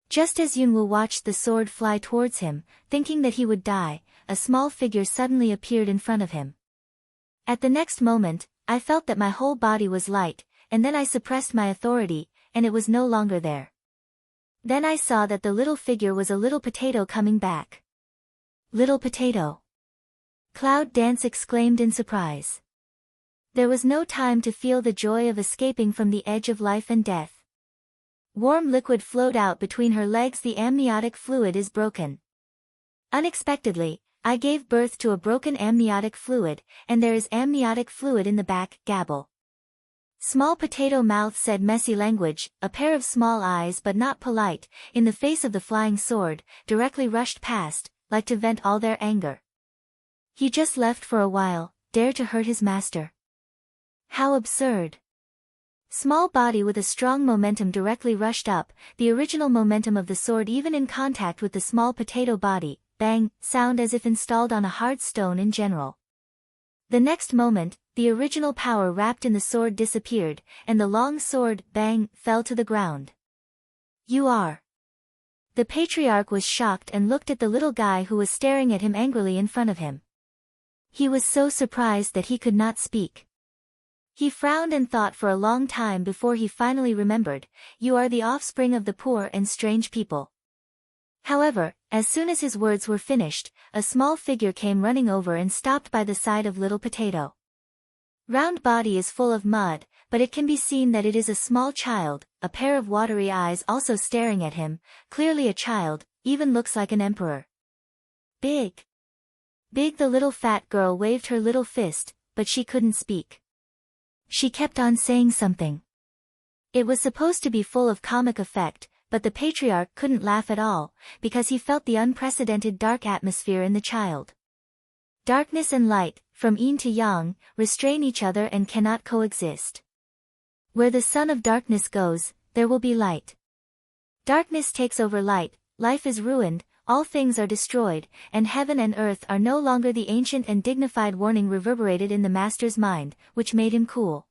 Just as Yunwoo watched the sword fly towards him, thinking that he would die, a small figure suddenly appeared in front of him. At the next moment, I felt that my whole body was light, and then I suppressed my authority, and it was no longer there. Then I saw that the little figure was a Little Potato coming back. Little Potato! Cloud Dance exclaimed in surprise. There was no time to feel the joy of escaping from the edge of life and death. Warm liquid flowed out between her legs. The amniotic fluid is broken. Unexpectedly, I gave birth to a broken amniotic fluid, and there is amniotic fluid in the back. Gabble. Small Potato Mouth said messy language, a pair of small eyes but not polite, in the face of the flying sword, directly rushed past, like to vent all their anger. He just left for a while, dare to hurt his master. How absurd. Small body with a strong momentum directly rushed up, the original momentum of the sword even in contact with the small potato body, bang, sound as if installed on a hard stone in general. The next moment, the original power wrapped in the sword disappeared, and the long sword, bang, fell to the ground. You are. The patriarch was shocked and looked at the little guy who was staring at him angrily in front of him. He was so surprised that he could not speak. He frowned and thought for a long time before he finally remembered, "You are the offspring of the poor and strange people." However, as soon as his words were finished, a small figure came running over and stopped by the side of Little Potato. Round body is full of mud, but it can be seen that it is a small child, a pair of watery eyes also staring at him, clearly a child, even looks like an emperor. Big. Big. The little fat girl waved her little fist, but she couldn't speak. She kept on saying something. It was supposed to be full of comic effect, but the patriarch couldn't laugh at all, because he felt the unprecedented dark atmosphere in the child. Darkness and light, from yin to yang, restrain each other and cannot coexist. Where the son of darkness goes, there will be light. Darkness takes over light, life is ruined, all things are destroyed, and heaven and earth are no longer. The ancient and dignified warning reverberated in the master's mind, which made him cool.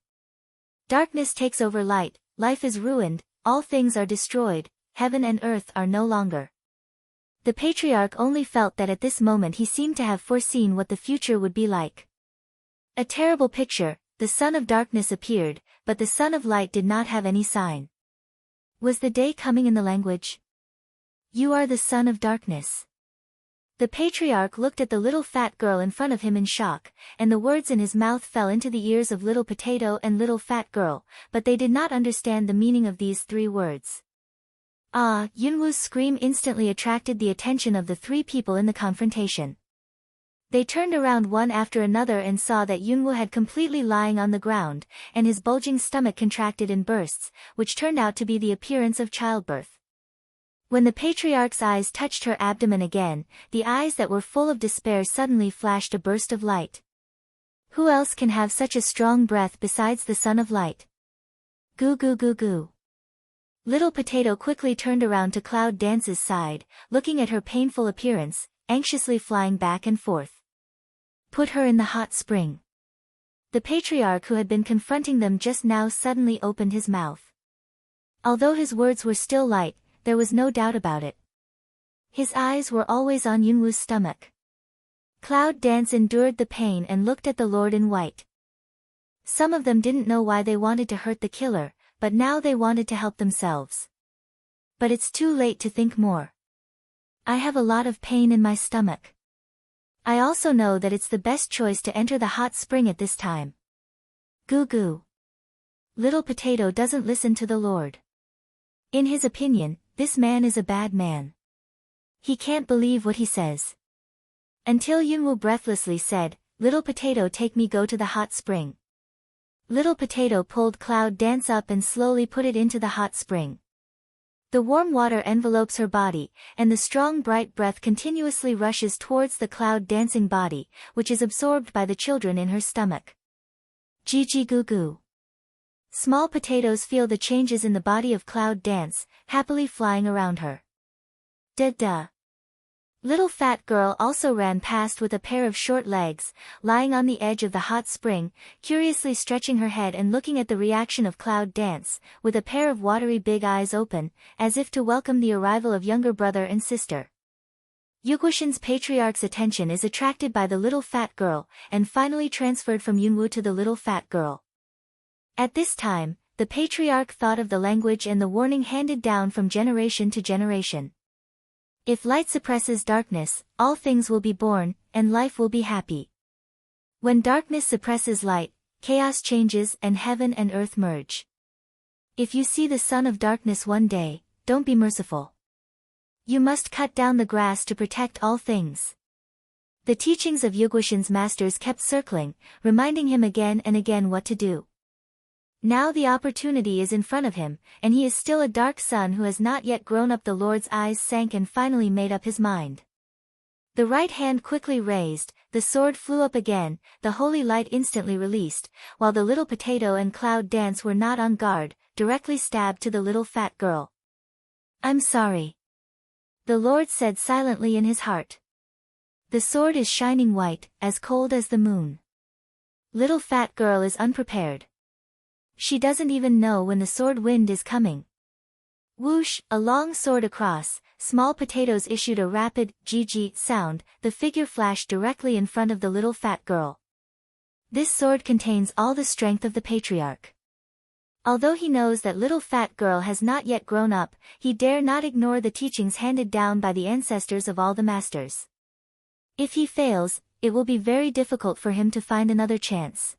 Darkness takes over light, life is ruined, all things are destroyed, heaven and earth are no longer. The patriarch only felt that at this moment he seemed to have foreseen what the future would be like. A terrible picture, the son of darkness appeared, but the son of light did not have any sign. Was the day coming in the language? You are the son of darkness. The patriarch looked at the little fat girl in front of him in shock, and the words in his mouth fell into the ears of Little Potato and Little Fat Girl, but they did not understand the meaning of these three words. Ah! Yunwu's scream instantly attracted the attention of the three people in the confrontation. They turned around one after another and saw that Yunwu had completely lying on the ground, and his bulging stomach contracted in bursts, which turned out to be the appearance of childbirth. When the patriarch's eyes touched her abdomen again, the eyes that were full of despair suddenly flashed a burst of light. Who else can have such a strong breath besides the son of light? Goo goo goo goo. Little Potato quickly turned around to Cloud Dance's side, looking at her painful appearance, anxiously flying back and forth. Put her in the hot spring. The patriarch who had been confronting them just now suddenly opened his mouth. Although his words were still light, there was no doubt about it. His eyes were always on Yunwu's stomach. Cloud Dance endured the pain and looked at the Lord in White. Some of them didn't know why they wanted to hurt the killer, but now they wanted to help themselves. But it's too late to think more. I have a lot of pain in my stomach. I also know that it's the best choice to enter the hot spring at this time. Goo goo. Little Potato doesn't listen to the Lord. In his opinion, this man is a bad man. He can't believe what he says. Until Yunwu breathlessly said, "Little Potato, take me go to the hot spring." Little Potato pulled Cloud Dance up and slowly put it into the hot spring. The warm water envelopes her body, and the strong bright breath continuously rushes towards the cloud dancing body, which is absorbed by the children in her stomach. Gee goo goo. Small potatoes feel the changes in the body of Cloud Dance, happily flying around her. Da. Little Fat Girl also ran past with a pair of short legs, lying on the edge of the hot spring, curiously stretching her head and looking at the reaction of Cloud Dance, with a pair of watery big eyes open, as if to welcome the arrival of younger brother and sister. Yuguishin's patriarch's attention is attracted by the little fat girl, and finally transferred from Yunwu to the little fat girl. At this time, the patriarch thought of the language and the warning handed down from generation to generation. If light suppresses darkness, all things will be born, and life will be happy. When darkness suppresses light, chaos changes and heaven and earth merge. If you see the son of darkness one day, don't be merciful. You must cut down the grass to protect all things. The teachings of Yuguishin's masters kept circling, reminding him again and again what to do. Now the opportunity is in front of him, and he is still a dark son who has not yet grown up. The Lord's eyes sank and finally made up his mind. The right hand quickly raised, the sword flew up again, the holy light instantly released, while the little Potato and Cloud Dance were not on guard, directly stabbed to the little fat girl. "I'm sorry," the Lord said silently in his heart. The sword is shining white, as cold as the moon. Little fat girl is unprepared. She doesn't even know when the sword wind is coming. Whoosh, a long sword across, small potatoes issued a rapid, GG sound, the figure flashed directly in front of the little fat girl. This sword contains all the strength of the patriarch. Although he knows that little fat girl has not yet grown up, he dare not ignore the teachings handed down by the ancestors of all the masters. If he fails, it will be very difficult for him to find another chance.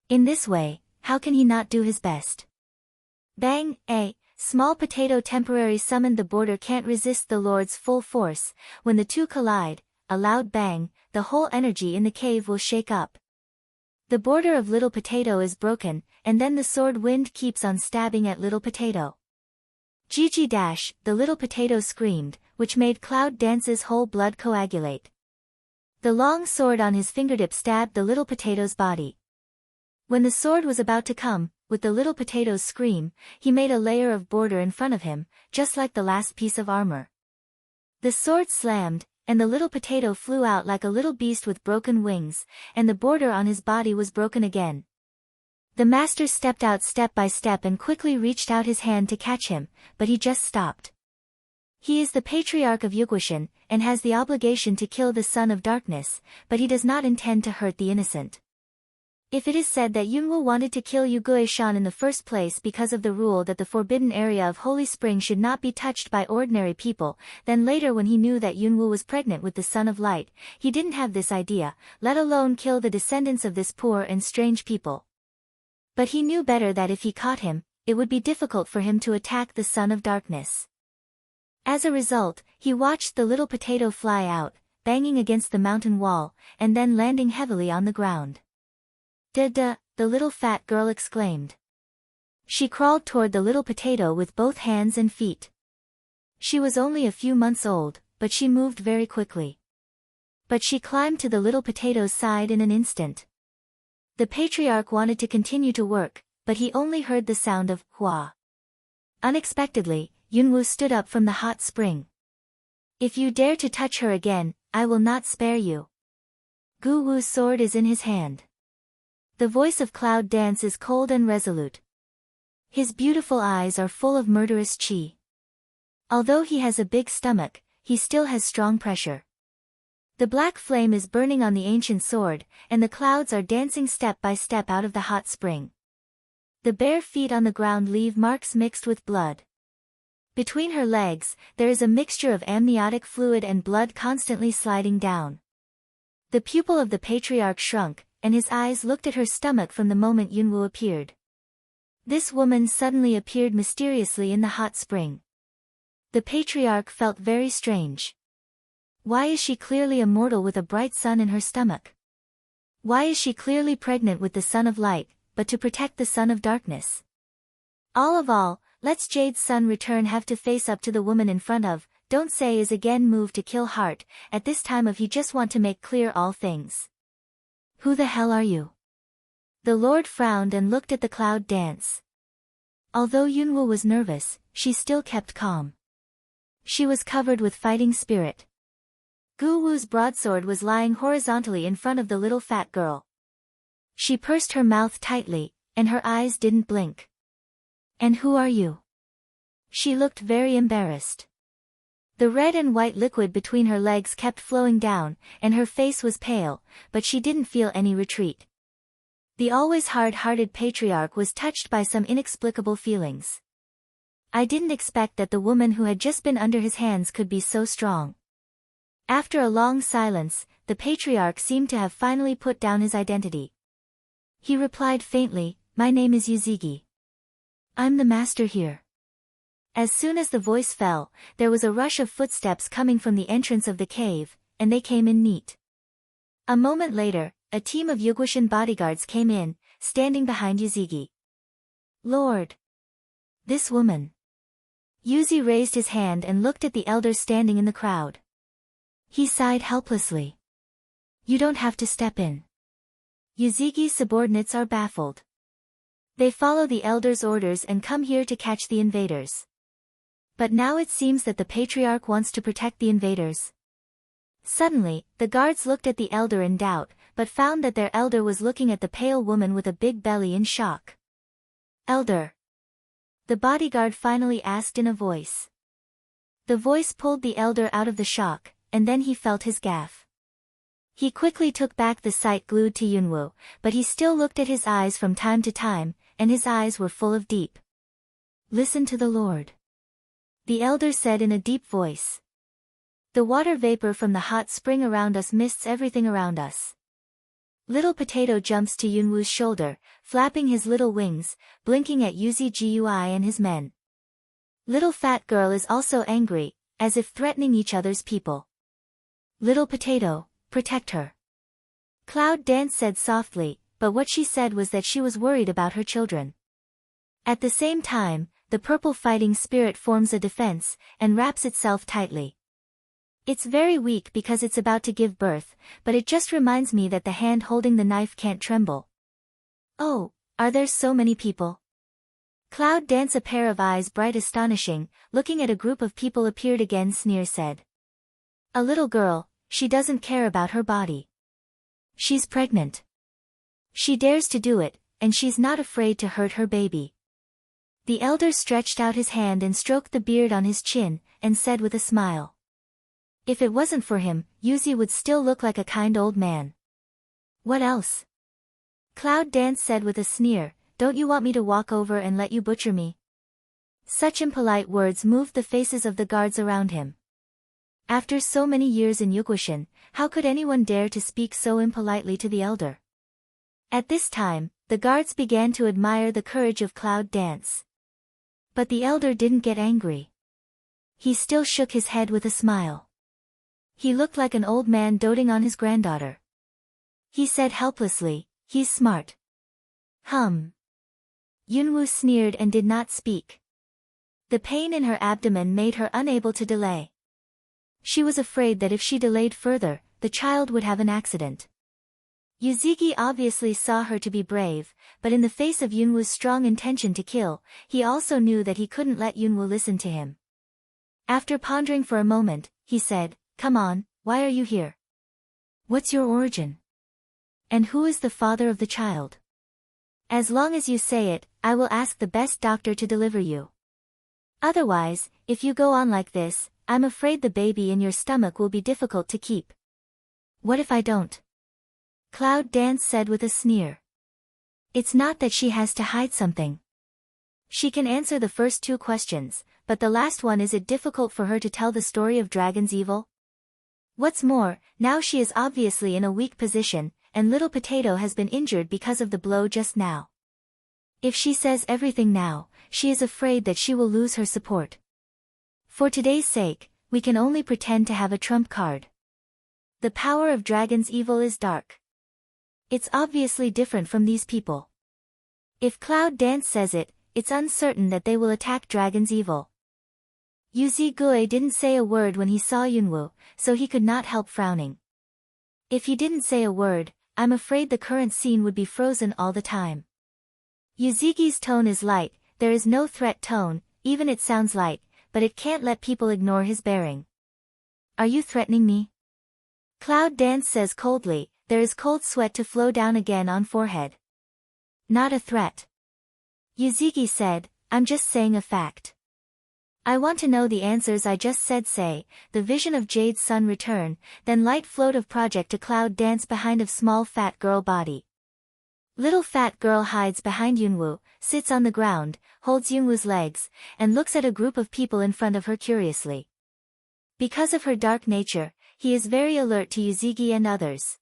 In this way, how can he not do his best? Bang, a small potato temporarily summoned. The border can't resist the Lord's full force. When the two collide, a loud bang, the whole energy in the cave will shake up. The border of little potato is broken, and then the sword wind keeps on stabbing at little potato. GG dash, the little potato screamed, which made Cloud Dance's whole blood coagulate. The long sword on his fingertip stabbed the little potato's body. When the sword was about to come, with the little potato's scream, he made a layer of border in front of him, just like the last piece of armor. The sword slammed, and the little potato flew out like a little beast with broken wings, and the border on his body was broken again. The master stepped out step by step and quickly reached out his hand to catch him, but he just stopped. He is the patriarch of Yuguishan, and has the obligation to kill the son of darkness, but he does not intend to hurt the innocent. If it is said that Yunwu wanted to kill Yuguishan in the first place because of the rule that the forbidden area of Holy Spring should not be touched by ordinary people, then later when he knew that Yunwu was pregnant with the Son of Light, he didn't have this idea, let alone kill the descendants of this poor and strange people. But he knew better that if he caught him, it would be difficult for him to attack the Son of Darkness. As a result, he watched the little potato fly out, banging against the mountain wall, and then landing heavily on the ground. "Duh," the little fat girl exclaimed. She crawled toward the little potato with both hands and feet. She was only a few months old, but she moved very quickly. But she climbed to the little potato's side in an instant. The patriarch wanted to continue to work, but he only heard the sound of hua. Unexpectedly, Yunwu stood up from the hot spring. "If you dare to touch her again, I will not spare you." Gu Wu's sword is in his hand. The voice of Cloud Dance is cold and resolute. His beautiful eyes are full of murderous chi. Although he has a big stomach, he still has strong pressure. The black flame is burning on the ancient sword, and the clouds are dancing step by step out of the hot spring. The bare feet on the ground leave marks mixed with blood. Between her legs, there is a mixture of amniotic fluid and blood constantly sliding down. The pupil of the patriarch shrunk, and his eyes looked at her stomach from the moment Yunwu appeared. This woman suddenly appeared mysteriously in the hot spring. The patriarch felt very strange. Why is she clearly a mortal with a bright sun in her stomach? Why is she clearly pregnant with the Son of Light, but to protect the Son of Darkness? All of all, let's Jade's son return have to face up to the woman in front of, don't say is again moved to kill heart, at this time of he just want to make clear all things. Who the hell are you? The Lord frowned and looked at the Cloud Dance. Although Yunwu was nervous, she still kept calm. She was covered with fighting spirit. Gu Wu's broadsword was lying horizontally in front of the little fat girl. She pursed her mouth tightly, and her eyes didn't blink. "And who are you?" She looked very embarrassed. The red and white liquid between her legs kept flowing down, and her face was pale, but she didn't feel any retreat. The always hard-hearted patriarch was touched by some inexplicable feelings. I didn't expect that the woman who had just been under his hands could be so strong. After a long silence, the patriarch seemed to have finally put down his identity. He replied faintly, "My name is Yuzigi. I'm the master here." As soon as the voice fell, there was a rush of footsteps coming from the entrance of the cave, and they came in neat. A moment later, a team of Yuguishan bodyguards came in, standing behind Yuzigi. "Lord! This woman." Yuzi raised his hand and looked at the elder standing in the crowd. He sighed helplessly. "You don't have to step in." Yuzigi's subordinates are baffled. They follow the elder's orders and come here to catch the invaders. But now it seems that the patriarch wants to protect the invaders. Suddenly, the guards looked at the elder in doubt, but found that their elder was looking at the pale woman with a big belly in shock. "Elder!" the bodyguard finally asked in a voice. The voice pulled the elder out of the shock, and then he felt his gaff. He quickly took back the sight glued to Yunwoo, but he still looked at his eyes from time to time, and his eyes were full of deep. "Listen to the Lord," the elder said in a deep voice. "The water vapor from the hot spring around us mists everything around us." Little Potato jumps to Yunwoo's shoulder, flapping his little wings, blinking at Yuzigui and his men. Little Fat Girl is also angry, as if threatening each other's people. "Little Potato, protect her," Cloud Dance said softly, but what she said was that she was worried about her children. At the same time, the purple fighting spirit forms a defense, and wraps itself tightly. It's very weak because it's about to give birth, but it just reminds me that the hand holding the knife can't tremble. "Oh, are there so many people?" Cloud Dance, a pair of eyes bright astonishing, looking at a group of people appeared again, sneer said. "A little girl, she doesn't care about her body. She's pregnant. She dares to do it, and she's not afraid to hurt her baby." The elder stretched out his hand and stroked the beard on his chin, and said with a smile. If it wasn't for him, Yuzi would still look like a kind old man. "What else?" Cloud Dance said with a sneer, "Don't you want me to walk over and let you butcher me?" Such impolite words moved the faces of the guards around him. After so many years in Yuguishan, how could anyone dare to speak so impolitely to the elder? At this time, the guards began to admire the courage of Cloud Dance. But the elder didn't get angry. He still shook his head with a smile. He looked like an old man doting on his granddaughter. He said helplessly, "He's smart." Yunwoo sneered and did not speak. The pain in her abdomen made her unable to delay. She was afraid that if she delayed further, the child would have an accident. Yuzigi obviously saw her to be brave, but in the face of Yunwoo's strong intention to kill, he also knew that he couldn't let Yunwoo listen to him. After pondering for a moment, he said, "Come on, why are you here? What's your origin? And who is the father of the child? As long as you say it, I will ask the best doctor to deliver you. Otherwise, if you go on like this, I'm afraid the baby in your stomach will be difficult to keep." "What if I don't?" Cloud Dance said with a sneer. "It's not that she has to hide something. She can answer the first two questions, but the last one, is it difficult for her to tell the story of Dragon's evil? What's more, now she is obviously in a weak position, and Little Potato has been injured because of the blow just now. If she says everything now, she is afraid that she will lose her support. For today's sake, we can only pretend to have a trump card. The power of Dragon's evil is dark. It's obviously different from these people. If Cloud Dance says it, it's uncertain that they will attack Dragon's evil." Yuzigui didn't say a word when he saw Yunwoo, so he could not help frowning. If he didn't say a word, I'm afraid the current scene would be frozen all the time. Yuzigi's tone is light, there is no threat tone, even it sounds light, but it can't let people ignore his bearing. "Are you threatening me?" Cloud Dance says coldly, there is cold sweat to flow down again on forehead. "Not a threat." Yuzigi said, "I'm just saying a fact. I want to know the answers I just said." Say, the vision of Jade's sun return, then light float of project to Cloud Dance behind of small fat girl body. Little fat girl hides behind Yunwoo, sits on the ground, holds Yunwoo's legs, and looks at a group of people in front of her curiously. Because of her dark nature, he is very alert to Yuzigi and others.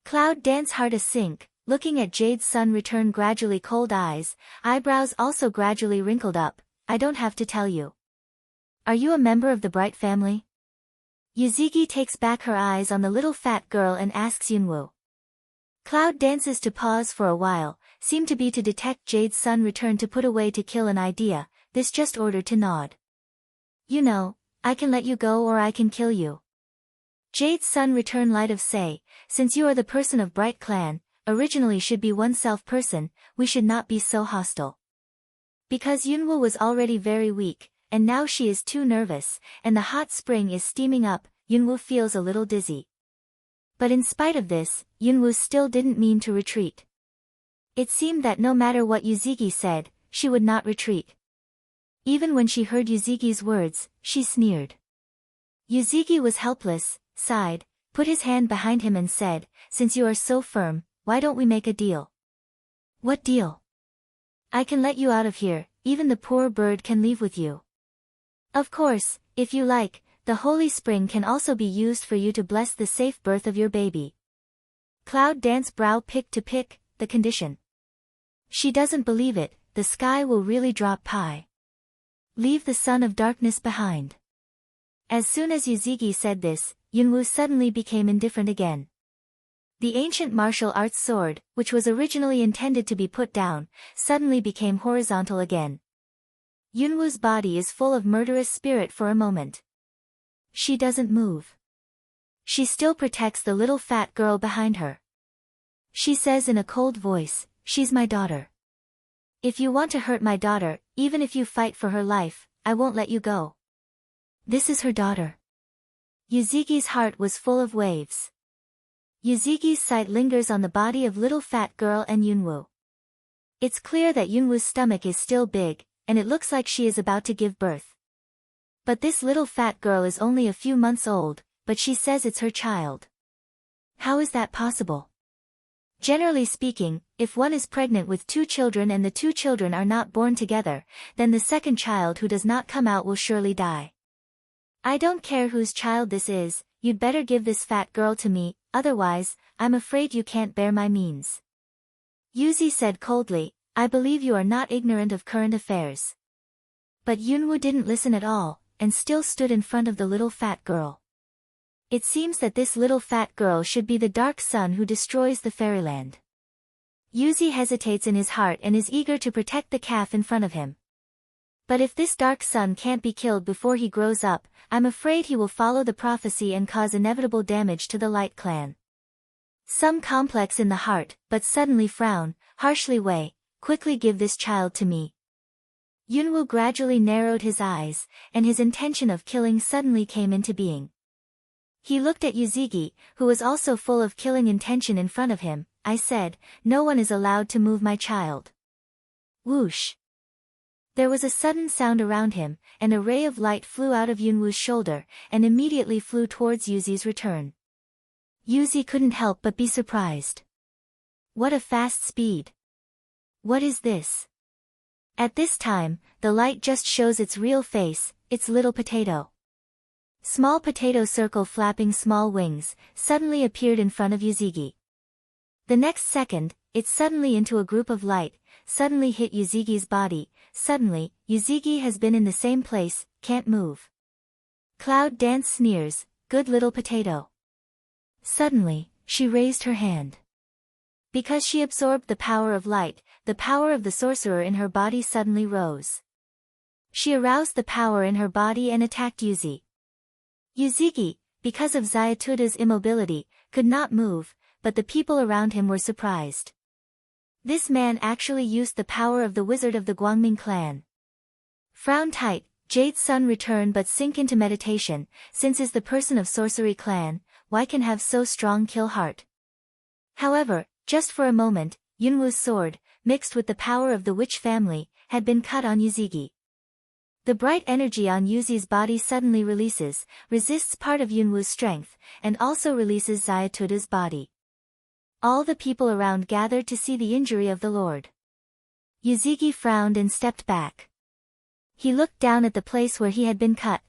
Cloud Dance heart a sink, looking at Jade's sun return, gradually cold eyes, eyebrows also gradually wrinkled up. "I don't have to tell you. Are you a member of the Bright family?" Yuzigi takes back her eyes on the little fat girl and asks Yunwoo. Cloud Dances to pause for a while, seem to be to detect Jade's sun return to put away to kill an idea, this just ordered to nod. "You know, I can let you go or I can kill you." Jade's sun return light of say, "Since you are the person of Bright clan, originally should be oneself person, we should not be so hostile." Because Yunwoo was already very weak, and now she is too nervous, and the hot spring is steaming up, Yunwoo feels a little dizzy. But in spite of this, Yunwoo still didn't mean to retreat. It seemed that no matter what Yuzigi said, she would not retreat. Even when she heard Yuzuki's words, she sneered. Yuzuki was helpless, sighed, put his hand behind him and said, "Since you are so firm, why don't we make a deal?" "What deal?" "I can let you out of here, even the poor bird can leave with you. Of course, if you like, the holy spring can also be used for you to bless the safe birth of your baby." Cloud Dance brow pick to pick, the condition. She doesn't believe it, the sky will really drop pie. Leave the son of darkness behind. As soon as Yuzuki said this, Yunwoo suddenly became indifferent again. The ancient martial arts sword, which was originally intended to be put down, suddenly became horizontal again. Yunwoo's body is full of murderous spirit for a moment. She doesn't move. She still protects the little fat girl behind her. She says in a cold voice, "She's my daughter. If you want to hurt my daughter, even if you fight for her life, I won't let you go." This is her daughter. Yuzuki's heart was full of waves. Yuzuki's sight lingers on the body of little fat girl and Yunwoo. It's clear that Yunwoo's stomach is still big, and it looks like she is about to give birth. But this little fat girl is only a few months old, but she says it's her child. How is that possible? Generally speaking, if one is pregnant with 2 children and the 2 children are not born together, then the second child who does not come out will surely die. "I don't care whose child this is, you'd better give this fat girl to me, otherwise, I'm afraid you can't bear my means." Yuzi said coldly, "I believe you are not ignorant of current affairs." But Yunwoo didn't listen at all, and still stood in front of the little fat girl. It seems that this little fat girl should be the dark sun who destroys the fairyland. Yuzi hesitates in his heart and is eager to protect the calf in front of him. But if this dark sun can't be killed before he grows up, I'm afraid he will follow the prophecy and cause inevitable damage to the Light Clan. Some complex in the heart, but suddenly frown, harshly weigh, "Quickly give this child to me." Yunwoo gradually narrowed his eyes, and his intention of killing suddenly came into being. He looked at Yuzuki, who was also full of killing intention in front of him. "I said, no one is allowed to move my child." Whoosh! There was a sudden sound around him, and a ray of light flew out of Yunwoo's shoulder, and immediately flew towards Yuzi's return. Yuzi couldn't help but be surprised. What a fast speed! What is this? At this time, the light just shows its real face, its little potato. Small potato circle flapping small wings, suddenly appeared in front of Yuzuki. The next second, it suddenly into a group of light, suddenly hit Yuzuki's body. Suddenly, Yuzuki has been in the same place, can't move. Cloud Dance sneers, "Good little potato." Suddenly, she raised her hand. Because she absorbed the power of light, the power of the sorcerer in her body suddenly rose. She aroused the power in her body and attacked Yuzi. Yuzuki, because of Zayatuda's immobility, could not move, but the people around him were surprised. This man actually used the power of the wizard of the Guangming clan. Frown tight, Jade Sun return but sink into meditation, since is the person of sorcery clan, why can have so strong kill heart? However, just for a moment, Yunwoo's sword, mixed with the power of the witch family, had been cut on Yuzuki. The bright energy on Yuzi's body suddenly releases, resists part of Yunwoo's strength, and also releases Zayatuda's body. All the people around gathered to see the injury of the Lord. Yuzuki frowned and stepped back. He looked down at the place where he had been cut.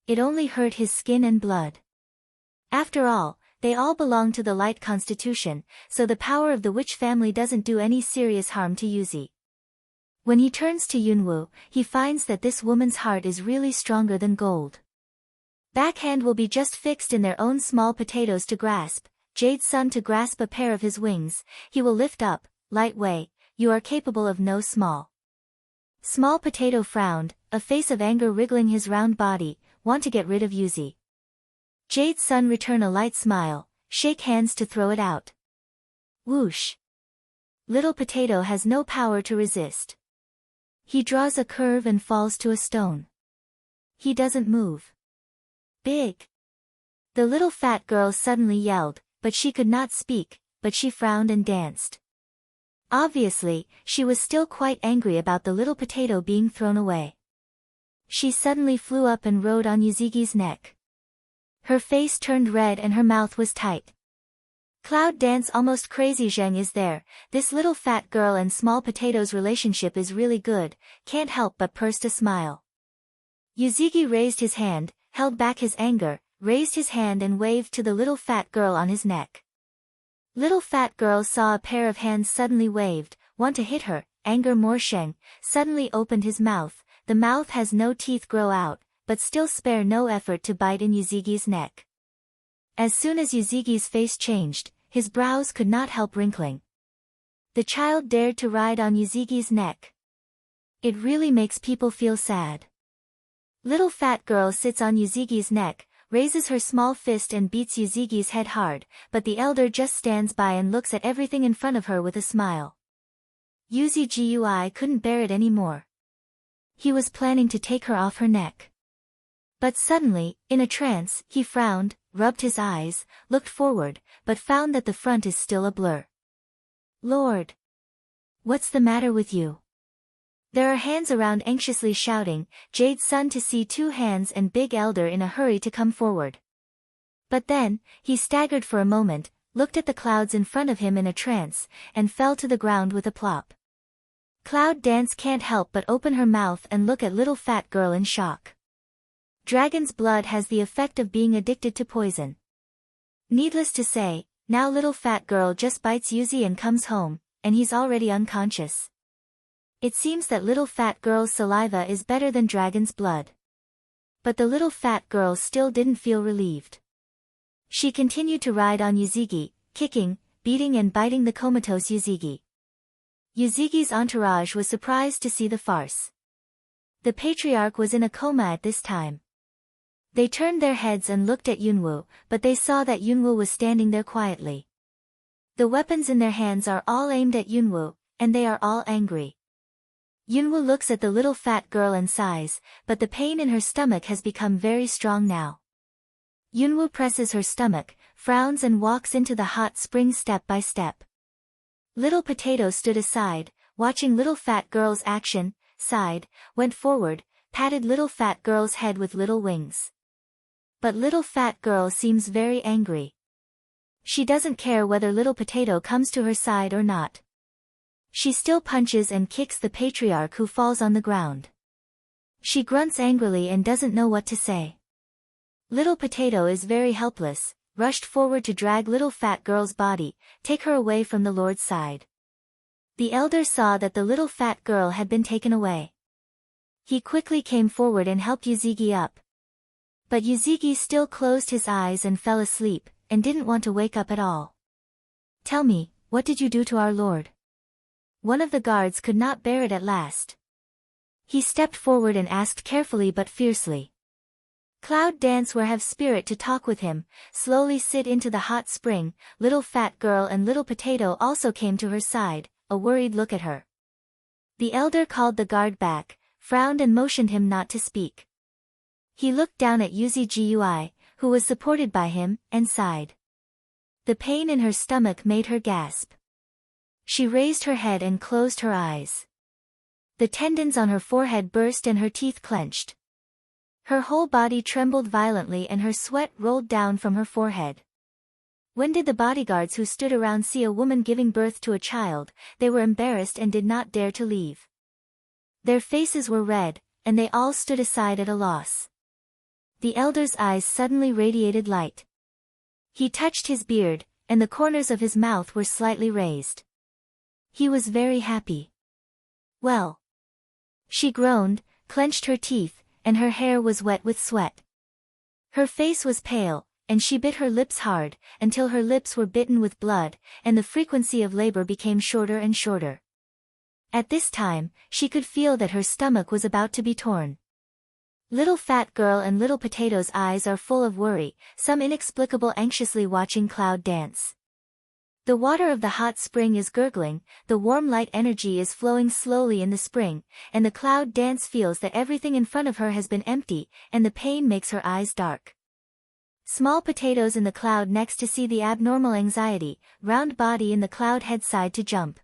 It only hurt his skin and blood. After all, they all belong to the light constitution, so the power of the witch family doesn't do any serious harm to Yuzi. When he turns to Yunwoo, he finds that this woman's heart is really stronger than gold. Backhand will be just fixed in their own small potatoes to grasp, Jade Sun to grasp a pair of his wings, he will lift up, light way, you are capable of no small. Small potato frowned, a face of anger wriggling his round body, want to get rid of Yuzi. Jade Sun return a light smile, shake hands to throw it out. Whoosh! Little potato has no power to resist. He draws a curve and falls to a stone. He doesn't move. Big! The little fat girl suddenly yelled, but she could not speak, but she frowned and danced. Obviously, she was still quite angry about the little potato being thrown away. She suddenly flew up and rode on Yuzugi's neck. Her face turned red and her mouth was tight. Cloud Dance almost crazy. Zheng is there, this little fat girl and small potato's relationship is really good, can't help but pursed a smile. Yuzugi raised his hand, held back his anger, raised his hand and waved to the little fat girl on his neck. Little fat girl saw a pair of hands suddenly waved, want to hit her, anger more. Zheng suddenly opened his mouth, the mouth has no teeth grow out, but still spare no effort to bite in Yuzugi's neck. As soon as Yuzugi's face changed, his brows could not help wrinkling. The child dared to ride on Yuzugi's neck. It really makes people feel sad. Little fat girl sits on Yuzugi's neck, raises her small fist and beats Yuzugi's head hard, but the elder just stands by and looks at everything in front of her with a smile. Yuzigi couldn't bear it anymore. He was planning to take her off her neck. But suddenly, in a trance, he frowned, rubbed his eyes, looked forward, but found that the front is still a blur. Lord! What's the matter with you? There are hands around anxiously shouting, Jade's son to see two hands and big elder in a hurry to come forward. But then, he staggered for a moment, looked at the clouds in front of him in a trance, and fell to the ground with a plop. Cloud Dance can't help but open her mouth and look at little fat girl in shock. Dragon's blood has the effect of being addicted to poison. Needless to say, now little fat girl just bites Yuzi and comes home, and he's already unconscious. It seems that little fat girl's saliva is better than dragon's blood. But the little fat girl still didn't feel relieved. She continued to ride on Yuzugi, kicking, beating and biting the comatose Yuzugi. Yuzugi's entourage was surprised to see the farce. The patriarch was in a coma at this time. They turned their heads and looked at Yunwu, but they saw that Yunwu was standing there quietly. The weapons in their hands are all aimed at Yunwu, and they are all angry. Yunwu looks at the little fat girl and sighs, but the pain in her stomach has become very strong now. Yunwu presses her stomach, frowns and walks into the hot spring step by step. Little Potato stood aside, watching little fat girl's action, sighed, went forward, patted little fat girl's head with little wings. But little fat girl seems very angry. She doesn't care whether little Potato comes to her side or not. She still punches and kicks the patriarch who falls on the ground. She grunts angrily and doesn't know what to say. Little Potato is very helpless, rushed forward to drag little fat girl's body, take her away from the Lord's side. The elder saw that the little fat girl had been taken away. He quickly came forward and helped Yuzugi up. But Yuzugi still closed his eyes and fell asleep, and didn't want to wake up at all. Tell me, what did you do to our Lord? One of the guards could not bear it at last. He stepped forward and asked carefully but fiercely. Cloud Dance have spirit to talk with him, slowly sit into the hot spring. Little fat girl and little Potato also came to her side, a worried look at her. The elder called the guard back, frowned and motioned him not to speak. He looked down at Yuzigi, who was supported by him, and sighed. The pain in her stomach made her gasp. She raised her head and closed her eyes. The tendons on her forehead burst and her teeth clenched. Her whole body trembled violently and her sweat rolled down from her forehead. When did the bodyguards who stood around see a woman giving birth to a child? They were embarrassed and did not dare to leave. Their faces were red, and they all stood aside at a loss. The elder's eyes suddenly radiated light. He touched his beard, and the corners of his mouth were slightly raised. He was very happy. Well. She groaned, clenched her teeth, and her hair was wet with sweat. Her face was pale, and she bit her lips hard, until her lips were bitten with blood, and the frequency of labor became shorter and shorter. At this time, she could feel that her stomach was about to be torn. Little fat girl and little Potato's eyes are full of worry, some inexplicable anxiously watching Cloud Dance. The water of the hot spring is gurgling, the warm light energy is flowing slowly in the spring, and the Cloud Dance feels that everything in front of her has been empty, and the pain makes her eyes dark. Small Potatoes in the cloud next to see the abnormal anxiety, round body in the cloud head side to jump.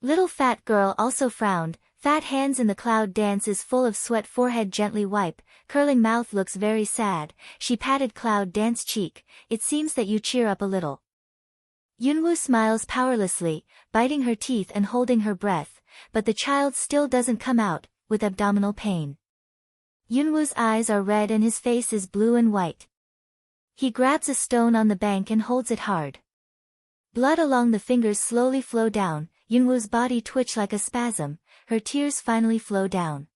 Little fat girl also frowned, Fat hands in the cloud dance is full of sweat, forehead gently wipe, curling mouth looks very sad. She patted cloud dance cheek. It seems that you cheer up a little. Yunwoo smiles powerlessly, biting her teeth and holding her breath, but the child still doesn't come out, with abdominal pain. Yunwoo's eyes are red and his face is blue and white. He grabs a stone on the bank and holds it hard. Blood along the fingers slowly flow down. Yunwoo's body twitch like a spasm, her tears finally flow down.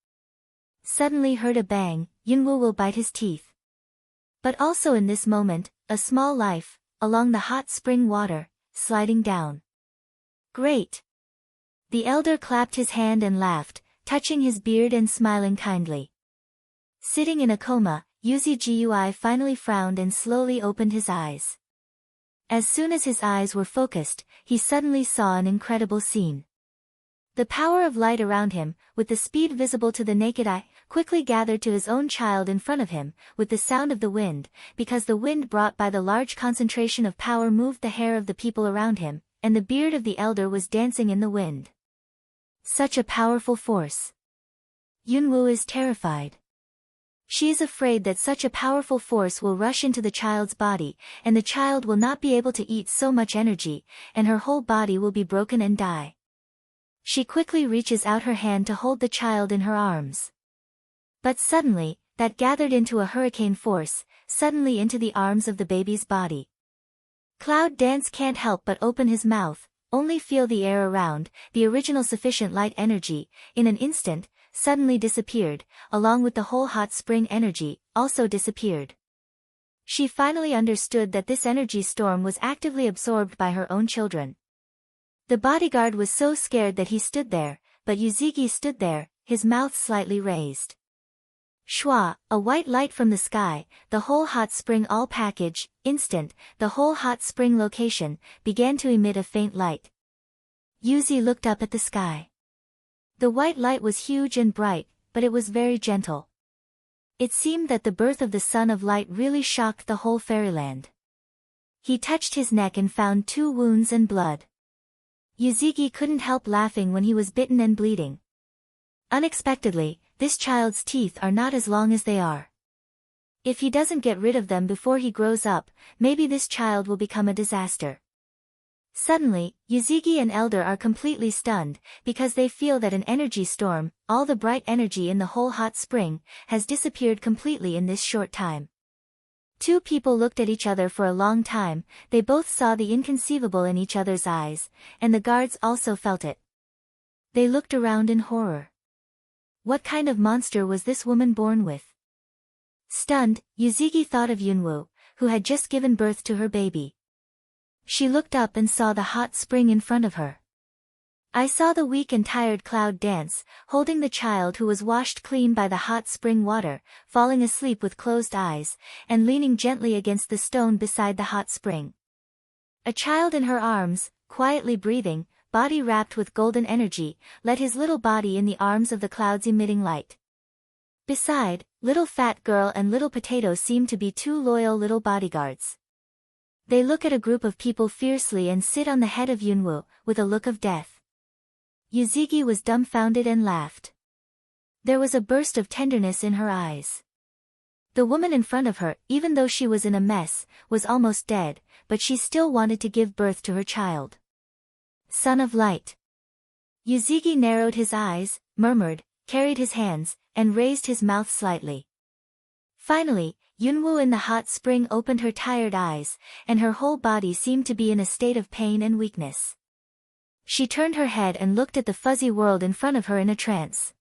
Suddenly heard a bang, Yunwoo will bite his teeth. But also in this moment, a small life, along the hot spring water, sliding down. Great! The elder clapped his hand and laughed, touching his beard and smiling kindly. Sitting in a coma, Yuzigui finally frowned and slowly opened his eyes. As soon as his eyes were focused, he suddenly saw an incredible scene. The power of light around him, with the speed visible to the naked eye, quickly gathered to his own child in front of him, with the sound of the wind, because the wind brought by the large concentration of power moved the hair of the people around him, and the beard of the elder was dancing in the wind. Such a powerful force. Yunwoo is terrified. She is afraid that such a powerful force will rush into the child's body, and the child will not be able to eat so much energy, and her whole body will be broken and die. She quickly reaches out her hand to hold the child in her arms. But suddenly, that gathered into a hurricane force, suddenly into the arms of the baby's body. Cloud Dance can't help but open his mouth, only feel the air around, the original sufficient light energy, in an instant, suddenly disappeared, along with the whole hot spring energy, also disappeared. She finally understood that this energy storm was actively absorbed by her own children. The bodyguard was so scared that he stood there, but Yuzigi stood there, his mouth slightly raised. Shwa, a white light from the sky, the whole hot spring all package, instant, the whole hot spring location, began to emit a faint light. Yuzi looked up at the sky. The white light was huge and bright, but it was very gentle. It seemed that the birth of the Son of Light really shocked the whole fairyland. He touched his neck and found 2 wounds and blood. Yuzigi couldn't help laughing when he was bitten and bleeding. Unexpectedly, this child's teeth are not as long as they are. If he doesn't get rid of them before he grows up, maybe this child will become a disaster. Suddenly, Yuzigi and Elder are completely stunned, because they feel that an energy storm, all the bright energy in the whole hot spring, has disappeared completely in this short time. 2 people looked at each other for a long time, they both saw the inconceivable in each other's eyes, and the guards also felt it. They looked around in horror. What kind of monster was this woman born with? Stunned, Yuzigi thought of Yunwoo, who had just given birth to her baby. She looked up and saw the hot spring in front of her. I saw the weak and tired Cloud Dance, holding the child who was washed clean by the hot spring water, falling asleep with closed eyes, and leaning gently against the stone beside the hot spring. A child in her arms, quietly breathing, body wrapped with golden energy, led his little body in the arms of the clouds emitting light. Beside, little fat girl and little potato seemed to be 2 loyal little bodyguards. They look at a group of people fiercely and sit on the head of Yunwoo, with a look of death. Yuzigi was dumbfounded and laughed. There was a burst of tenderness in her eyes. The woman in front of her, even though she was in a mess, was almost dead, but she still wanted to give birth to her child. Son of Light. Yuzigi narrowed his eyes, murmured, carried his hands, and raised his mouth slightly. Finally, Yunwoo in the hot spring opened her tired eyes, and her whole body seemed to be in a state of pain and weakness. She turned her head and looked at the fuzzy world in front of her in a trance.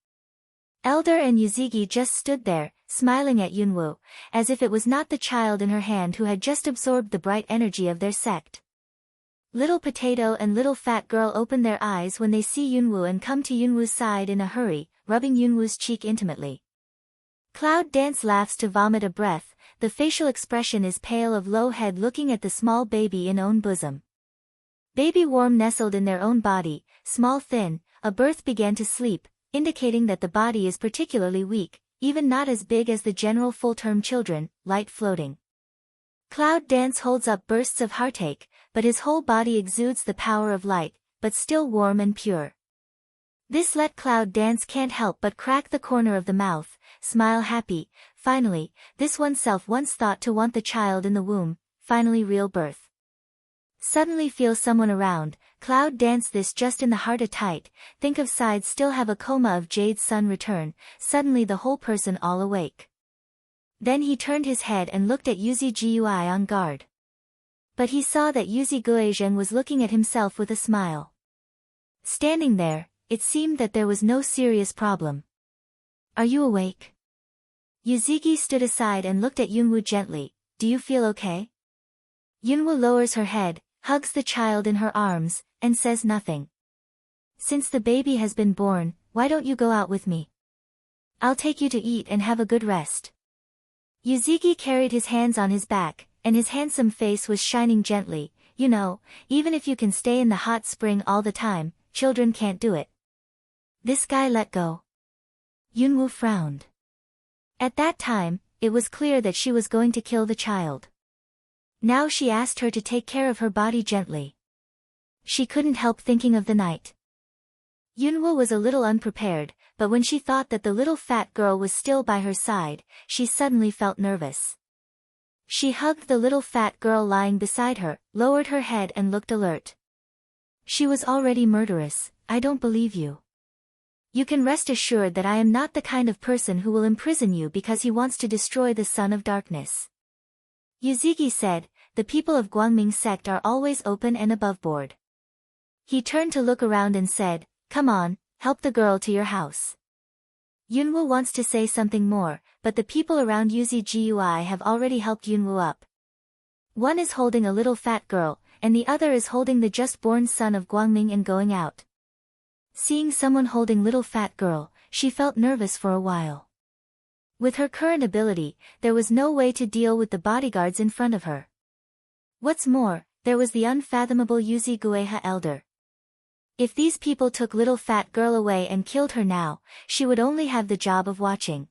Elder and Yuzigi just stood there, smiling at Yunwoo, as if it was not the child in her hand who had just absorbed the bright energy of their sect. Little Potato and Little Fat Girl open their eyes when they see Yunwoo and come to Yunwoo's side in a hurry, rubbing Yunwoo's cheek intimately. Cloud Dance laughs to vomit a breath, the facial expression is pale of low head looking at the small baby in own bosom. Baby warm nestled in their own body, small thin, a birth began to sleep, indicating that the body is particularly weak, even not as big as the general full-term children, light floating. Cloud Dance holds up bursts of heartache, but his whole body exudes the power of light, but still warm and pure. This let Cloud Dance can't help but crack the corner of the mouth, smile happy. Finally, this oneself once thought to want the child in the womb, finally real birth. Suddenly feel someone around, Cloud Dance this just in the heart a tight, think of sides still have a coma of Jade's sun return, suddenly the whole person all awake. Then he turned his head and looked at Yuzi Gui on guard. But he saw that Yuzi Guizhen was looking at himself with a smile. Standing there, it seemed that there was no serious problem. Are you awake? Yuzigi stood aside and looked at Yunwu gently. Do you feel okay? Yunwu lowers her head, hugs the child in her arms, and says nothing. Since the baby has been born, why don't you go out with me? I'll take you to eat and have a good rest. Yuzigi carried his hands on his back, and his handsome face was shining gently. You know, even if you can stay in the hot spring all the time, children can't do it. This guy let go. Yunwu frowned. At that time, it was clear that she was going to kill the child. Now she asked her to take care of her body gently. She couldn't help thinking of the night. Yunwu was a little unprepared, but when she thought that the little fat girl was still by her side, she suddenly felt nervous. She hugged the little fat girl lying beside her, lowered her head and looked alert. She was already murderous. I don't believe you. You can rest assured that I am not the kind of person who will imprison you because he wants to destroy the son of darkness. Yuzigi said, the people of Guangming sect are always open and above board. He turned to look around and said, come on, help the girl to your house. Yunwu wants to say something more, but the people around Yuzi Gui have already helped Yunwu up. One is holding a little fat girl, and the other is holding the just-born son of Guangming and going out. Seeing someone holding little fat girl, she felt nervous for a while. With her current ability, there was no way to deal with the bodyguards in front of her. What's more, there was the unfathomable Yuzi Gueha elder. If these people took little fat girl away and killed her now, she would only have the job of watching.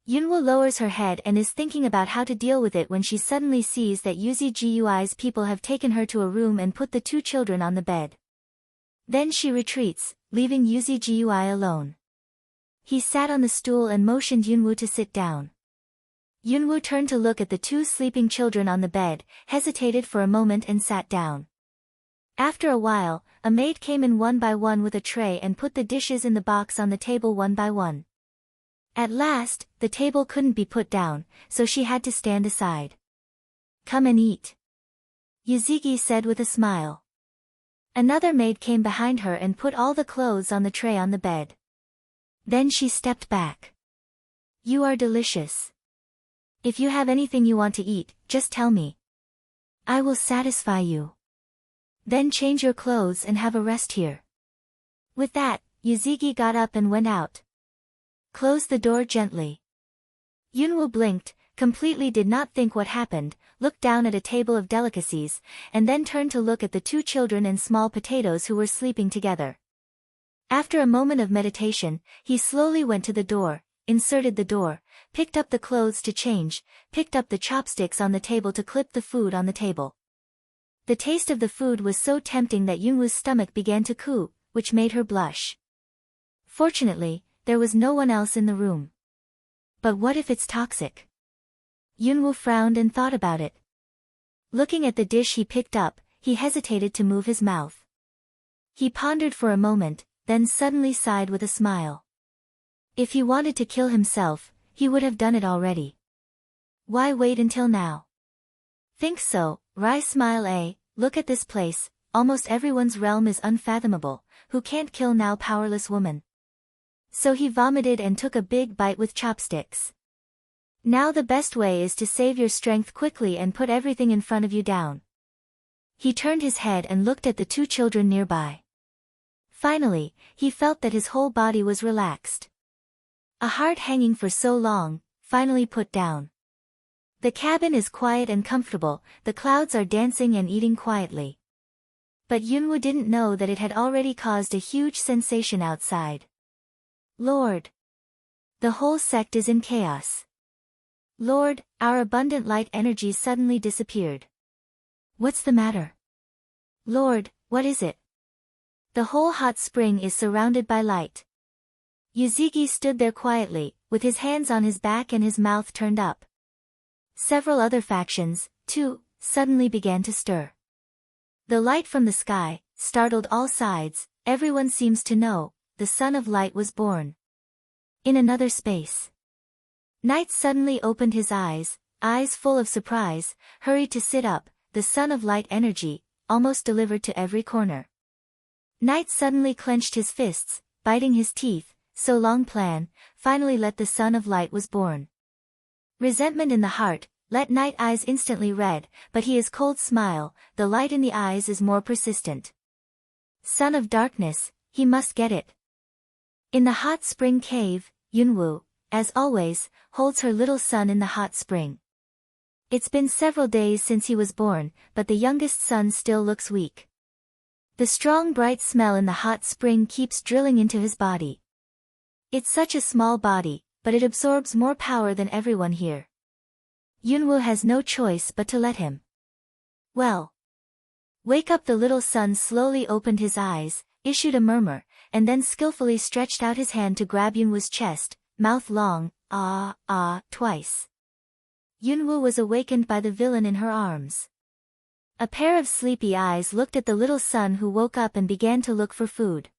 Yunwu lowers her head and is thinking about how to deal with it when she suddenly sees that Yuzi Gui's people have taken her to a room and put the two children on the bed. Then she retreats, leaving Yuzi Gui alone. He sat on the stool and motioned Yunwu to sit down. Yunwu turned to look at the two sleeping children on the bed, hesitated for a moment and sat down. After a while, a maid came in one by one with a tray and put the dishes in the box on the table one by one. At last, the table couldn't be put down, so she had to stand aside. Come and eat. Yuzigi said with a smile. Another maid came behind her and put all the clothes on the tray on the bed. Then she stepped back. You are delicious. If you have anything you want to eat, just tell me. I will satisfy you. Then change your clothes and have a rest here. With that, Yuzigi got up and went out. Close the door gently. Yunwu blinked, completely did not think what happened, looked down at a table of delicacies, and then turned to look at the two children and small potatoes who were sleeping together. After a moment of meditation, he slowly went to the door, inserted the door, picked up the clothes to change, picked up the chopsticks on the table to clip the food on the table. The taste of the food was so tempting that Yunwu's stomach began to coo, which made her blush. Fortunately, there was no one else in the room. But what if it's toxic? Yunwu frowned and thought about it. Looking at the dish he picked up, he hesitated to move his mouth. He pondered for a moment, then suddenly sighed with a smile. If he wanted to kill himself, he would have done it already. Why wait until now? Think so, Rai smile. Look at this place, almost everyone's realm is unfathomable, who can't kill now powerless woman. So he vomited and took a big bite with chopsticks. Now the best way is to save your strength quickly and put everything in front of you down. He turned his head and looked at the two children nearby. Finally, he felt that his whole body was relaxed. A heart hanging for so long, finally put down. The cabin is quiet and comfortable, the clouds are dancing and eating quietly. But Yunwu didn't know that it had already caused a huge sensation outside. Lord! The whole sect is in chaos. Lord, our abundant light energy suddenly disappeared. What's the matter? Lord, what is it? The whole hot spring is surrounded by light. Yuzigi stood there quietly, with his hands on his back and his mouth turned up. Several other factions, too, suddenly began to stir. The light from the sky startled all sides. Everyone seems to know, the Son of Light was born. In another space. Knight suddenly opened his eyes full of surprise, hurried to sit up, the Son of Light energy, almost delivered to every corner. Knight suddenly clenched his fists, biting his teeth, so long plan, finally let the Son of Light was born. Resentment in the heart, let Knight eyes instantly red, but he is cold smile, the light in the eyes is more persistent. Son of Darkness, he must get it. In the hot spring cave, Yunwu, as always, holds her little son in the hot spring. It's been several days since he was born, but the youngest son still looks weak. The strong bright smell in the hot spring keeps drilling into his body. It's such a small body, but it absorbs more power than everyone here. Yunwu has no choice but to let him. Well. Wake up. The little son slowly opened his eyes, issued a murmur, and then skillfully stretched out his hand to grab Yunwu's chest, mouth long, twice. Yunwu was awakened by the villain in her arms. A pair of sleepy eyes looked at the little son, who woke up and began to look for food.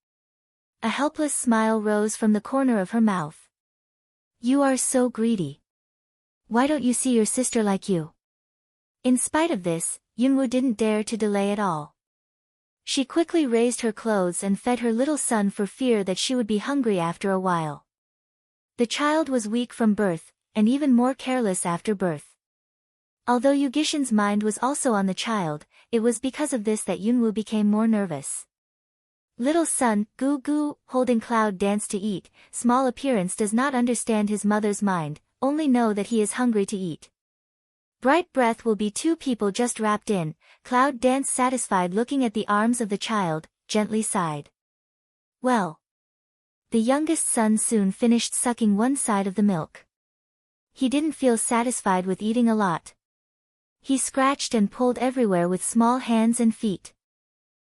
A helpless smile rose from the corner of her mouth. You are so greedy. Why don't you see your sister like you? In spite of this, Yunwu didn't dare to delay at all. She quickly raised her clothes and fed her little son for fear that she would be hungry after a while. The child was weak from birth, and even more careless after birth. Although Yugishin's mind was also on the child, it was because of this that Yunwu became more nervous. Little son, Goo Goo, holding Cloud Dance to eat, small appearance does not understand his mother's mind, only know that he is hungry to eat. Bright breath will be two people just wrapped in, Cloud Dance satisfied looking at the arms of the child, gently sighed. Well. The youngest son soon finished sucking one side of the milk. He didn't feel satisfied with eating a lot. He scratched and pulled everywhere with small hands and feet.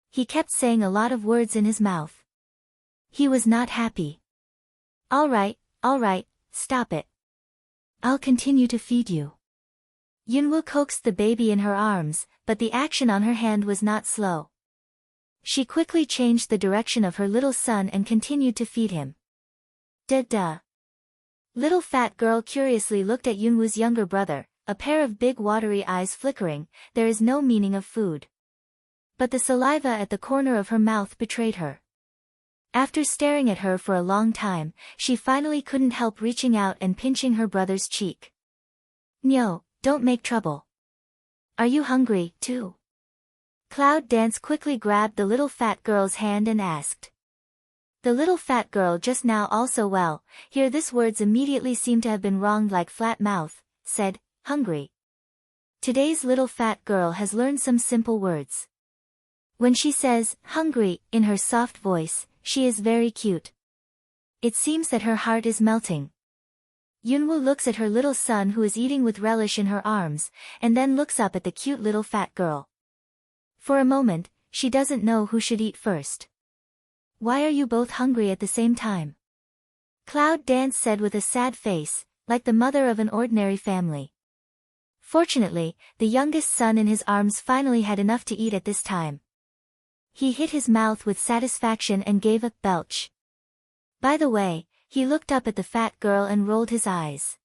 He kept saying a lot of words in his mouth. He was not happy. All right, stop it. I'll continue to feed you. Yunwu coaxed the baby in her arms, but the action on her hand was not slow. She quickly changed the direction of her little son and continued to feed him. Duh. Little fat girl curiously looked at Yunwu's younger brother, a pair of big watery eyes flickering. There is no meaning of food. But the saliva at the corner of her mouth betrayed her. After staring at her for a long time, she finally couldn't help reaching out and pinching her brother's cheek. No, don't make trouble. Are you hungry, too? Cloud Dance quickly grabbed the little fat girl's hand and asked. The little fat girl just now also here this words immediately seemed to have been wronged like flat mouth, said, hungry. Today's little fat girl has learned some simple words. When she says, hungry, in her soft voice, she is very cute. It seems that her heart is melting. Yunwu looks at her little son who is eating with relish in her arms, and then looks up at the cute little fat girl. For a moment, she doesn't know who should eat first. Why are you both hungry at the same time? Cloud Dance said with a sad face, like the mother of an ordinary family. Fortunately, the youngest son in his arms finally had enough to eat at this time. He hit his mouth with satisfaction and gave a belch. By the way, he looked up at the fat girl and rolled his eyes.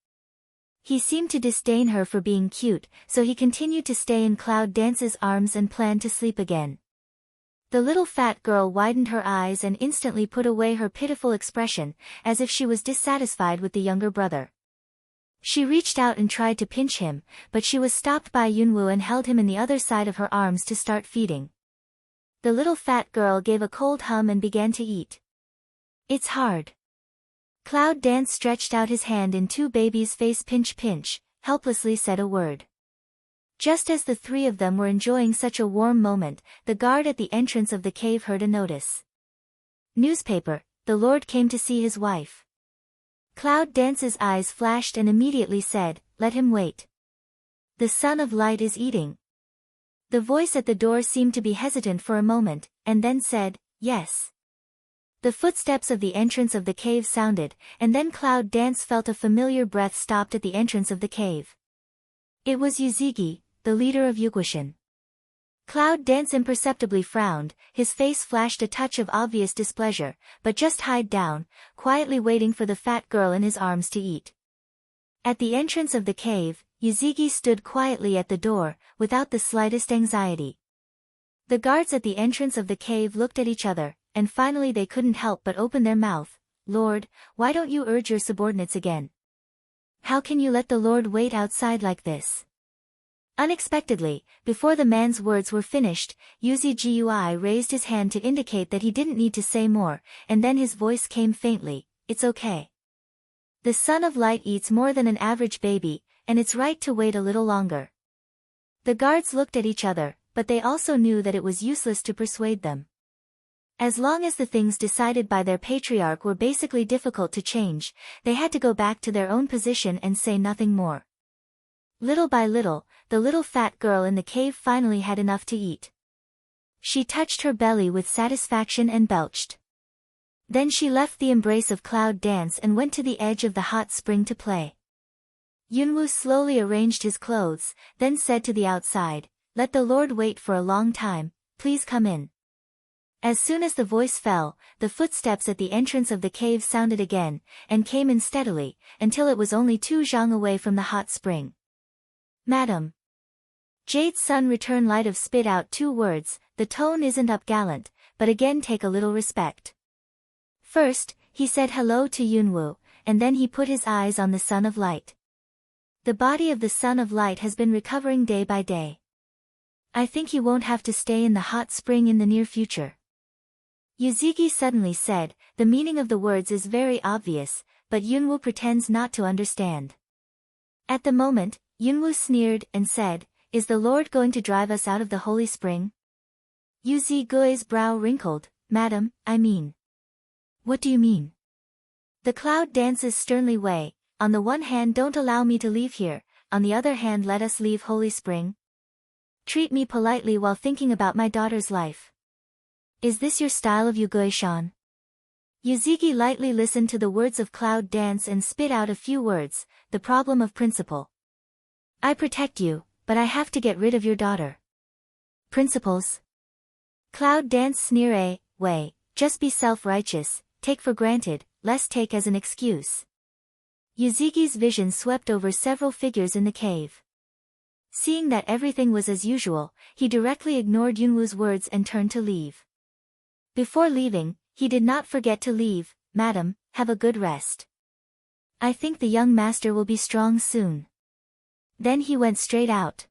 He seemed to disdain her for being cute, so he continued to stay in Cloud Dance's arms and planned to sleep again. The little fat girl widened her eyes and instantly put away her pitiful expression, as if she was dissatisfied with the younger brother. She reached out and tried to pinch him, but she was stopped by Yunwu and held him in the other side of her arms to start feeding. The little fat girl gave a cold hum and began to eat. It's hard. Cloud Dance stretched out his hand in two babies' face. Pinch, helplessly said a word. Just as the three of them were enjoying such a warm moment, the guard at the entrance of the cave heard a notice. Newspaper, the Lord came to see his wife. Cloud Dance's eyes flashed and immediately said, let him wait. The Son of Light is eating. The voice at the door seemed to be hesitant for a moment, and then said, Yes. The footsteps of the entrance of the cave sounded, and then Cloud Dance felt a familiar breath stopped at the entrance of the cave. It was Yuzigi, the leader of Yuguishin. Cloud Dance imperceptibly frowned, his face flashed a touch of obvious displeasure, but just hid down, quietly waiting for the fat girl in his arms to eat. At the entrance of the cave, Yuzigi stood quietly at the door, without the slightest anxiety. The guards at the entrance of the cave looked at each other, and finally they couldn't help but open their mouth. Lord, why don't you urge your subordinates again? How can you let the Lord wait outside like this? Unexpectedly, before the man's words were finished, Yuzigi raised his hand to indicate that he didn't need to say more, and then his voice came faintly, "It's okay. The Son of Light eats more than an average baby, and it's right to wait a little longer." The guards looked at each other, but they also knew that it was useless to persuade them. As long as the things decided by their patriarch were basically difficult to change, they had to go back to their own position and say nothing more. Little by little, the little fat girl in the cave finally had enough to eat. She touched her belly with satisfaction and belched. Then she left the embrace of Cloud Dance and went to the edge of the hot spring to play. Yunwoo slowly arranged his clothes, then said to the outside, "Let the Lord wait for a long time, please come in." As soon as the voice fell, the footsteps at the entrance of the cave sounded again, and came in steadily, until it was only 2 zhang away from the hot spring. "Madam." Jade's son Return Light of spit out 2 words, "The tone isn't up gallant, but again take a little respect." First, he said hello to Yunwoo, and then he put his eyes on the Son of Light. "The body of the Son of Light has been recovering day by day. I think he won't have to stay in the hot spring in the near future." Yuzigi suddenly said, "The meaning of the words is very obvious, but Yunwoo pretends not to understand." At the moment, Yunwoo sneered and said, "Is the Lord going to drive us out of the holy spring?" Yuzigui's brow wrinkled, "Madam, I mean." "What do you mean?" The Cloud Dance's sternly way, "On the one hand don't allow me to leave here, on the other hand let us leave holy spring. Treat me politely while thinking about my daughter's life. Is this your style of Yuguishan?" Yuzigi lightly listened to the words of Cloud Dance and spit out a few words, "The problem of principle. I protect you, but I have to get rid of your daughter." "Principles?" Cloud Dance sneer, way, just be self-righteous, take for granted, less take as an excuse." Yuzigi's vision swept over several figures in the cave. Seeing that everything was as usual, he directly ignored Yunwoo's words and turned to leave. Before leaving, he did not forget to leave, "Madam, have a good rest. I think the young master will be strong soon." Then he went straight out.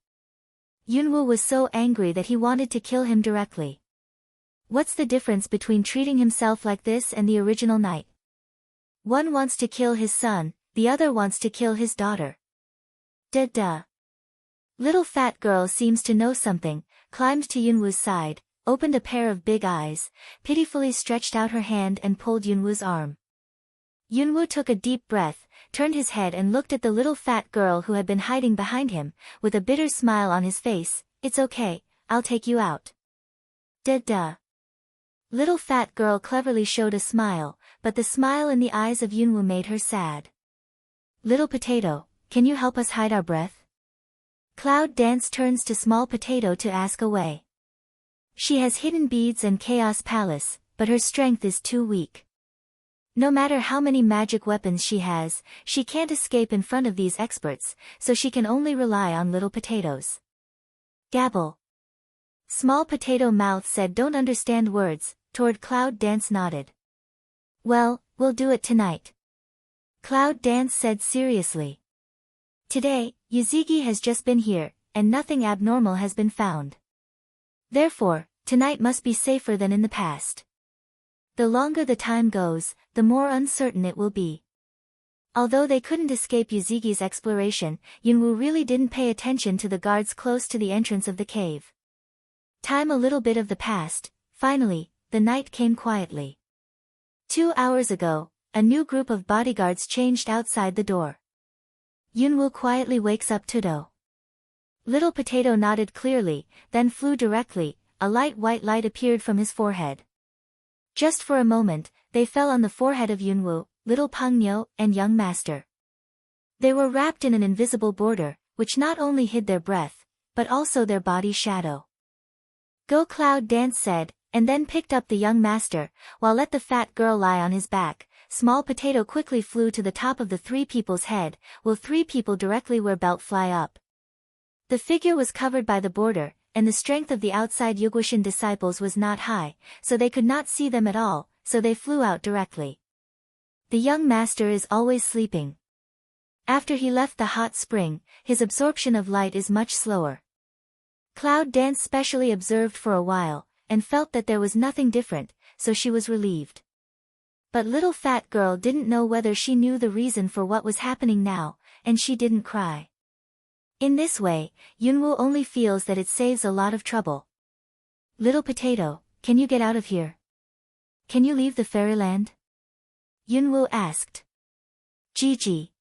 Yunwoo was so angry that he wanted to kill him directly. What's the difference between treating himself like this and the original knight? One wants to kill his son, the other wants to kill his daughter. Duh. Little fat girl seems to know something, climbed to Yunwoo's side, opened a pair of big eyes, pitifully stretched out her hand and pulled Yunwoo's arm. Yunwoo took a deep breath, turned his head and looked at the little fat girl who had been hiding behind him, with a bitter smile on his face. "It's okay, I'll take you out." Duh. Little fat girl cleverly showed a smile, but the smile in the eyes of Yunwoo made her sad. "Little potato, can you help us hide our breath?" Cloud Dance turns to Small Potato to ask a way. She has hidden beads and Chaos Palace, but her strength is too weak. No matter how many magic weapons she has, she can't escape in front of these experts, so she can only rely on Little Potatoes. Gabble. Small Potato Mouth said don't understand words, toward Cloud Dance nodded. "Well, we'll do it tonight." Cloud Dance said seriously. "Today, Yuzigi has just been here, and nothing abnormal has been found. Therefore, tonight must be safer than in the past. The longer the time goes, the more uncertain it will be." Although they couldn't escape Yuzigi's exploration, Yunwoo really didn't pay attention to the guards close to the entrance of the cave. Time a little bit of the past, finally, the night came quietly. 2 hours ago, a new group of bodyguards changed outside the door. Yunwoo quietly wakes up Todo. Little Potato nodded clearly, then flew directly, a light white light appeared from his forehead. Just for a moment, they fell on the forehead of Yunwu, little Pangyo, and young master. They were wrapped in an invisible border, which not only hid their breath, but also their body shadow. Go Cloud Dance said, and then picked up the young master, while let the fat girl lie on his back. Small Potato quickly flew to the top of the three people's head, will three people directly where belt fly up. The figure was covered by the border, and the strength of the outside Yugoshin disciples was not high, so they could not see them at all, so they flew out directly. The young master is always sleeping. After he left the hot spring, his absorption of light is much slower. Cloud Dance specially observed for a while, and felt that there was nothing different, so she was relieved. But little fat girl didn't know whether she knew the reason for what was happening now, and she didn't cry. In this way, Yunwu only feels that it saves a lot of trouble. Little Potato, can you get out of here? Can you leave the fairyland? Yunwu asked. Gigi.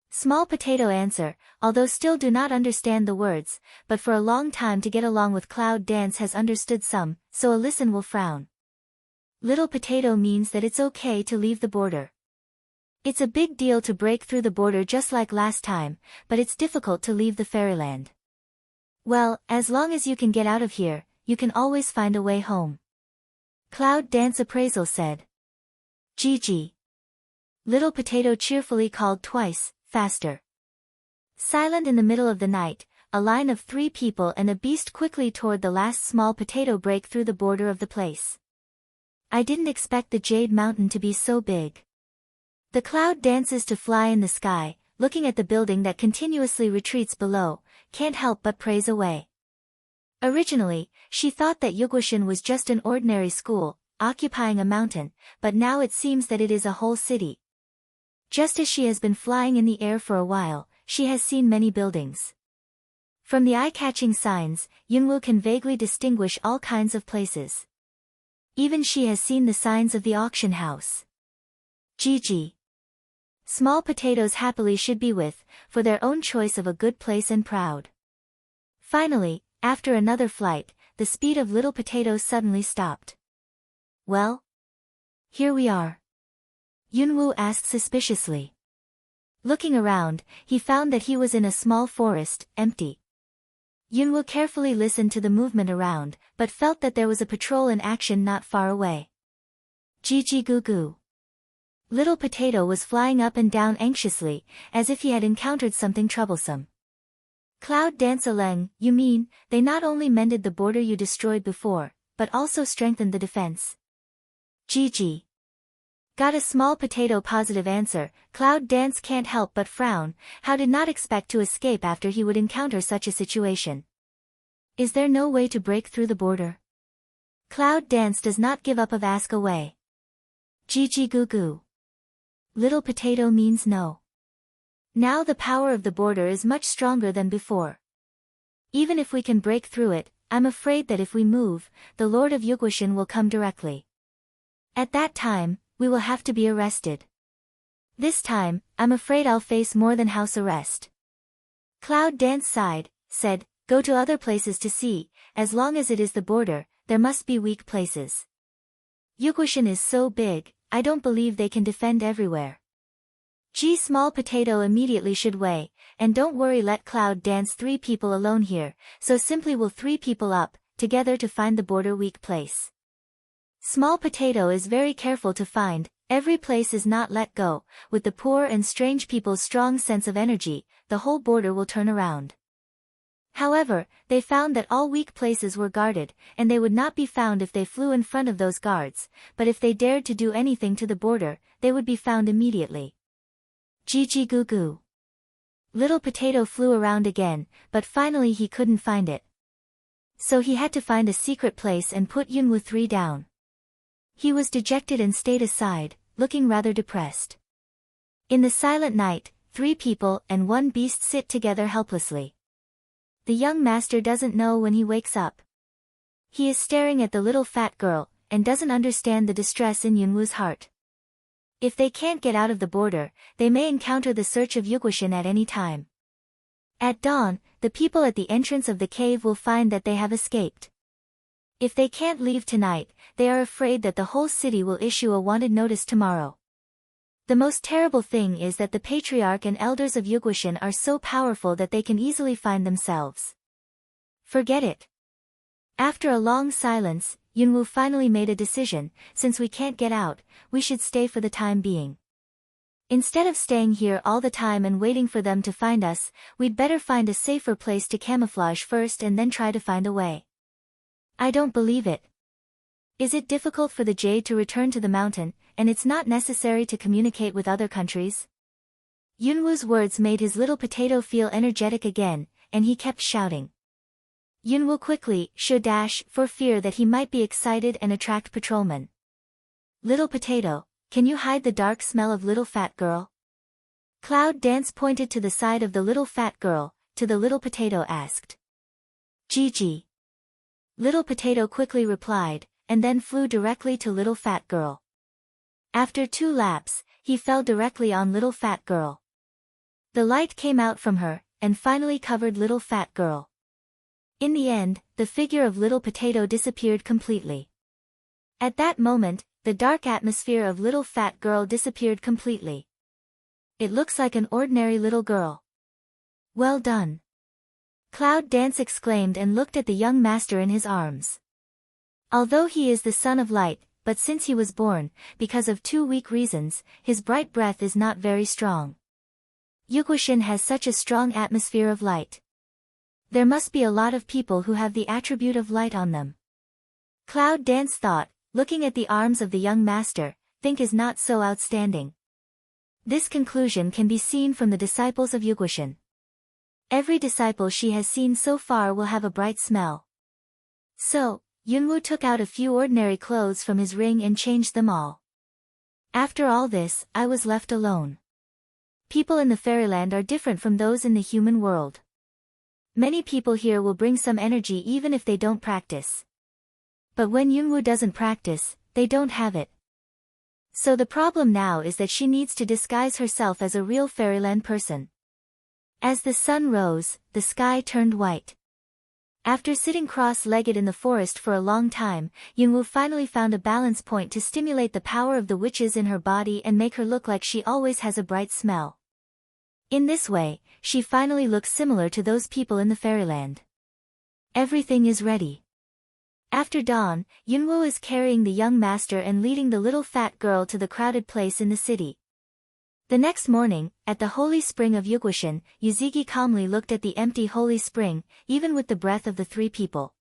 Small Potato answer, although still do not understand the words, but for a long time to get along with Cloud Dance has understood some, so a listen will frown. Little Potato means that it's okay to leave the border. It's a big deal to break through the border just like last time, but it's difficult to leave the fairyland. Well, as long as you can get out of here, you can always find a way home. Cloud Dance appraisal said. Gigi. Little Potato cheerfully called twice, faster. Silent in the middle of the night, a line of 3 people and a beast quickly toward the last Small Potato break through the border of the place. I didn't expect the Jade Mountain to be so big. The cloud dances to fly in the sky, looking at the building that continuously retreats below, can't help but praise away. Originally, she thought that Yugoshin was just an ordinary school, occupying a mountain, but now it seems that it is a whole city. Just as she has been flying in the air for a while, she has seen many buildings. From the eye-catching signs, Yunwu can vaguely distinguish all kinds of places. Even she has seen the signs of the auction house. Gigi. Small Potatoes happily should be with, for their own choice of a good place and proud. Finally, after another flight, the speed of Little Potato suddenly stopped. Well? Here we are. Yunwu asked suspiciously. Looking around, he found that he was in a small forest, empty. Yunwu carefully listened to the movement around, but felt that there was a patrol in action not far away. Gigi Goo Goo. Little Potato was flying up and down anxiously, as if he had encountered something troublesome. Cloud Dance Aleng, you mean, they not only mended the border you destroyed before, but also strengthened the defense. Gigi. Got a Small Potato positive answer. Cloud Dance can't help but frown, how did not expect to escape after he would encounter such a situation. Is there no way to break through the border? Cloud Dance does not give up of ask away. Gigi Goo Goo. Little Potato means no. Now the power of the border is much stronger than before. Even if we can break through it, I'm afraid that if we move, the Lord of Yugoshin will come directly. At that time, we will have to be arrested. This time, I'm afraid I'll face more than house arrest. Cloud Dance sighed, said, go to other places to see, as long as it is the border, there must be weak places. Yugoshin is so big, I don't believe they can defend everywhere. Small Potato immediately should weigh, and don't worry, let Cloud Dance 3 people alone here, so simply will 3 people up, together to find the border weak place. Small Potato is very careful to find, every place is not let go, with the poor and strange people's strong sense of energy, the whole border will turn around. However, they found that all weak places were guarded, and they would not be found if they flew in front of those guards, but if they dared to do anything to the border, they would be found immediately. Gigi Goo Goo. Little Potato flew around again, but finally he couldn't find it. So he had to find a secret place and put Yunwu 3 down. He was dejected and stayed aside, looking rather depressed. In the silent night, 3 people and 1 beast sit together helplessly. The young master doesn't know when he wakes up. He is staring at the little fat girl, and doesn't understand the distress in Yunwu's heart. If they can't get out of the border, they may encounter the search of Yugoshin at any time. At dawn, the people at the entrance of the cave will find that they have escaped. If they can't leave tonight, they are afraid that the whole city will issue a wanted notice tomorrow. The most terrible thing is that the patriarch and elders of Yugoshin are so powerful that they can easily find themselves. Forget it. After a long silence, Yunwoo finally made a decision. Since we can't get out, we should stay for the time being. Instead of staying here all the time and waiting for them to find us, we'd better find a safer place to camouflage first and then try to find a way. I don't believe it. Is it difficult for the jade to return to the mountain, and it's not necessary to communicate with other countries? Yunwoo's words made his little potato feel energetic again, and he kept shouting. Yunwoo quickly should dash for fear that he might be excited and attract patrolmen. Little potato, can you hide the dark smell of little fat girl? Cloud Dance pointed to the side of the little fat girl, to the little potato asked. Gigi. Little potato quickly replied, and then flew directly to little fat girl. After 2 laps, he fell directly on little fat girl. The light came out from her, and finally covered little fat girl. In the end, the figure of little potato disappeared completely. At that moment, the dark atmosphere of little fat girl disappeared completely. It looks like an ordinary little girl. Well done. Cloud Dance exclaimed and looked at the young master in his arms. Although he is the son of light, but since he was born, because of 2 weak reasons, his bright breath is not very strong. Yugoshin has such a strong atmosphere of light. There must be a lot of people who have the attribute of light on them. Cloud Dance thought, looking at the arms of the young master, think is not so outstanding. This conclusion can be seen from the disciples of Yugoshin. Every disciple she has seen so far will have a bright smell. So, Yunwoo took out a few ordinary clothes from his ring and changed them all. After all this, I was left alone. People in the fairyland are different from those in the human world. Many people here will bring some energy even if they don't practice. But when Yunwoo doesn't practice, they don't have it. So the problem now is that she needs to disguise herself as a real fairyland person. As the sun rose, the sky turned white. After sitting cross-legged in the forest for a long time, Yunwoo finally found a balance point to stimulate the power of the witches in her body and make her look like she always has a bright smell. In this way, she finally looks similar to those people in the fairyland. Everything is ready. After dawn, Yunwoo is carrying the young master and leading the little fat girl to the crowded place in the city. The next morning, at the holy spring of Yugoshin, Yuzuki calmly looked at the empty holy spring, even with the breath of the 3 people.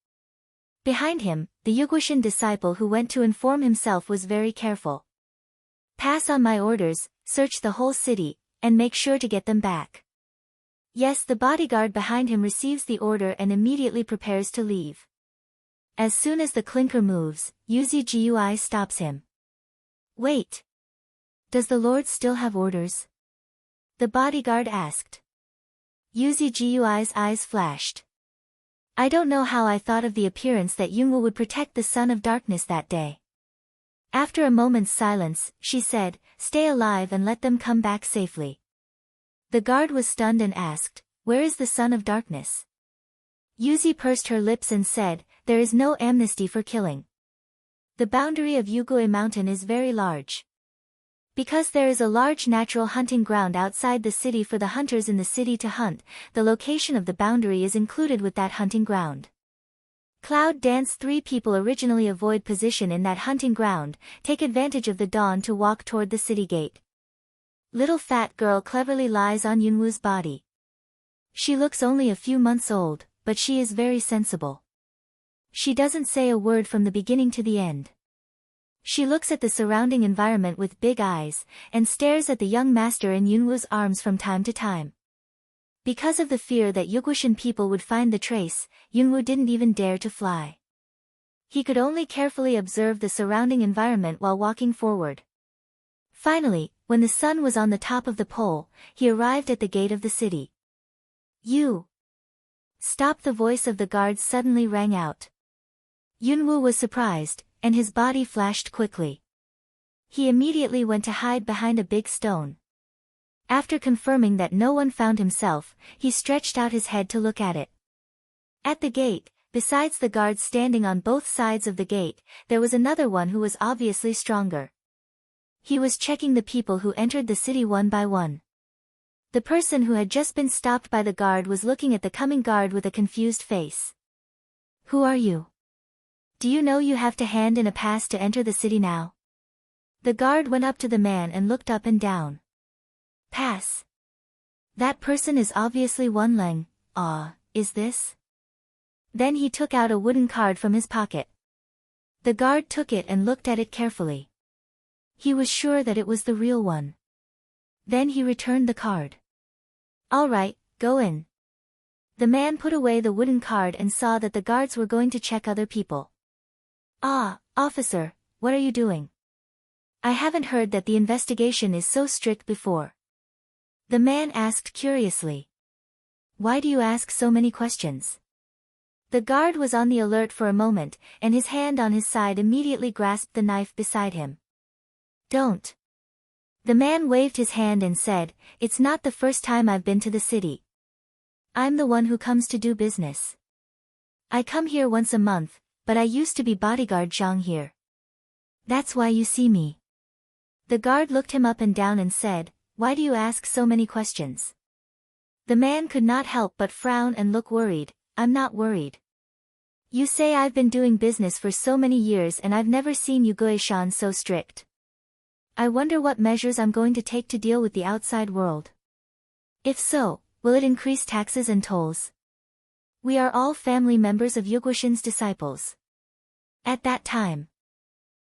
Behind him, the Yugoshin disciple who went to inform himself was very careful. Pass on my orders, search the whole city, and make sure to get them back. Yes, the bodyguard behind him receives the order and immediately prepares to leave. As soon as the clinker moves, Yuzi stops him. Wait. Does the Lord still have orders? The bodyguard asked. Yuzi's eyes flashed. I don't know how I thought of the appearance that Yunwoo would protect the son of darkness that day. After a moment's silence, she said, stay alive and let them come back safely. The guard was stunned and asked, where is the son of darkness? Yuzi pursed her lips and said, there is no amnesty for killing. The boundary of Yugoi Mountain is very large. Because there is a large natural hunting ground outside the city for the hunters in the city to hunt, the location of the boundary is included with that hunting ground. Cloud Dance 3 people originally avoid position in that hunting ground, take advantage of the dawn to walk toward the city gate. Little fat girl cleverly lies on Yunwoo's body. She looks only a few months old, but she is very sensible. She doesn't say a word from the beginning to the end. She looks at the surrounding environment with big eyes, and stares at the young master in Yunwoo's arms from time to time. Because of the fear that Yugoshin people would find the trace, Yunwoo didn't even dare to fly. He could only carefully observe the surrounding environment while walking forward. Finally, when the sun was on the top of the pole, he arrived at the gate of the city. You! Stop! The voice of the guards suddenly rang out. Yunwoo was surprised, and his body flashed quickly. He immediately went to hide behind a big stone. After confirming that no one found himself, he stretched out his head to look at it. At the gate, Besides the guards standing on both sides of the gate, there was another one who was obviously stronger. He was checking the people who entered the city one by one. The person who had just been stopped by the guard was looking at the coming guard with a confused face. "Who are you? Do you know you have to hand in a pass to enter the city now?" The guard went up to the man and looked up and down. "Pass? That person is obviously Wan Leng. Is this?" Then he took out a wooden card from his pocket. The guard took it and looked at it carefully. He was sure that it was the real one. Then he returned the card. "All right, go in." The man put away the wooden card and saw that the guards were going to check other people. Officer, what are you doing? I haven't heard that the investigation is so strict before." The man asked curiously. "Why do you ask so many questions?" The guard was on the alert for a moment, and his hand on his side immediately grasped the knife beside him. "Don't." The man waved his hand and said, "It's not the first time I've been to the city. I'm the one who comes to do business. I come here once a month, but I used to be bodyguard Zhang here. That's why you see me." The guard looked him up and down and said, "Why do you ask so many questions?" The man could not help but frown and look worried. "I'm not worried. You say I've been doing business for so many years and I've never seen you Guishan so strict. I wonder what measures I'm going to take to deal with the outside world. If so, will it increase taxes and tolls? We are all family members of Yuguishan's disciples." At that time,